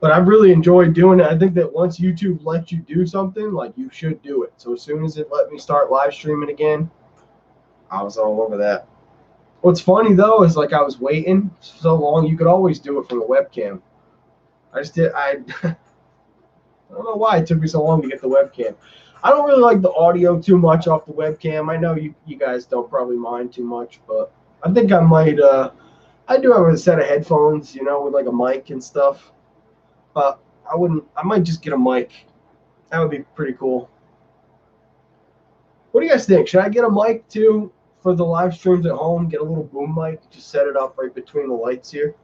But I've really enjoyed doing it. I think that once YouTube lets you do something, like, you should do it. So as soon as it let me start live streaming again, I was all over that. What's funny though is, like, I was waiting so long. You could always do it from the webcam. I don't know why it took me so long to get the webcam. I don't really like the audio too much off the webcam. I know you guys don't probably mind too much, but I think I might. I do have a set of headphones, with like a mic and stuff. But I wouldn't. I might just get a mic. That would be pretty cool. What do you guys think? Should I get a mic too for the live streams at home? Get a little boom mic, just set it up right between the lights here.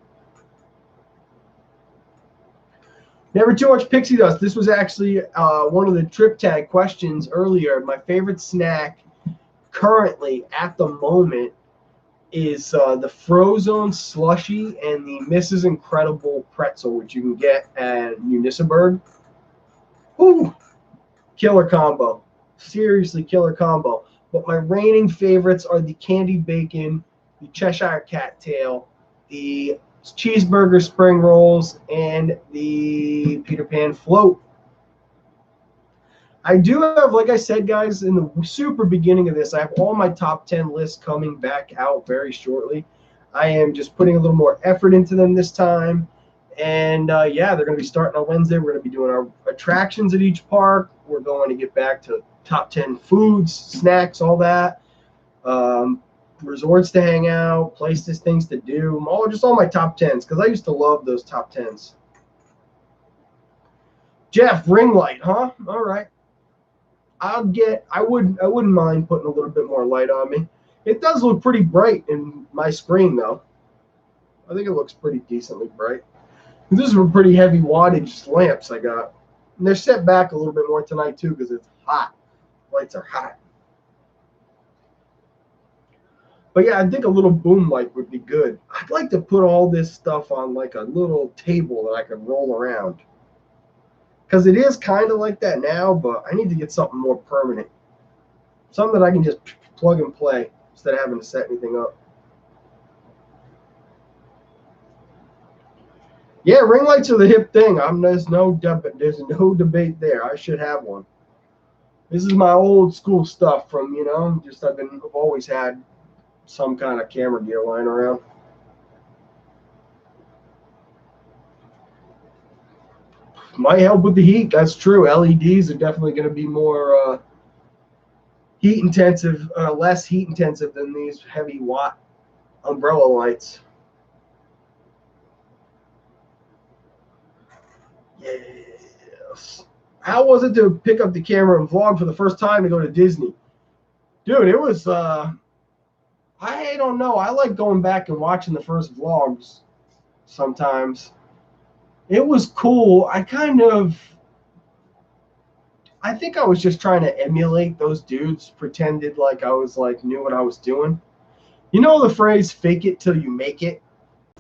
Never too much pixie dust. This was actually one of the trip tag questions earlier. My favorite snack currently at the moment is the Frozone Slushy and the Mrs. Incredible pretzel, which you can get at Municiberg. Ooh, killer combo. Seriously, killer combo. But my reigning favorites are the candy bacon, the Cheshire cat tail, the cheeseburger spring rolls, and the Peter Pan float. I do have, like I said, guys, in the super beginning of this, I have all my top 10 lists coming back out very shortly. I am just putting a little more effort into them this time. And yeah, they're going to be starting on Wednesday. We're going to be doing our attractions at each park. We're going to get back to top 10 foods, snacks, all that. Resorts to hang out, places, things to do, all my top 10s, because I used to love those top 10s. Jeff, ring light, huh? All right. I wouldn't mind putting a little bit more light on me. It does look pretty bright in my screen though. I think it looks pretty decently bright. These are pretty heavy wattage lamps I got. And they're set back a little bit more tonight too because it's hot. Lights are hot. But yeah, I think a little boom light would be good. I'd like to put all this stuff on like a little table that I can roll around. Because it is kind of like that now, but I need to get something more permanent. Something that I can just plug and play instead of having to set anything up. Yeah, ring lights are the hip thing. There's no debate there. I should have one. This is my old school stuff from, I've always had some kind of camera gear lying around. Might help with the heat. That's true. LEDs are definitely going to be more heat intensive, less heat intensive than these heavy watt umbrella lights. Yes. How was it to pick up the camera and vlog for the first time to go to Disney? Dude, it was, I don't know. I like going back and watching the first vlogs sometimes. It was cool. I think I was just trying to emulate those dudes, pretended like I was knew what I was doing. You know the phrase "fake it till you make it"?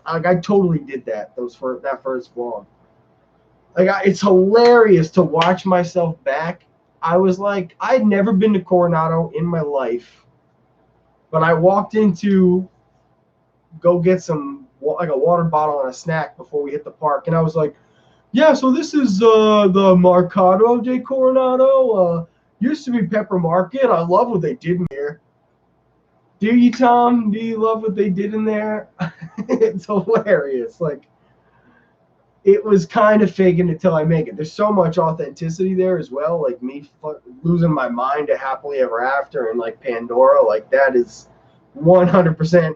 Like I totally did that. That first vlog. It's hilarious to watch myself back. I was like, I'd never been to Coronado in my life, but I walked into go get some a water bottle and a snack before we hit the park, and I was like, yeah, so this is the Mercado de Coronado. Used to be Pepper Market. I love what they did in here. Do you, Tom? Do you love what they did in there? It's hilarious. It was kind of faking it till I make it. There's so much authenticity there as well. Like me losing my mind to Happily Ever After and Pandora. That is 100%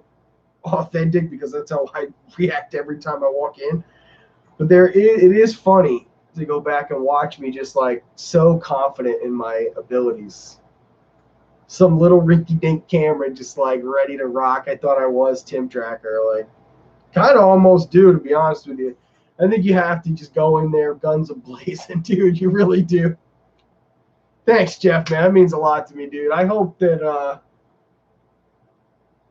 authentic because that's how I react every time I walk in. But it is funny to go back and watch me just so confident in my abilities. Some little rinky-dink camera just ready to rock. I thought I was Tim Tracker. Kind of almost do, to be honest with you. I think you have to just go in there guns a-blazing, dude. You really do. Thanks, Jeff, man. That means a lot to me, dude. I hope that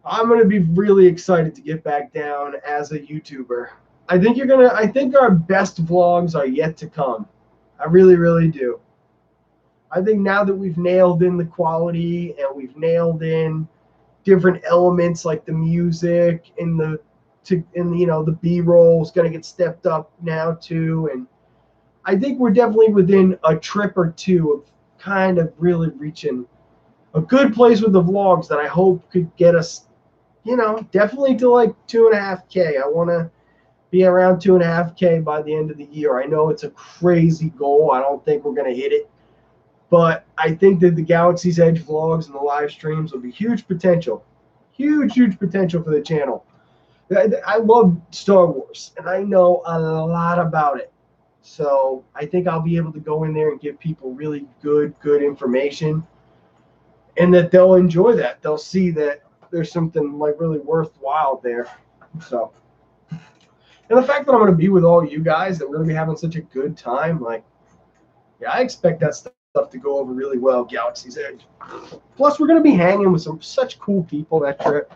I'm going to be really excited to get back down as a YouTuber. I think our best vlogs are yet to come. I really, really do. I think now that we've nailed in the quality and we've nailed in different elements like the music and the and the B-roll is going to get stepped up now too. And I think we're definitely within a trip or two of kind of really reaching a good place with the vlogs that I hope could get us, definitely to like 2.5K. I want to be around 2.5K by the end of the year. I know it's a crazy goal. I don't think we're going to hit it. But I think that the Galaxy's Edge vlogs and the live streams will be huge potential. Huge potential for the channel. I love Star Wars, and I know a lot about it. So I think I'll be able to go in there and give people really good information, and that they'll enjoy that. They'll see that there's something like really worthwhile there. So, and the fact that I'm going to be with all you guys, that we're going to be having such a good time, like, yeah, I expect that stuff to go over really well, Galaxy's Edge. Plus, we're going to be hanging with such cool people that trip.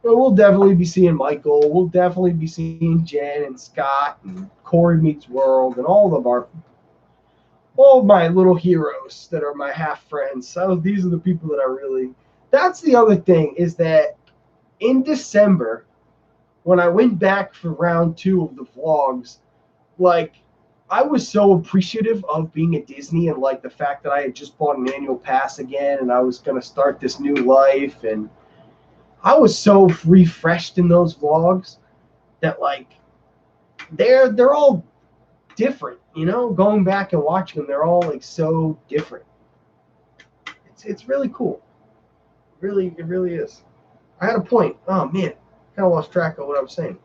We'll definitely be seeing Michael. We'll definitely be seeing Jen and Scott and Corey Meets World and all of my little heroes that are my half friends. So these are the people that I really. That's the other thing, is that in December, when I went back for round 2 of the vlogs, like, I was so appreciative of being at Disney and like the fact that I had just bought an annual pass again and I was going to start this new life, and I was so refreshed in those vlogs that like they're all different, going back and watching them, they're all like so different. It's really cool. It really is. I had a point. Oh man, kind of lost track of what I was saying.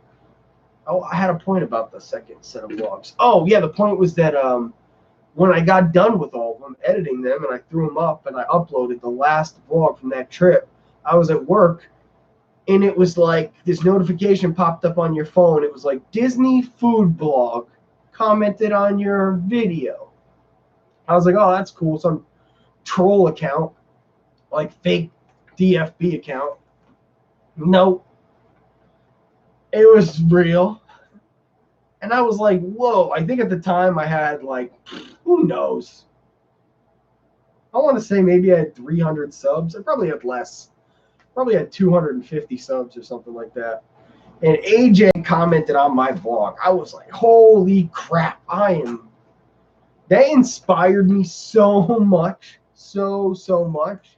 Oh, I had a point about the second set of vlogs. Oh yeah, the point was that when I got done with all of them, editing them, and I threw them up and I uploaded the last vlog from that trip, I was at work. And it was like this notification popped up on your phone. It was like, Disney food blog commented on your video. I was like, oh, that's cool. Some troll account, like fake DFB account. Nope. It was real. And I was like, whoa. I think at the time I had like, who knows? I want to say maybe I had 300 subs. I probably had less. Probably had 250 subs or something like that. And AJ commented on my vlog. I was like, holy crap. They inspired me so much, so much,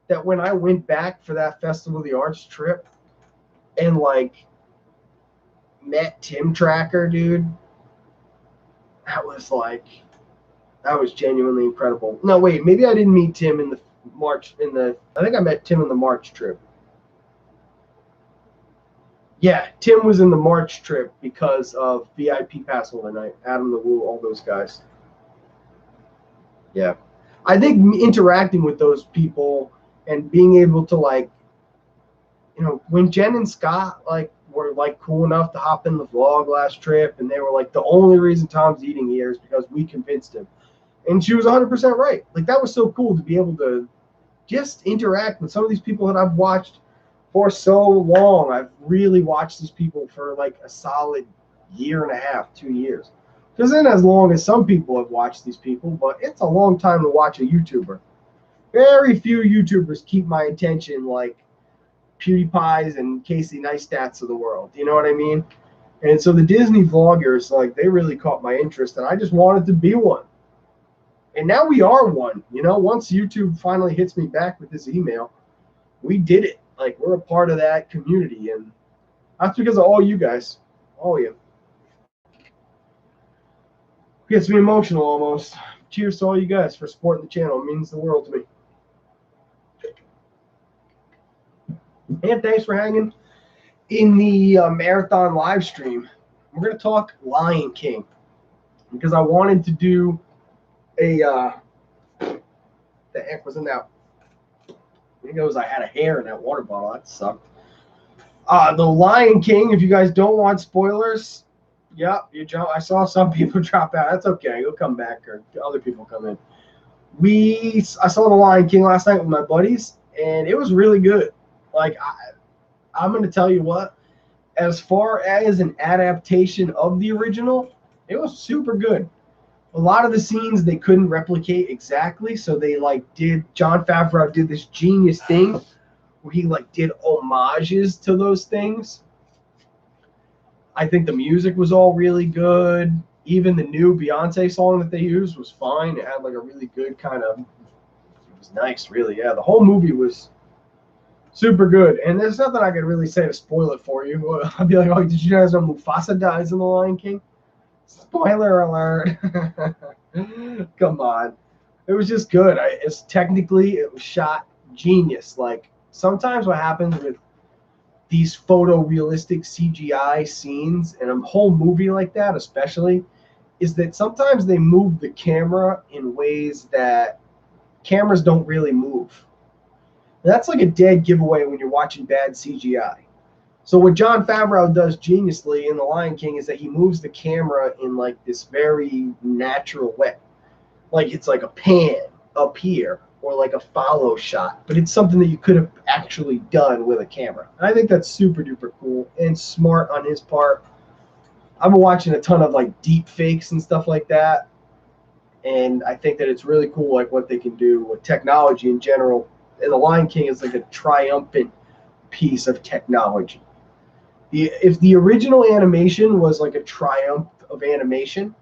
that when I went back for that Festival of the Arts trip and like met Tim Tracker, dude, that was genuinely incredible. No, wait, maybe I didn't meet Tim in the March, I think I met Tim in the March trip. Yeah, Tim was in the March trip because of VIP Pass Holder Night, Adam the Woo, all those guys. Yeah. I think interacting with those people and being able to like, when Jen and Scott like were like cool enough to hop in the vlog last trip, and they were like, the only reason Tom's eating here is because we convinced him. And she was 100% right. Like, that was so cool to be able to just interact with some of these people that I've watched for so long. I've really watched these people for like a solid 1.5 years, 2 years. Because then as long as some people have watched these people, but it's a long time to watch a YouTuber. Very few YouTubers keep my attention like PewDiePie's and Casey Neistats of the world. You know what I mean? And so the Disney vloggers, like, they really caught my interest, and I just wanted to be one. And now we are one. Once YouTube finally hits me back with this email, we did it. Like, we're a part of that community, and that's because of all you guys. All of you. Gets me emotional almost. Cheers to all you guys for supporting the channel. It means the world to me. And thanks for hanging in the marathon live stream. We're going to talk Lion King, because I wanted to do the heck was in that? It goes, I had a hair in that water bottle. That sucked. The Lion King, if you guys don't want spoilers, yep, I saw some people drop out. That's okay. You'll come back, or other people come in. I saw The Lion King last night with my buddies, and it was really good. Like, I'm going to tell you what, as far as an adaptation of the original, it was super good. A lot of the scenes they couldn't replicate exactly, so they Jon Favreau did this genius thing where he did homages to those things. I think the music was all really good. Even the new Beyonce song that they used was fine. It had like a really good kind of, it was nice, really. Yeah, the whole movie was super good. And there's nothing I could really say to spoil it for you. I'll be like, oh, did you guys know Mufasa dies in The Lion King? Spoiler alert. Come on. It was just good. It was shot genius. Like sometimes what happens with these photorealistic CGI scenes in a whole movie like that, especially, is that sometimes they move the camera in ways that cameras don't really move. That's like a dead giveaway when you're watching bad CGI. So what Jon Favreau does geniusly in The Lion King is that he moves the camera in like this very natural way. Like it's like a pan up here or like a follow shot, but it's something that you could have actually done with a camera. And I think that's super duper cool and smart on his part. I've been watching a ton of like deep fakes and stuff like that, and I think that it's really cool like what they can do with technology in general. And The Lion King is like a triumphant piece of technology. If the original animation was like a triumph of animation,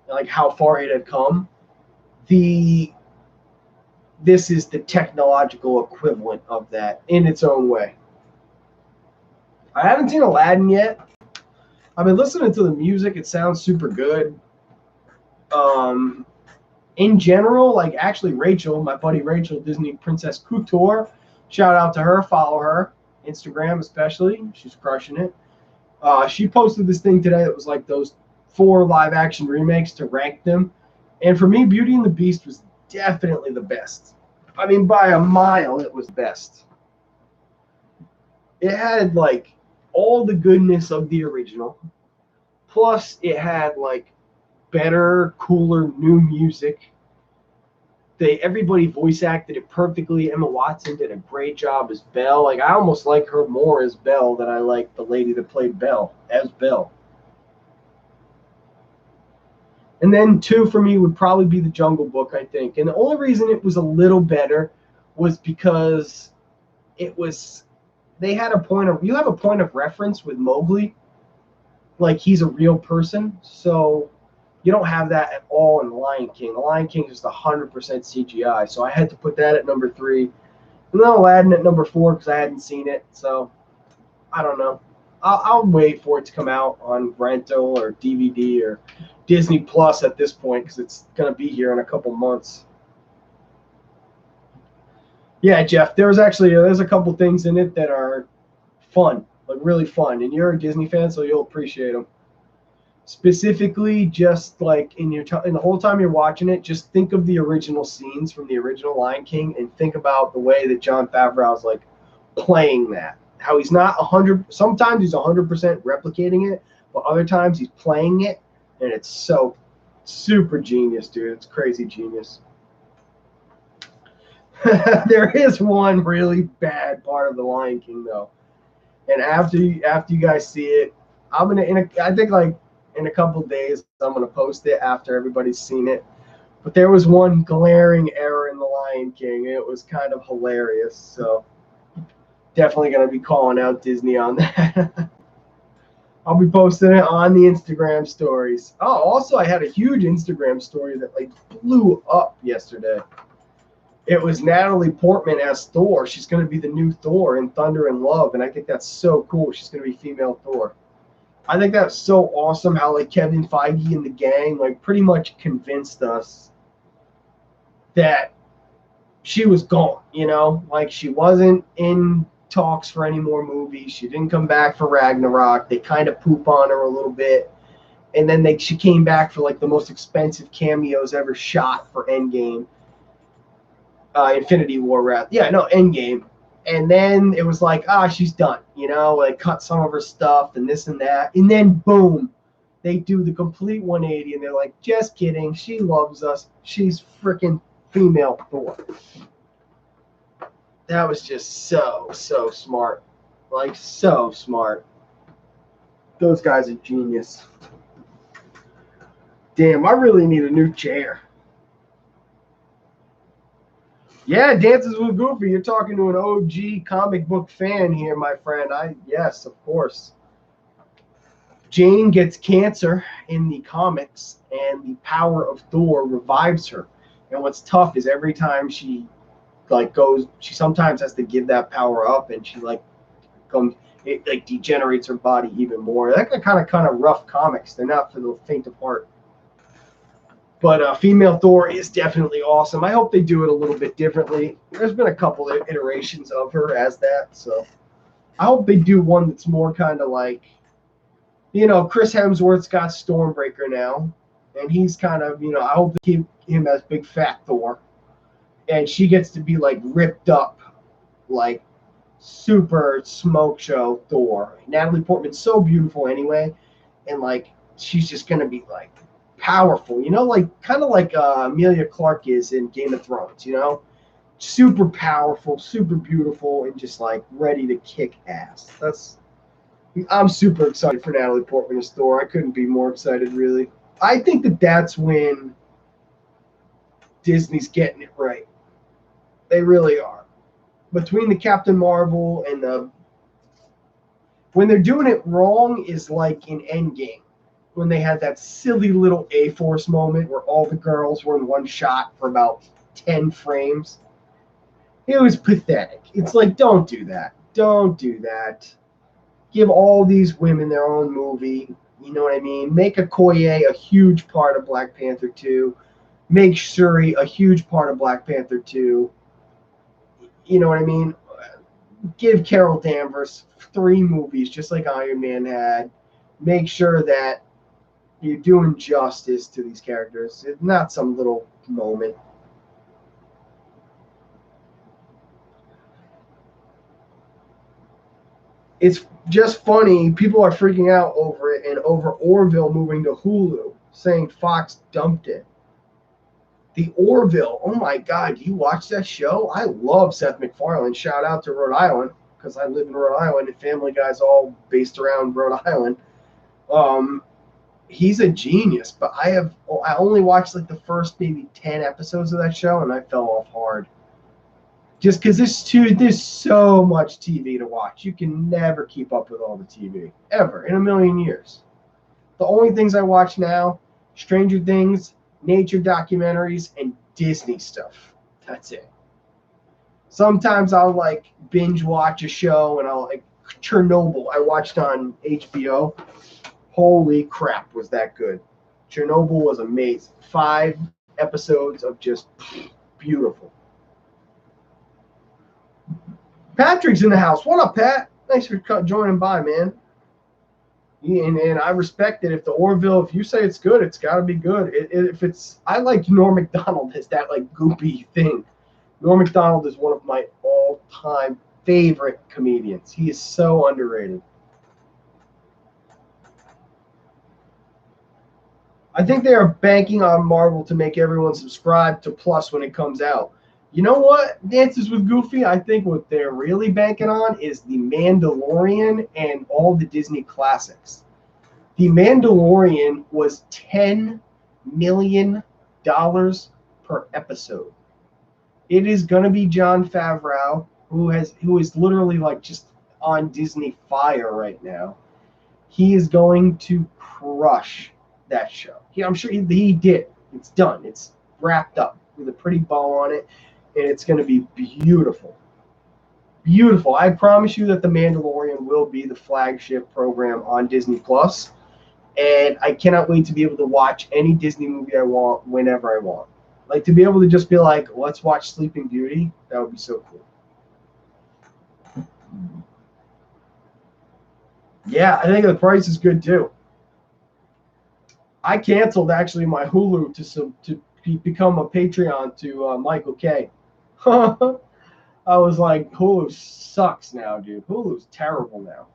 like how far it had come, the this is the technological equivalent of that in its own way. I haven't seen Aladdin yet. I've been listening to the music. It sounds super good. Um, in general, like actually Rachel, my buddy Rachel, Disney Princess Couture, shout out to her. Follow her. Instagram especially. She's crushing it. She posted this thing today that was like those 4 live action remakes to rank them. And for me, Beauty and the Beast was definitely the best. I mean, by a mile, it was best. It had like all the goodness of the original, plus it had like better, cooler new music. Everybody voice acted it perfectly. Emma Watson did a great job as Belle. Like I almost like her more as Belle than I like the lady that played Belle as Belle. And then 2 for me would probably be The Jungle Book, I think. And the only reason it was a little better was because it was you have a point of reference with Mowgli, like he's a real person. So you don't have that at all in The Lion King. The Lion King is just 100% CGI. So I had to put that at number 3, and then Aladdin at number 4 because I hadn't seen it. So I don't know. I'll wait for it to come out on rental or DVD or Disney Plus at this point because it's gonna be here in a couple months. Yeah, Jeff. There's a couple things in it that are fun, like really fun, and you're a Disney fan, so you'll appreciate them. Specifically, just like in the whole time you're watching it, just think of the original scenes from the original Lion King, and think about the way that Jon Favreau is like playing that. How he's not 100. Sometimes he's 100% replicating it, but other times he's playing it, and it's so super genius, dude. It's crazy genius. There is one really bad part of the Lion King though, and after you guys see it, I think like in a couple days I'm gonna post it after everybody's seen it. But there was one glaring error in the Lion King. It was kind of hilarious. So definitely gonna be calling out Disney on that. I'll be posting it on the Instagram stories. Oh, also I had a huge Instagram story that like blew up yesterday. It was Natalie Portman as Thor. She's going to be the new Thor in Thunder and Love, and I think that's so cool. She's going to be female Thor. I think that's so awesome how like Kevin Feige and the gang like pretty much convinced us that she was gone, like she wasn't in talks for any more movies. She didn't come back for Ragnarok. They kind of poop on her a little bit. And then she came back for like the most expensive cameos ever shot for Endgame. Infinity War Endgame. And then it was like, she's done, like cut some of her stuff and this and that. And then boom, they do the complete 180 and they're like, just kidding. She loves us. She's freaking female Thor. That was just so smart. Like so smart. Those guys are genius. Damn, I really need a new chair. Yeah, Dances with Goofy. You're talking to an OG comic book fan here, my friend. Yes, of course. Jane gets cancer in the comics, and the power of Thor revives her. And what's tough is every time she she sometimes has to give that power up, and she comes, it like degenerates her body even more. That kind of rough comics. They're not for the faint of heart. But female Thor is definitely awesome. I hope they do it a little bit differently. There's been a couple of iterations of her as that, so I hope they do one that's more kind of like, Chris Hemsworth's got Stormbreaker now, and he's kind of, I hope they keep him as big fat Thor, and she gets to be like ripped up, like super smoke show Thor. Natalie Portman's so beautiful anyway, and like she's just gonna be like powerful, like kind of like Emilia Clarke is in Game of Thrones, super powerful, super beautiful, and just like ready to kick ass. I'm super excited for Natalie Portman as Thor. I couldn't be more excited, really. I think that's when Disney's getting it right. They really are. Between the Captain Marvel and when they're doing it wrong is like in Endgame, when they had that silly little A-Force moment where all the girls were in one shot for about 10 frames. It was pathetic. It's like, don't do that. Don't do that. Give all these women their own movie. You know what I mean? Make Okoye a huge part of Black Panther 2. Make Shuri a huge part of Black Panther 2. You know what I mean? Give Carol Danvers 3 movies, just like Iron Man had. Make sure that you're doing justice to these characters. It's not some little moment. It's just funny. People are freaking out over it and over Orville moving to Hulu, saying Fox dumped it. The Orville, oh my God, do you watch that show? I love Seth MacFarlane. Shout out to Rhode Island, because I live in Rhode Island and Family Guy's all based around Rhode Island. He's a genius, but I only watched like the first maybe 10 episodes of that show, and I fell off hard. Just because there's so much TV to watch. You can never keep up with all the TV, ever, in a million years. The only things I watch now, Stranger Things, nature documentaries, and Disney stuff. That's it. Sometimes I'll like binge watch a show, and I'll like Chernobyl. I watched on HBO. Holy crap, was that good. Chernobyl was amazing. 5 episodes of just beautiful. Patrick's in the house. What up, Pat? Thanks for joining by, man. And I respect it. If the Orville, if you say it's good, it's got to be good. I like Norm Macdonald as that like goopy thing. Norm Macdonald is one of my all-time favorite comedians. He is so underrated. I think they are banking on Marvel to make everyone subscribe to Plus when it comes out. You know what? Dances with Goofy, I think what they're really banking on is The Mandalorian and all the Disney classics. The Mandalorian was $10 million per episode. It is going to be Jon Favreau, who is literally like just on Disney fire right now. He is going to crush that show. I'm sure he did. It's done. It's wrapped up with a pretty bow on it, and it's going to be beautiful. Beautiful. I promise you that The Mandalorian will be the flagship program on Disney Plus, and I cannot wait to be able to watch any Disney movie I want whenever I want. Like to be able to just be like, let's watch Sleeping Beauty. That would be so cool. Yeah, I think the price is good too. I canceled actually my Hulu to become a Patreon to Michael K. I was like, Hulu sucks now, dude. Hulu's terrible now.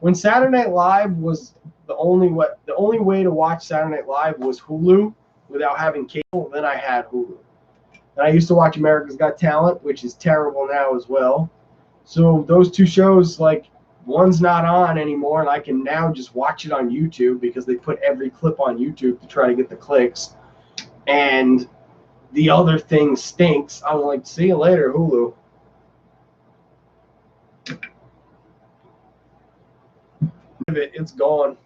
When Saturday Night Live was the only way to watch Saturday Night Live was Hulu without having cable, then I had Hulu. And I used to watch America's Got Talent, which is terrible now as well. So those two shows, like, one's not on anymore, and I can now just watch it on YouTube because they put every clip on YouTube to try to get the clicks. And the other thing stinks. I'm like, see you later, Hulu. It's gone.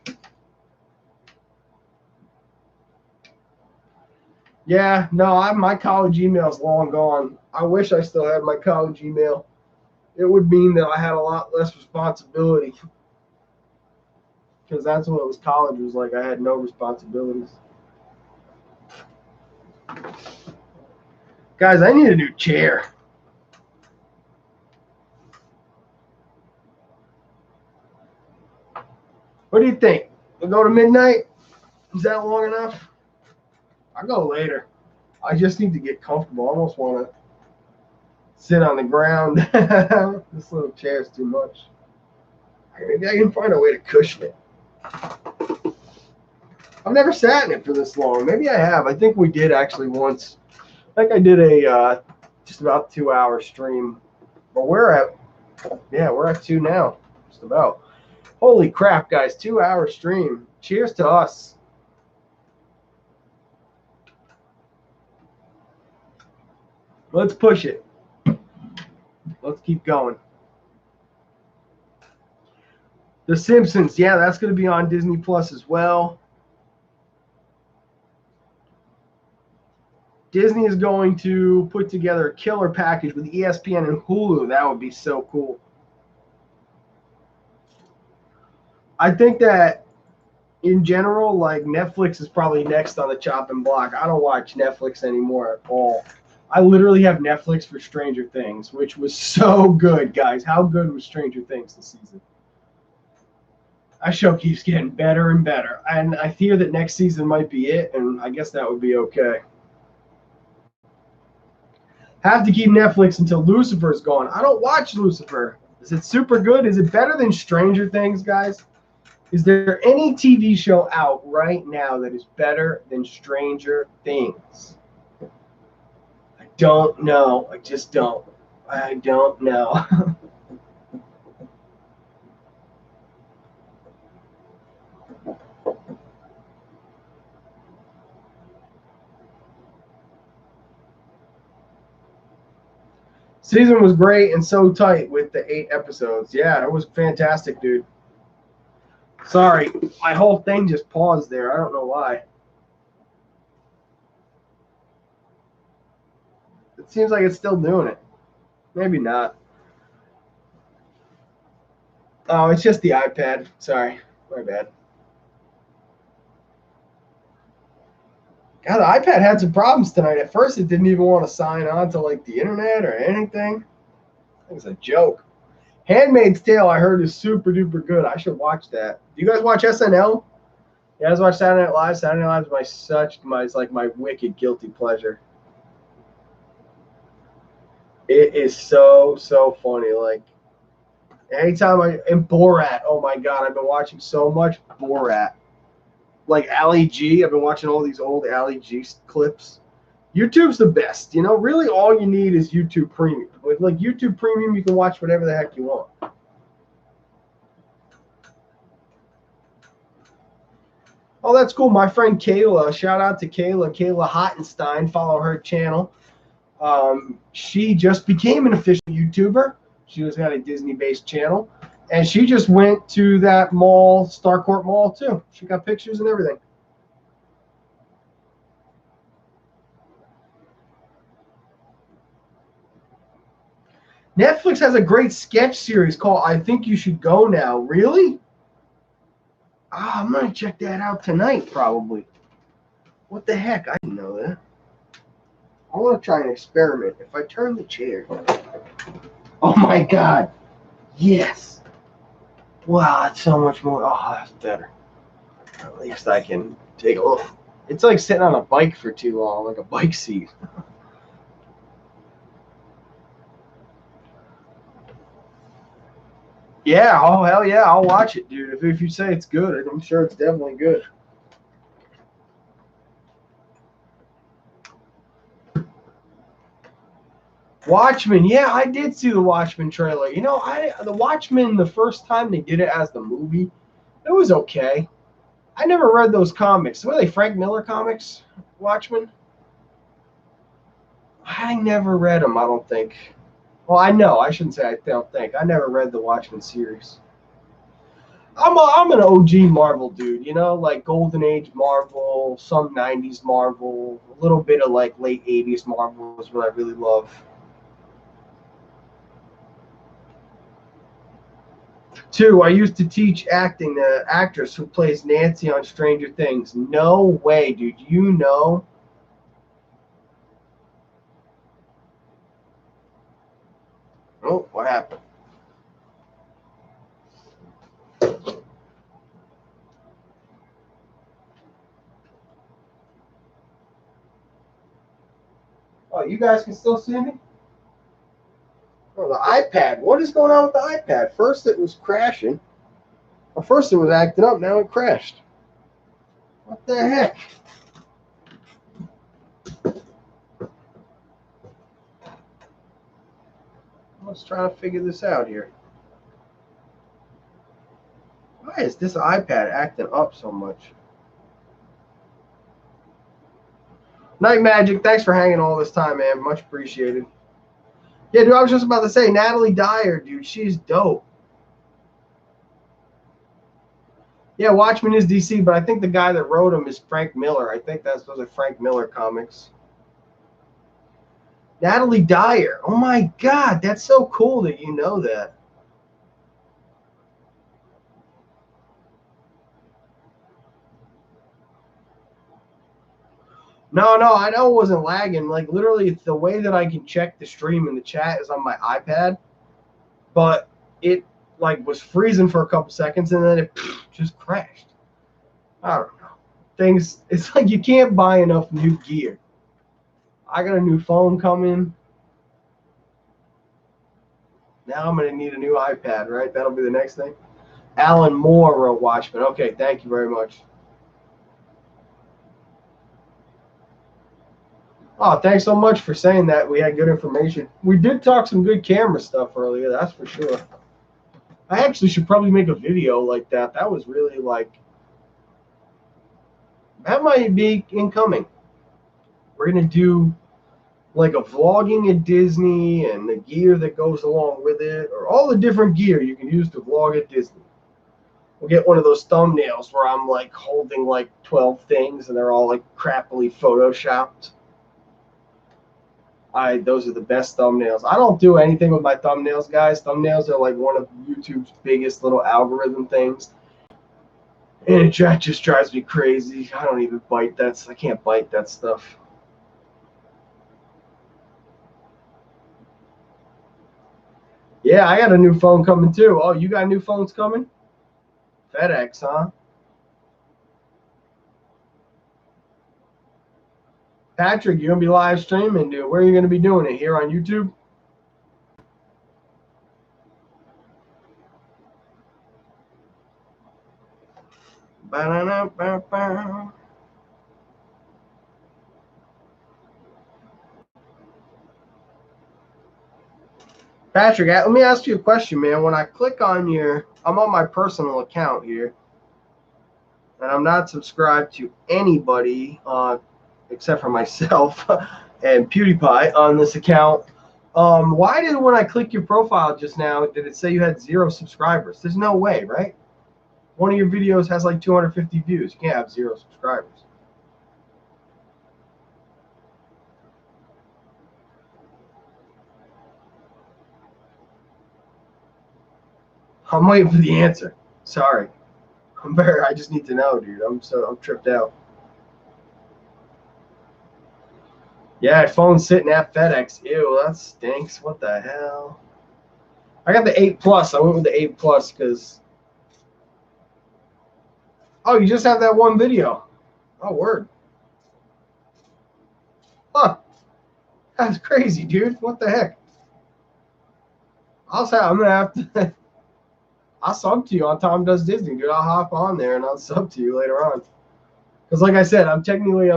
Yeah, no, my college email's long gone. I wish I still had my college email. It would mean that I had a lot less responsibility because that's what it was. College was like. I had no responsibilities. Guys, I need a new chair. What do you think? We'll go to midnight? Is that long enough? I'll go later. I just need to get comfortable. I almost want to sit on the ground. This little chair is too much. Maybe I can find a way to cushion it. I've never sat in it for this long. Maybe I have. I think we did actually once. I think I did a just about 2 hour stream. But we're at two now. Just about. Holy crap, guys. 2 hour stream. Cheers to us. Let's push it. Let's keep going. The Simpsons. Yeah, that's going to be on Disney Plus as well. Disney is going to put together a killer package with ESPN and Hulu. That would be so cool. I think that in general, like Netflix is probably next on the chopping block. I don't watch Netflix anymore at all. I literally have Netflix for Stranger Things, which was so good, guys. How good was Stranger Things this season? That show keeps getting better and better. And I fear that next season might be it, and I guess that would be okay. Have to keep Netflix until Lucifer's gone. I don't watch Lucifer. Is it super good? Is it better than Stranger Things, guys? Is there any TV show out right now that is better than Stranger Things? I don't know. I just don't. I don't know. Season was great and so tight with the 8 episodes. Yeah, it was fantastic, dude. Sorry, my whole thing just paused there. I don't know why. It seems like it's still doing it. Maybe not. Oh, it's just the iPad. Sorry. My bad. God, the iPad had some problems tonight. At first, it didn't even want to sign on to like the internet or anything. It was a joke. Handmaid's Tale, I heard, is super duper good. I should watch that. Do you guys watch SNL? You guys watch Saturday Night Live? Saturday Night Live is my wicked guilty pleasure. It is so funny. Like anytime and Borat. Oh my god, I've been watching so much Borat. Like Ali G. I've been watching all these old Ali G clips. YouTube's the best. You know, really all you need is YouTube Premium. With like YouTube Premium, you can watch whatever the heck you want. Oh, that's cool. My friend Kayla, shout out to Kayla Hottenstein. Follow her channel. She just became an official YouTuber. She was got a Disney-based channel, and she just went to that mall, Starcourt Mall, too. She got pictures and everything. Netflix has a great sketch series called I Think You Should Go Now. Really? I'm going to check that out tonight, probably. What the heck? I didn't know that. I want to try an experiment. If I turn the chair. Oh my God. Yes. Wow, that's so much more. Oh, that's better. At least I can take a look. It's like sitting on a bike for too long, like a bike seat. Yeah, oh hell yeah, I'll watch it, dude. If you say it's good, I'm sure it's definitely good. Watchmen, yeah, I did see the Watchmen trailer. You know, the Watchmen, the first time they did it as the movie, it was okay. I never read those comics. Were they Frank Miller comics? Watchmen? I never read them. I don't think. Well, I know. I shouldn't say I don't think. I never read the Watchmen series. I'm an OG Marvel dude, you know, like Golden Age Marvel, some 90s Marvel, a little bit of like late 80s Marvel is what I really love. 2, I used to teach acting the actress who plays Nancy on Stranger Things. No way, dude. You know? Oh, what happened? Oh, you guys can still see me? Oh, the iPad. What is going on with the iPad? First it was crashing. Well, first it was acting up, now it crashed. What the heck? Let's try to figure this out here. Why is this iPad acting up so much? Night Magic, thanks for hanging all this time, man. Much appreciated. Yeah, dude, I was just about to say, Natalie Dyer, dude, she's dope. Yeah, Watchmen is DC, but I think the guy that wrote him is Frank Miller. I think those are Frank Miller comics. Natalie Dyer. Oh my God, that's so cool that you know that. No, I know it wasn't lagging. Like literally, the way that I can check the stream in the chat is on my iPad, but it like was freezing for a couple seconds and then it just crashed. I don't know. Things. It's like you can't buy enough new gear. I got a new phone coming. Now I'm gonna need a new iPad, right? That'll be the next thing. Alan Moore wrote Watchmen. Okay, thank you very much. Oh, thanks so much for saying that. We had good information. We did talk some good camera stuff earlier, that's for sure. I actually should probably make a video like that. That was really like, that might be incoming. We're going to do like a vlogging at Disney and the gear that goes along with it, or all the different gear you can use to vlog at Disney. We'll get one of those thumbnails where I'm like holding like 12 things and they're all like crappily photoshopped. Those are the best thumbnails. I don't do anything with my thumbnails, guys. Thumbnails are like one of YouTube's biggest little algorithm things. And it just drives me crazy. I don't even bite that. I can't bite that stuff. Yeah, I got a new phone coming too. Oh, you got new phones coming? FedEx, huh? Patrick, you're going to be live streaming, dude. Where are you going to be doing it? Here on YouTube? Ba-da-da-ba-ba. Patrick, let me ask you a question, man. When I click on I'm on my personal account here, and I'm not subscribed to anybody except for myself and PewDiePie on this account. Why did when I click your profile just now, did it say you had 0 subscribers? There's no way, right? One of your videos has like 250 views. You can't have 0 subscribers. I'm waiting for the answer. Sorry. I just need to know, dude. I'm tripped out. Yeah, phone's sitting at FedEx. Ew, that stinks. What the hell? I got the 8 Plus. I went with the 8 Plus because. Oh, you just have that one video. Oh, word. Huh. That's crazy, dude. What the heck? I'm gonna have to. I'll sub to you on Tom Does Disney, dude. I'll hop on there and I'll sub to you later on. Because, like I said, I'm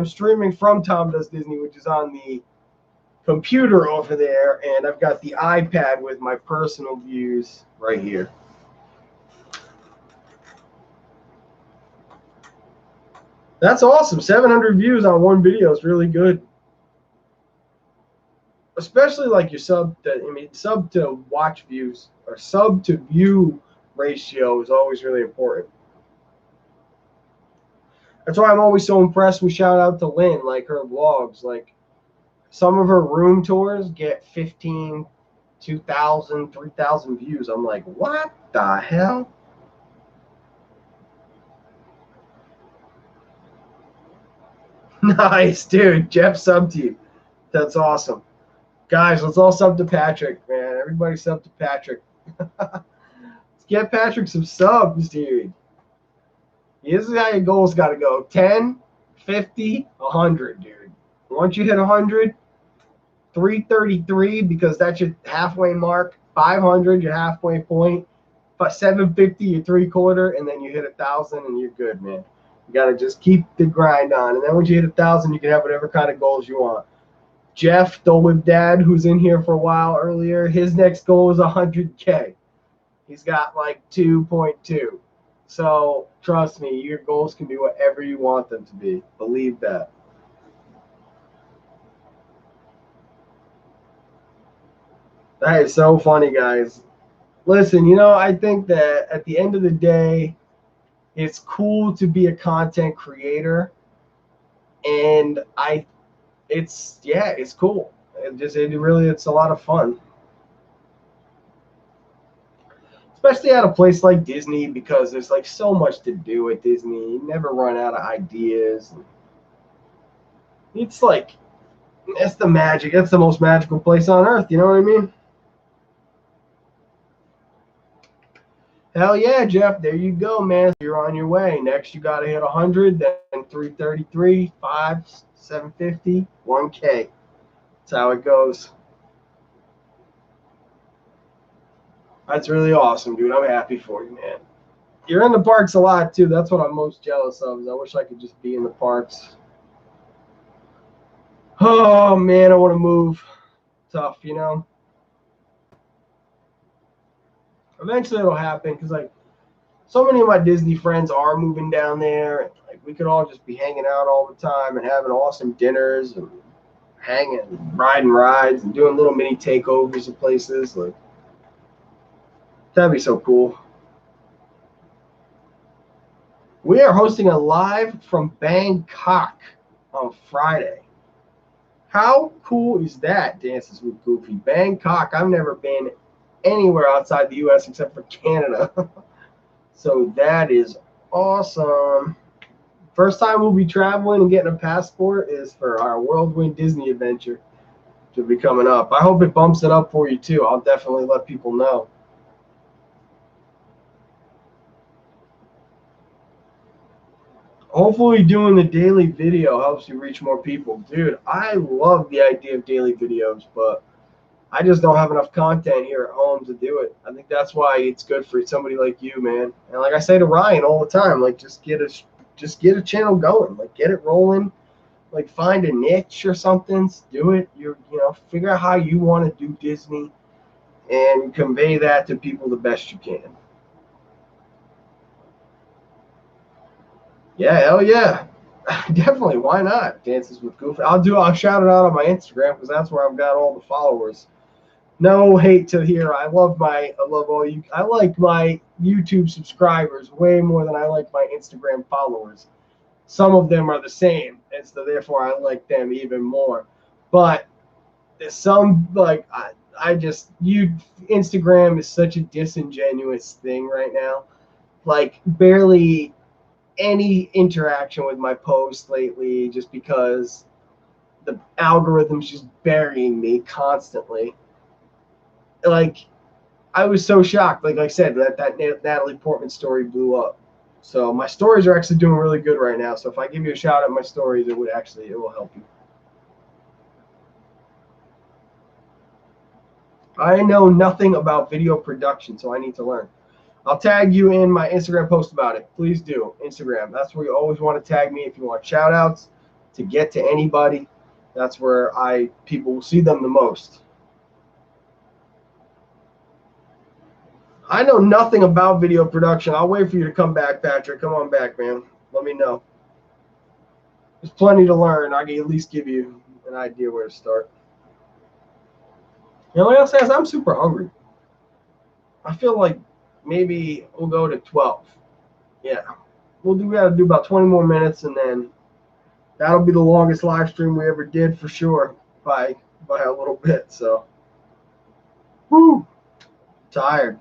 streaming from Tom Does Disney, which is on the computer over there, and I've got the iPad with my personal views right here. That's awesome. 700 views on one video is really good. Especially like your sub to watch views or sub to view ratio is always really important. That's why I'm always so impressed with shout out to Lynn, like her vlogs. Like some of her room tours get 15, 2,000, 3,000 views. I'm like, what the hell? Nice, dude. Jeff sub to you. That's awesome. Guys, let's all sub to Patrick, man. Everybody sub to Patrick. Let's get Patrick some subs, dude. This is how your goals got to go. 10, 50, 100, dude. Once you hit 100, 333 because that's your halfway mark. 500, your halfway point. 750, your three-quarter, and then you hit 1,000 and you're good, man. You got to just keep the grind on. And then once you hit 1,000, you can have whatever kind of goals you want. Jeff, Dole with Dad, who's in here for a while earlier, his next goal is 100K. He's got like 2.2. So trust me, your goals can be whatever you want them to be. Believe that. That is so funny, guys. Listen, I think that at the end of the day, it's cool to be a content creator. And it's cool. It's a lot of fun. Especially at a place like Disney because there's like so much to do at Disney. You never run out of ideas. It's like, that's the magic. That's the most magical place on earth. You know what I mean? Hell yeah, Jeff. There you go, man. You're on your way. Next, you got to hit 100, then 333, 5, 750, 1K. That's how it goes. That's really awesome, dude. I'm happy for you, man. You're in the parks a lot, too. That's what I'm most jealous of. Is I wish I could just be in the parks. Oh, man, I want to move. Tough, Eventually it'll happen because, like, so many of my Disney friends are moving down there. And, like, we could all just be hanging out all the time and having awesome dinners and hanging, riding rides and doing little mini takeovers of places. Like, that'd be so cool. We are hosting a live from Bangkok on Friday. How cool is that, Dances with Goofy? Bangkok, I've never been anywhere outside the U.S. except for Canada. So that is awesome. First time we'll be traveling and getting a passport is for our Whirlwind Disney adventure, which will be coming up. I hope it bumps it up for you, too. I'll definitely let people know. Hopefully doing the daily video helps you reach more people. Dude, I love the idea of daily videos, but I just don't have enough content here at home to do it. I think that's why it's good for somebody like you, man. And like I say to Ryan all the time, like just get a channel going, like get it rolling, like find a niche or something, do it. Figure out how you want to do Disney and convey that to people the best you can. Yeah, hell yeah. Definitely, why not? Dances with Goofy. I'll shout it out on my Instagram because that's where I've got all the followers. No hate to here. I love all you. I like my YouTube subscribers way more than I like my Instagram followers. Some of them are the same, and so therefore I like them even more. But some Instagram is such a disingenuous thing right now. Like barely any interaction with my posts lately, just because the algorithm's just burying me constantly. Like, I was so shocked. Like I said, that Natalie Portman story blew up. So my stories are actually doing really good right now. So if I give you a shout out my stories, it will help you. I know nothing about video production, so I need to learn. I'll tag you in my Instagram post about it. Please do. Instagram. That's where you always want to tag me if you want shout outs to get to anybody. That's where people will see them the most. I know nothing about video production. I'll wait for you to come back, Patrick. Come on back, man. Let me know. There's plenty to learn. I can at least give you an idea where to start. You know what else says? I'm super hungry. I feel like maybe we'll go to 12. Yeah, we gotta do about 20 more minutes, and then that'll be the longest live stream we ever did for sure, by a little bit. So, whoo, tired.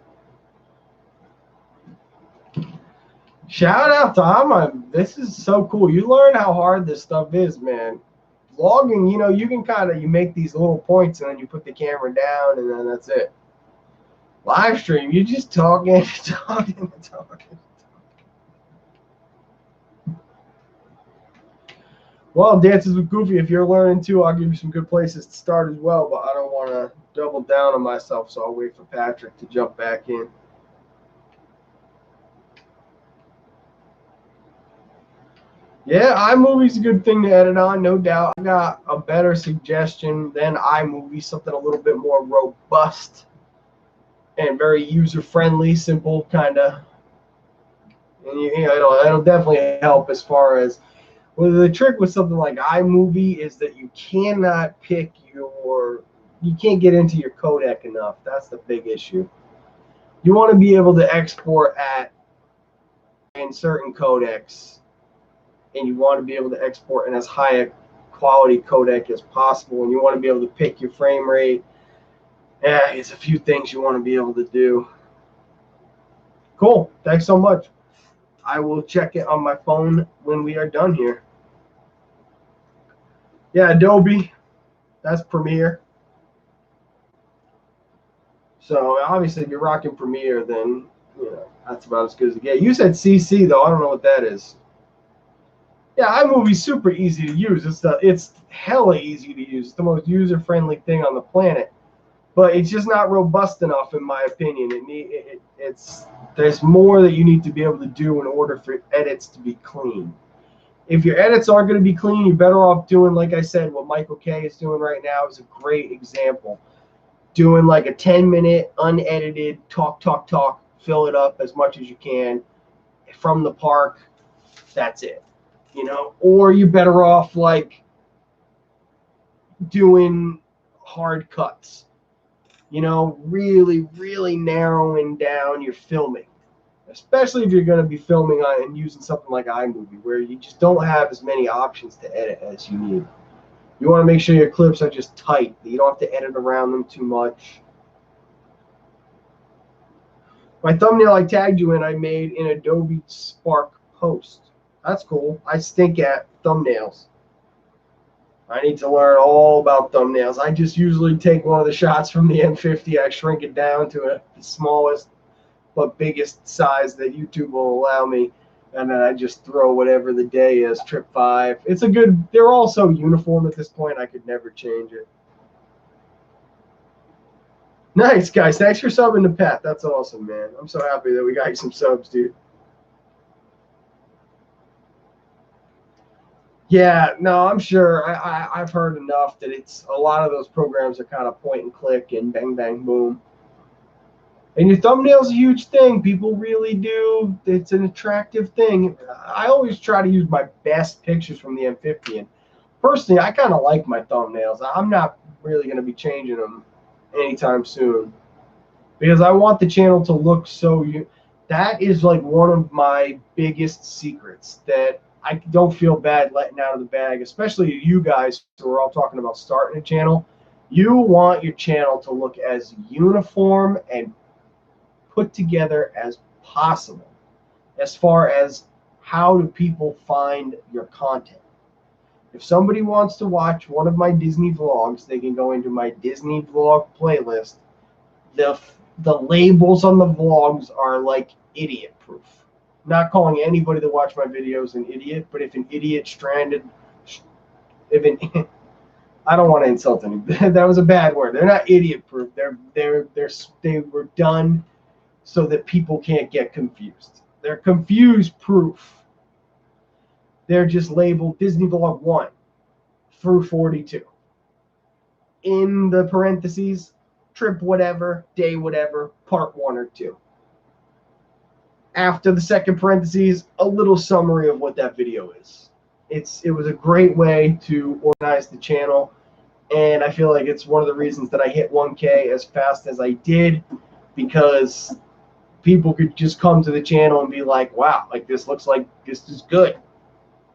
Shout out to Amma. This is so cool. You learn how hard this stuff is, man. Vlogging, you can you make these little points and then you put the camera down and then that's it. Live stream, you just talking, talking. Well, Dances with Goofy, if you're learning too, I'll give you some good places to start as well, but I don't want to double down on myself, so I'll wait for Patrick to jump back in. Yeah, iMovie's a good thing to edit on, no doubt. I got a better suggestion than iMovie, something a little bit more robust and very user-friendly, simple kind of. And it'll definitely help as far as. Well, the trick with something like iMovie is that you cannot you can't get into your codec enough. That's the big issue. You want to be able to export in certain codecs, and you want to be able to export in as high a quality codec as possible, and you want to be able to pick your frame rate. Yeah, it's a few things you want to be able to do. Cool. Thanks so much. I will check it on my phone when we are done here. Yeah, Adobe. That's Premiere. So obviously, if you're rocking Premiere, then that's about as good as it gets. You said CC though. I don't know what that is. Yeah, iMovie's super easy to use. It's hella easy to use. It's the most user-friendly thing on the planet, but it's just not robust enough, in my opinion. There's more that you need to be able to do in order for edits to be clean. If your edits aren't going to be clean, you're better off doing, like I said, what Michael K is doing right now is a great example. Doing like a 10-minute unedited talk, fill it up as much as you can from the park. That's it. Or you're better off like doing hard cuts. Really, really narrowing down your filming. Especially if you're going to be filming on and using something like iMovie, where you just don't have as many options to edit as you need. You want to make sure your clips are just tight. You don't have to edit around them too much. My thumbnail I tagged you in, I made in Adobe Spark Post. That's cool. I stink at thumbnails. I need to learn all about thumbnails. I just usually take one of the shots from the M50. I shrink it down to the smallest but biggest size that YouTube will allow me, and then I just throw whatever the day is, trip 5. They're all so uniform at this point, I could never change it. Nice, guys. Thanks for subbing to Pat. That's awesome, man. I'm so happy that we got you some subs, dude. Yeah, no, I'm sure. I've heard enough that a lot of those programs are kind of point and click and bang, bang, boom. And your thumbnail's a huge thing. People really do. It's an attractive thing. I always try to use my best pictures from the M50. And personally, I kind of like my thumbnails. I'm not really going to be changing them anytime soon because I want the channel to look so. That is like one of my biggest secrets that I don't feel bad letting out of the bag, especially you guys who are all talking about starting a channel. You want your channel to look as uniform and put together as possible as far as how do people find your content. If somebody wants to watch one of my Disney vlogs, they can go into my Disney vlog playlist. The labels on the vlogs are like idiot proof. Not calling anybody that watch my videos an idiot, but if an idiot stranded, I don't want to insult anybody. That was a bad word. They're not idiot proof. They were done so that people can't get confused. They're confused proof. They're just labeled Disney Vlog 1 through 42. In the parentheses, trip whatever, day whatever, part 1 or 2. After the second parentheses, a little summary of what that video is. It was a great way to organize the channel, and I feel like it's one of the reasons that I hit 1K as fast as I did, because people could just come to the channel and be like, wow, like this looks like this is good.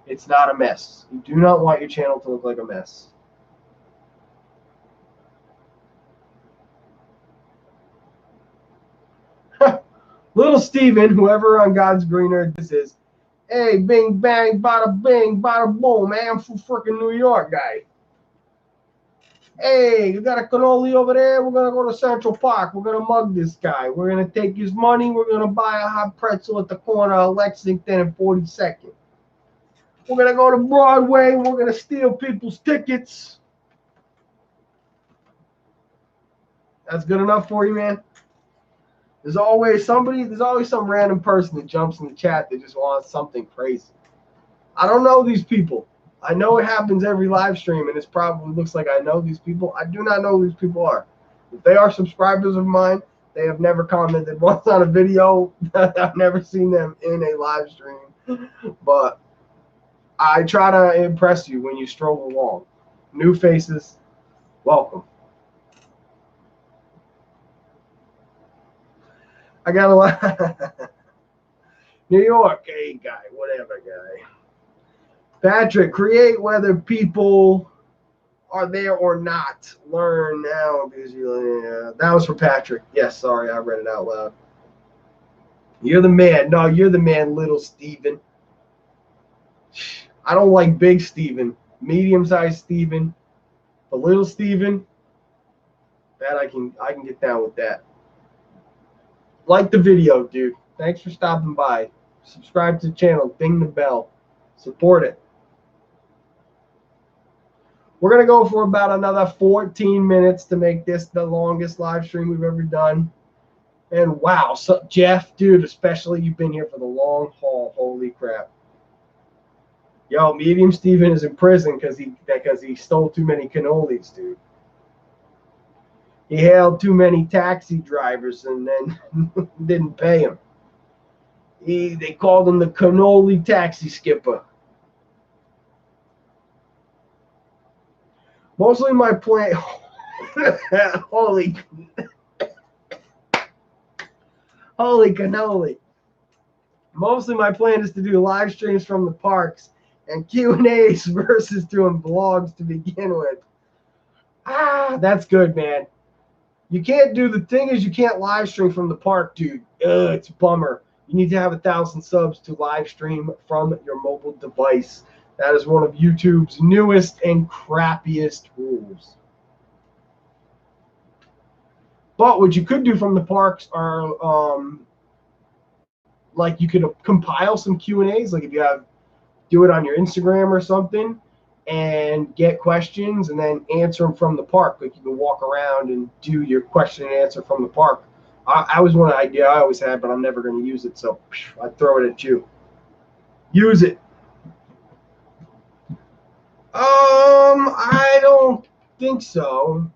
It's not a mess. You do not want your channel to look like a mess. Little Steven, whoever on God's green earth this is, hey, bing, bang, bada, bing, bada, boom, man, I'm from freaking New York, guy. Hey, you got a cannoli over there? We're going to go to Central Park. We're going to mug this guy. We're going to take his money. We're going to buy a hot pretzel at the corner of Lexington and 42nd. We're going to go to Broadway. We're going to steal people's tickets. That's good enough for you, man? There's always some random person that jumps in the chat that just wants something crazy. I don't know these people. I know it happens every live stream, and it probably looks like I know these people. I do not know who these people are. If they are subscribers of mine, they have never commented once on a video. I've never seen them in a live stream. But I try to impress you when you stroll along. New faces, welcome. I got a lot. New York, hey guy, whatever guy. Patrick, create whether people are there or not. Learn now because that was for Patrick. Yes, sorry, I read it out loud. You're the man. No, you're the man, little Steven. I don't like big Steven. Medium-sized Steven. The little Steven. That I can get down with that. Like the video, dude. Thanks for stopping by. Subscribe to the channel. Ding the bell. Support it. We're going to go for about another 14 minutes to make this the longest live stream we've ever done. And wow, so Jeff, dude, especially you've been here for the long haul. Holy crap. Yo, Medium Steven is in prison because he stole too many cannolis, dude. He hailed too many taxi drivers and then didn't pay him. They called him the cannoli taxi skipper. Mostly my plan. Holy cannoli. Mostly my plan is to do live streams from the parks and Q&As versus doing vlogs to begin with. That's good, man. You can't do, the thing is you can't live stream from the park, dude. It's a bummer. You need to have 1,000 subs to live stream from your mobile device. That is one of YouTube's newest and crappiest rules. But what you could do from the parks are, like you could compile some Q&As, like if you do it on your Instagram or something, and get questions and then answer them from the park. Like you can walk around and do your question and answer from the park. I was one idea I always had, but I'm never going to use it, so I throw it at you. Use it. I don't think so.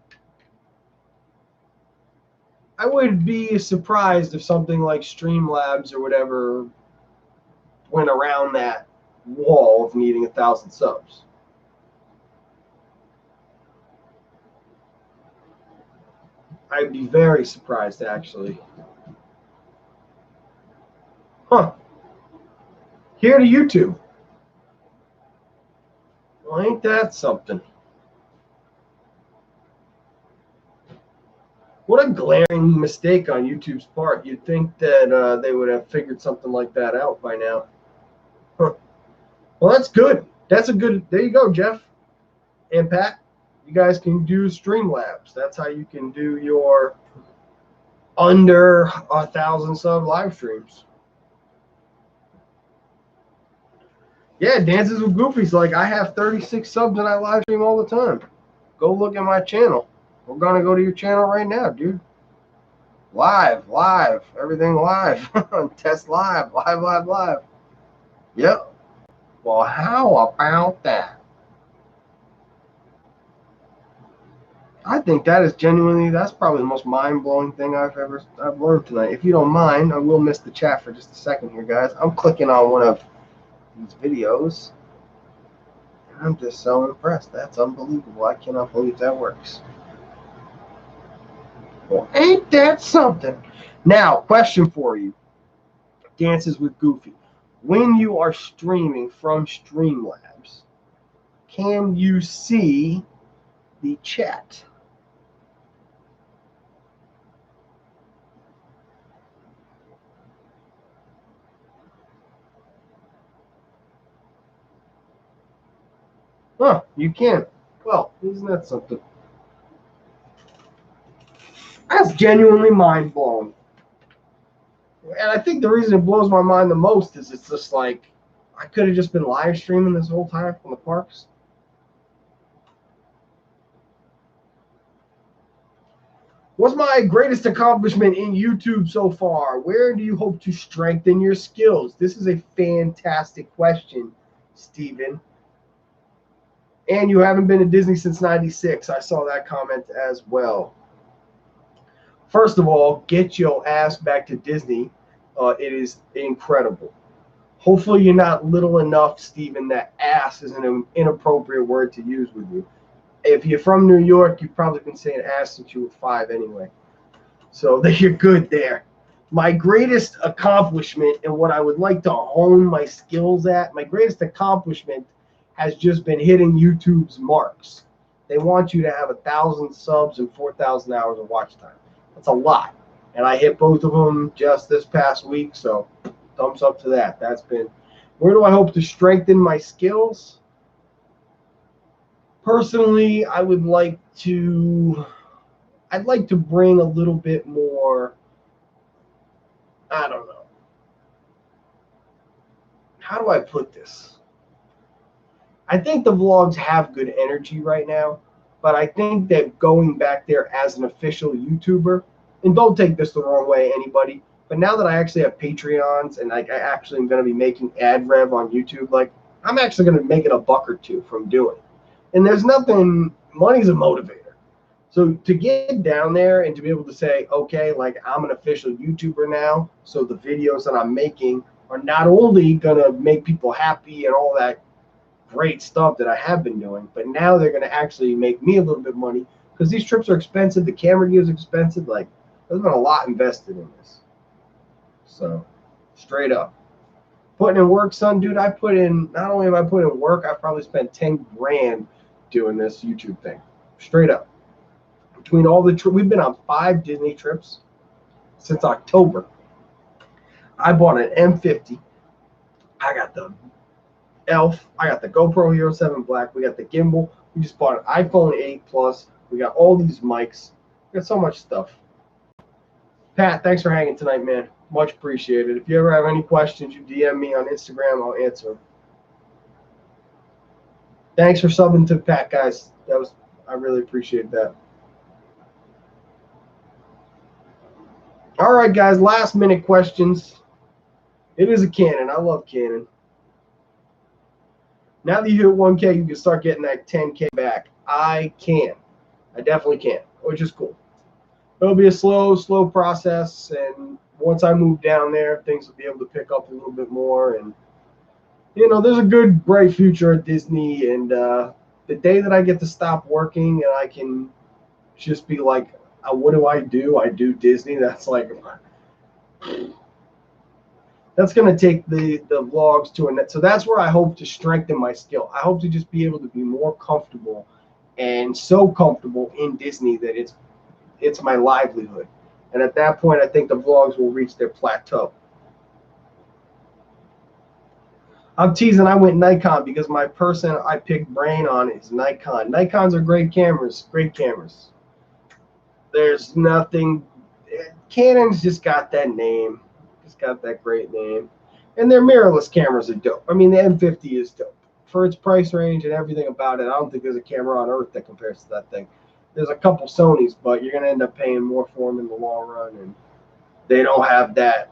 I would be surprised if something like Streamlabs or whatever went around that wall of needing 1,000 subs. I'd be very surprised, actually. Huh. Here to YouTube. Well, ain't that something? What a glaring mistake on YouTube's part. You'd think that they would have figured something like that out by now. Huh. Well, that's good. That's a good, there you go, Jeff and Pat. You guys can do Streamlabs. That's how you can do your under 1,000 sub live streams. Yeah, Dances with Goofy's like, I have 36 subs and I live stream all the time. Go look at my channel. We're going to go to your channel right now, dude. Live. Everything live. Test live. Live. Yep. Well, how about that? I think that is genuinely, that's probably the most mind-blowing thing I've learned tonight. If you don't mind, I will miss the chat for just a second here, guys. I'm clicking on one of these videos. I'm just so impressed. That's unbelievable. I cannot believe that works. Well, ain't that something? Now, question for you. Dances with Goofy. When you are streaming from Streamlabs, can you see the chat? Huh, you can. Well, isn't that something? That's genuinely mind-blowing. And I think the reason it blows my mind the most is it's just like, I could have just been live streaming this whole time from the parks. What's my greatest accomplishment in YouTube so far? Where do you hope to strengthen your skills? This is a fantastic question, Steven. And you haven't been to Disney since '96. I saw that comment as well. First of all, get your ass back to Disney. It is incredible. Hopefully you're not little enough, Steven, that ass is an inappropriate word to use with you. If you're from New York, you've probably been saying ass since you were 5 anyway. So you're good there. My greatest accomplishment and what I would like to hone my skills at, my greatest accomplishment has just been hitting YouTube's marks. They want you to have 1,000 subs and 4,000 hours of watch time. That's a lot. And I hit both of them just this past week, so thumbs up to that. That's been, where do I hope to strengthen my skills? Personally, I'd like to bring a little bit more, I don't know. How do I put this? I think the vlogs have good energy right now, but I think that going back there as an official YouTuber, and don't take this the wrong way, anybody, but now that I actually have Patreons and like I actually am going to be making ad rev on YouTube, like I'm actually going to make it $1 or $2 from doing it. And there's nothing, money's a motivator. So to get down there and to be able to say, okay, like I'm an official YouTuber now, so the videos that I'm making are not only going to make people happy and all that great stuff that I have been doing, but now they're going to actually make me a little bit of money because these trips are expensive. The camera gear is expensive. Like there's been a lot invested in this. So straight up. Putting in work, son, dude, I put in, not only have I put in work, I've probably spent 10 grand doing this YouTube thing. Straight up. Between all the we've been on 5 Disney trips since October. I bought an M50. I got the Elf. I got the GoPro Hero 7 Black. We got the gimbal. We just bought an iPhone 8 Plus. We got all these mics. We got so much stuff. Pat, thanks for hanging tonight, man. Much appreciated. If you ever have any questions, you DM me on Instagram. I'll answer them. Thanks for subbing to Pat, guys. I really appreciate that. All right, guys, last minute questions. It is a Canon. I love Canon. Now that you hit 1K, you can start getting that 10K back. I can. I definitely can, which is cool. It'll be a slow process, and once I move down there, things will be able to pick up a little bit more. And, you know, there's a good, bright future at Disney, and the day that I get to stop working and I can just be like, what do? I do Disney. That's like, that's going to take the vlogs to a net. So that's where I hope to strengthen my skill. I hope to just be able to be more comfortable, and so comfortable in Disney that it's my livelihood. And at that point, I think the vlogs will reach their plateau. I'm teasing. I went Nikon because my person I picked brain on is Nikon. Nikons are great cameras. Great cameras. There's nothing. Canon's just got that name. Just got that great name. And their mirrorless cameras are dope. I mean, the M50 is dope. For its price range and everything about it, I don't think there's a camera on earth that compares to that thing. There's a couple Sonys, but you're going to end up paying more for them in the long run. And they don't have that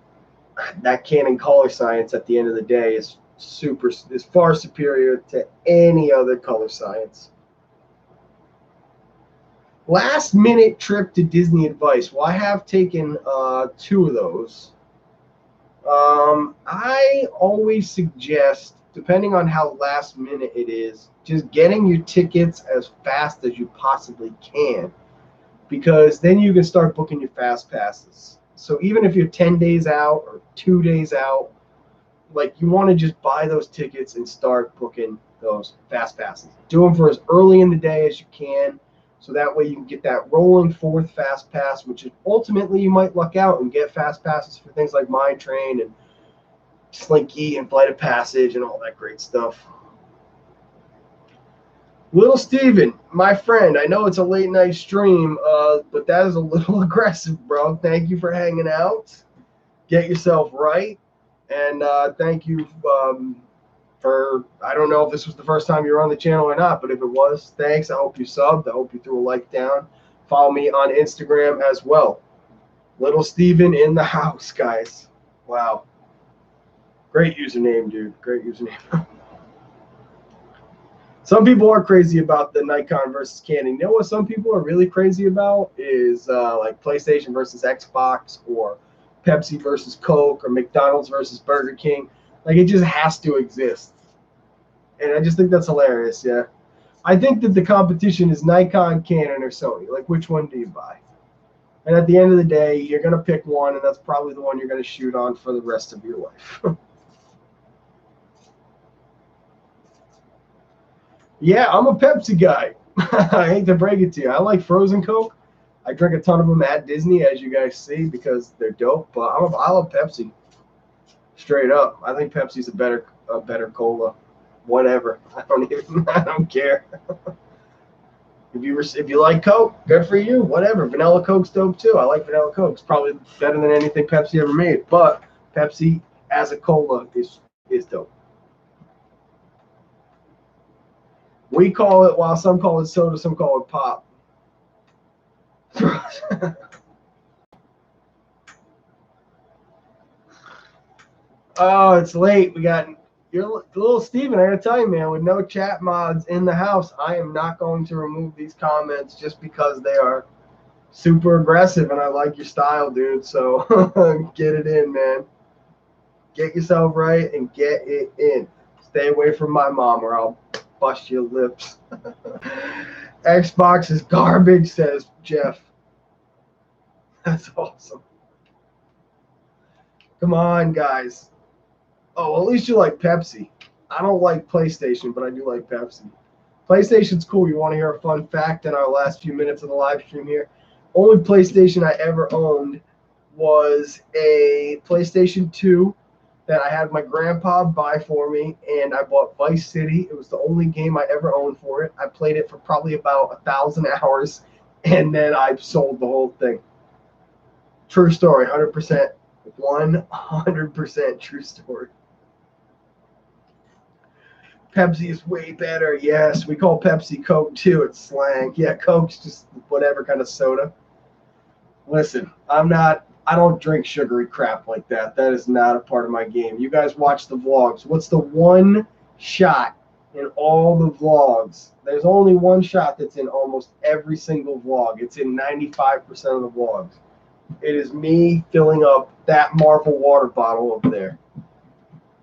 Canon color science at the end of the day is far superior to any other color science. Last minute trip to Disney advice. Well, I have taken 2 of those. I always suggest, depending on how last minute it is, just getting your tickets as fast as you possibly can, because then you can start booking your fast passes. So even if you're 10 days out or 2 days out, like you want to just buy those tickets and start booking those fast passes. Do them for as early in the day as you can, so that way you can get that rolling fourth fast pass, which is ultimately you might luck out and get fast passes for things like Mine Train and Slinky and Flight of Passage and all that great stuff. Little Steven, my friend, I know it's a late night stream, but that is a little aggressive, bro. Thank you for hanging out. Get yourself right. And thank you for, I don't know if this was the first time you were on the channel or not, but if it was, thanks. I hope you subbed. I hope you threw a like down. Follow me on Instagram as well. Little Steven in the house, guys. Wow. Great username, dude. Great username. Some people are crazy about the Nikon versus Canon. You know what some people are really crazy about is like PlayStation versus Xbox, or Pepsi versus Coke, or McDonald's versus Burger King. Like, it just has to exist. And I just think that's hilarious, yeah. I think that the competition is Nikon, Canon, or Sony. Like, which one do you buy? And at the end of the day, you're going to pick one, and that's probably the one you're going to shoot on for the rest of your life. Yeah, I'm a Pepsi guy. I hate to break it to you. I like frozen Coke. I drink a ton of them at Disney, as you guys see, because they're dope. But I love Pepsi. Straight up, I think Pepsi's a better cola. Whatever. I don't care. If you like Coke, good for you. Whatever. Vanilla Coke's dope too. I like vanilla Coke. It's probably better than anything Pepsi ever made. But Pepsi as a cola is dope. We call it, while some call it soda, some call it pop. Oh, it's late. We got your little Steven. I gotta tell you, man, with no chat mods in the house, I am not going to remove these comments just because they are super aggressive, and I like your style, dude. So get it in, man. Get yourself right and get it in. Stay away from my mom, or I'll bust your lips. Xbox is garbage, says Jeff. That's awesome. Come on, guys. Oh, at least you like Pepsi. I don't like PlayStation, but I do like Pepsi. PlayStation's cool. You want to hear a fun fact in our last few minutes of the live stream here? Only PlayStation I ever owned was a PlayStation 2 that I had my grandpa buy for me, and I bought Vice City. It was the only game I ever owned for it. I played it for probably about 1,000 hours, and then I sold the whole thing. True story, 100%. 100% true story. Pepsi is way better. Yes, we call Pepsi Coke too. It's slang. Yeah, Coke's just whatever kind of soda. Listen, I don't drink sugary crap like that. That is not a part of my game. You guys watch the vlogs. What's the one shot in all the vlogs? There's only one shot that's in almost every single vlog. It's in 95% of the vlogs. It is me filling up that Marvel water bottle over there.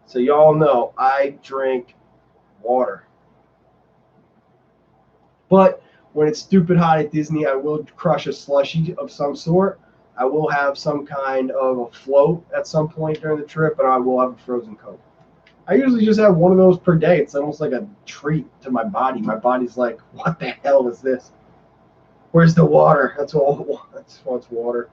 So y'all know I drink water. But when it's stupid hot at Disney, I will crush a slushie of some sort. I will have some kind of a float at some point during the trip, and I will have a frozen Coke. I usually just have one of those per day. It's almost like a treat to my body. My body's like, what the hell is this? Where's the water? That's all. That's what's water.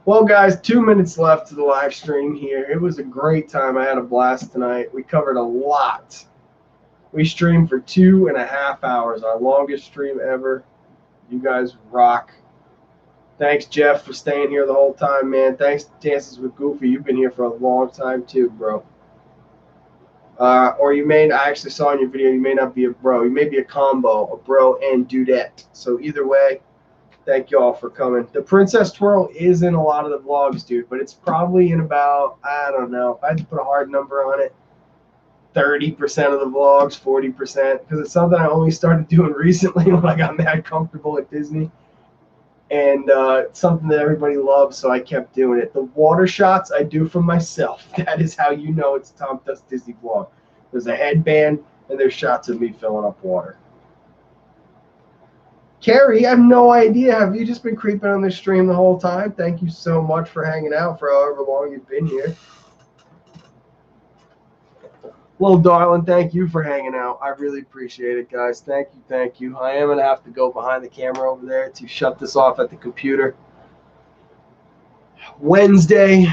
Well, guys, 2 minutes left to the live stream here. It was a great time. I had a blast tonight. We covered a lot. We streamed for 2.5 hours, our longest stream ever. You guys rock. Thanks, Jeff, for staying here the whole time, man. Thanks to Dances with Goofy. You've been here for a long time, too, bro. Or you may, I actually saw in your video, you may not be a bro. You may be a combo, a bro and dudette. So either way, thank you all for coming. The Princess Twirl is in a lot of the vlogs, dude, but it's probably in about, I don't know, if I had to put a hard number on it, 30% of the vlogs, 40%, because it's something I only started doing recently when I got mad comfortable at Disney. And it's something that everybody loves, so I kept doing it. The water shots I do for myself. That is how you know it's Tom Does Disney vlog. There's a headband, and there's shots of me filling up water. Carrie, I have no idea. Have you just been creeping on the stream the whole time? Thank you so much for hanging out for however long you've been here. Well, darling, thank you for hanging out. I really appreciate it, guys. Thank you, thank you. I am going to have to go behind the camera over there to shut this off at the computer. Wednesday,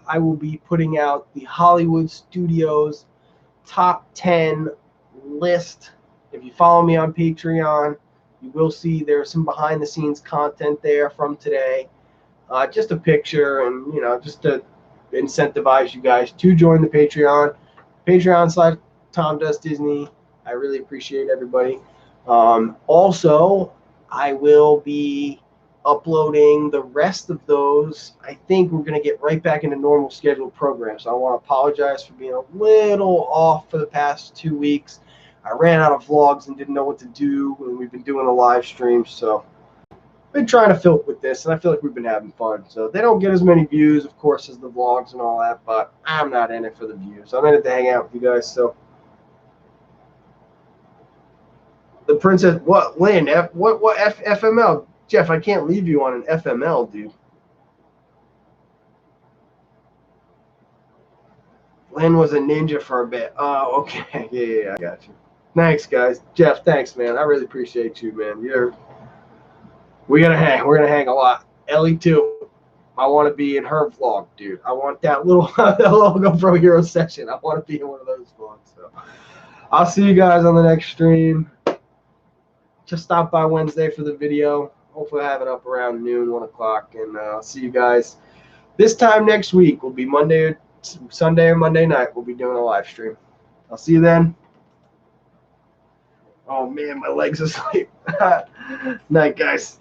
I will be putting out the Hollywood Studios top 10 list. If you follow me on Patreon, you will see there's some behind the scenes content there from today. Just a picture and, just to incentivize you guys to join the Patreon. Patreon/Tom Does Disney. I really appreciate everybody. Also, I will be uploading the rest of those. I think we're going to get right back into normal scheduled programs. So I want to apologize for being a little off for the past 2 weeks. I ran out of vlogs and didn't know what to do, and we've been doing a live stream. So been trying to fill with this, and I feel like we've been having fun. So they don't get as many views, of course, as the vlogs and all that, but I'm not in it for the views. I'm in it to hang out with you guys. So the princess, what, Lynn? FML? Jeff, I can't leave you on an FML, dude. Lynn was a ninja for a bit. Oh, okay. Yeah, I got you. Thanks, guys. Jeff, thanks, man. I really appreciate you, man. We're gonna hang. We're gonna hang a lot. Ellie too. I want to be in her vlog, dude. I want that little GoPro Hero session. I want to be in one of those vlogs. So I'll see you guys on the next stream. Just stop by Wednesday for the video. Hopefully I have it up around noon, 1 o'clock, and I'll see you guys this time next week. Will be Sunday or Monday night. We'll be doing a live stream. I'll see you then. Oh man, my legs asleep. Night, guys.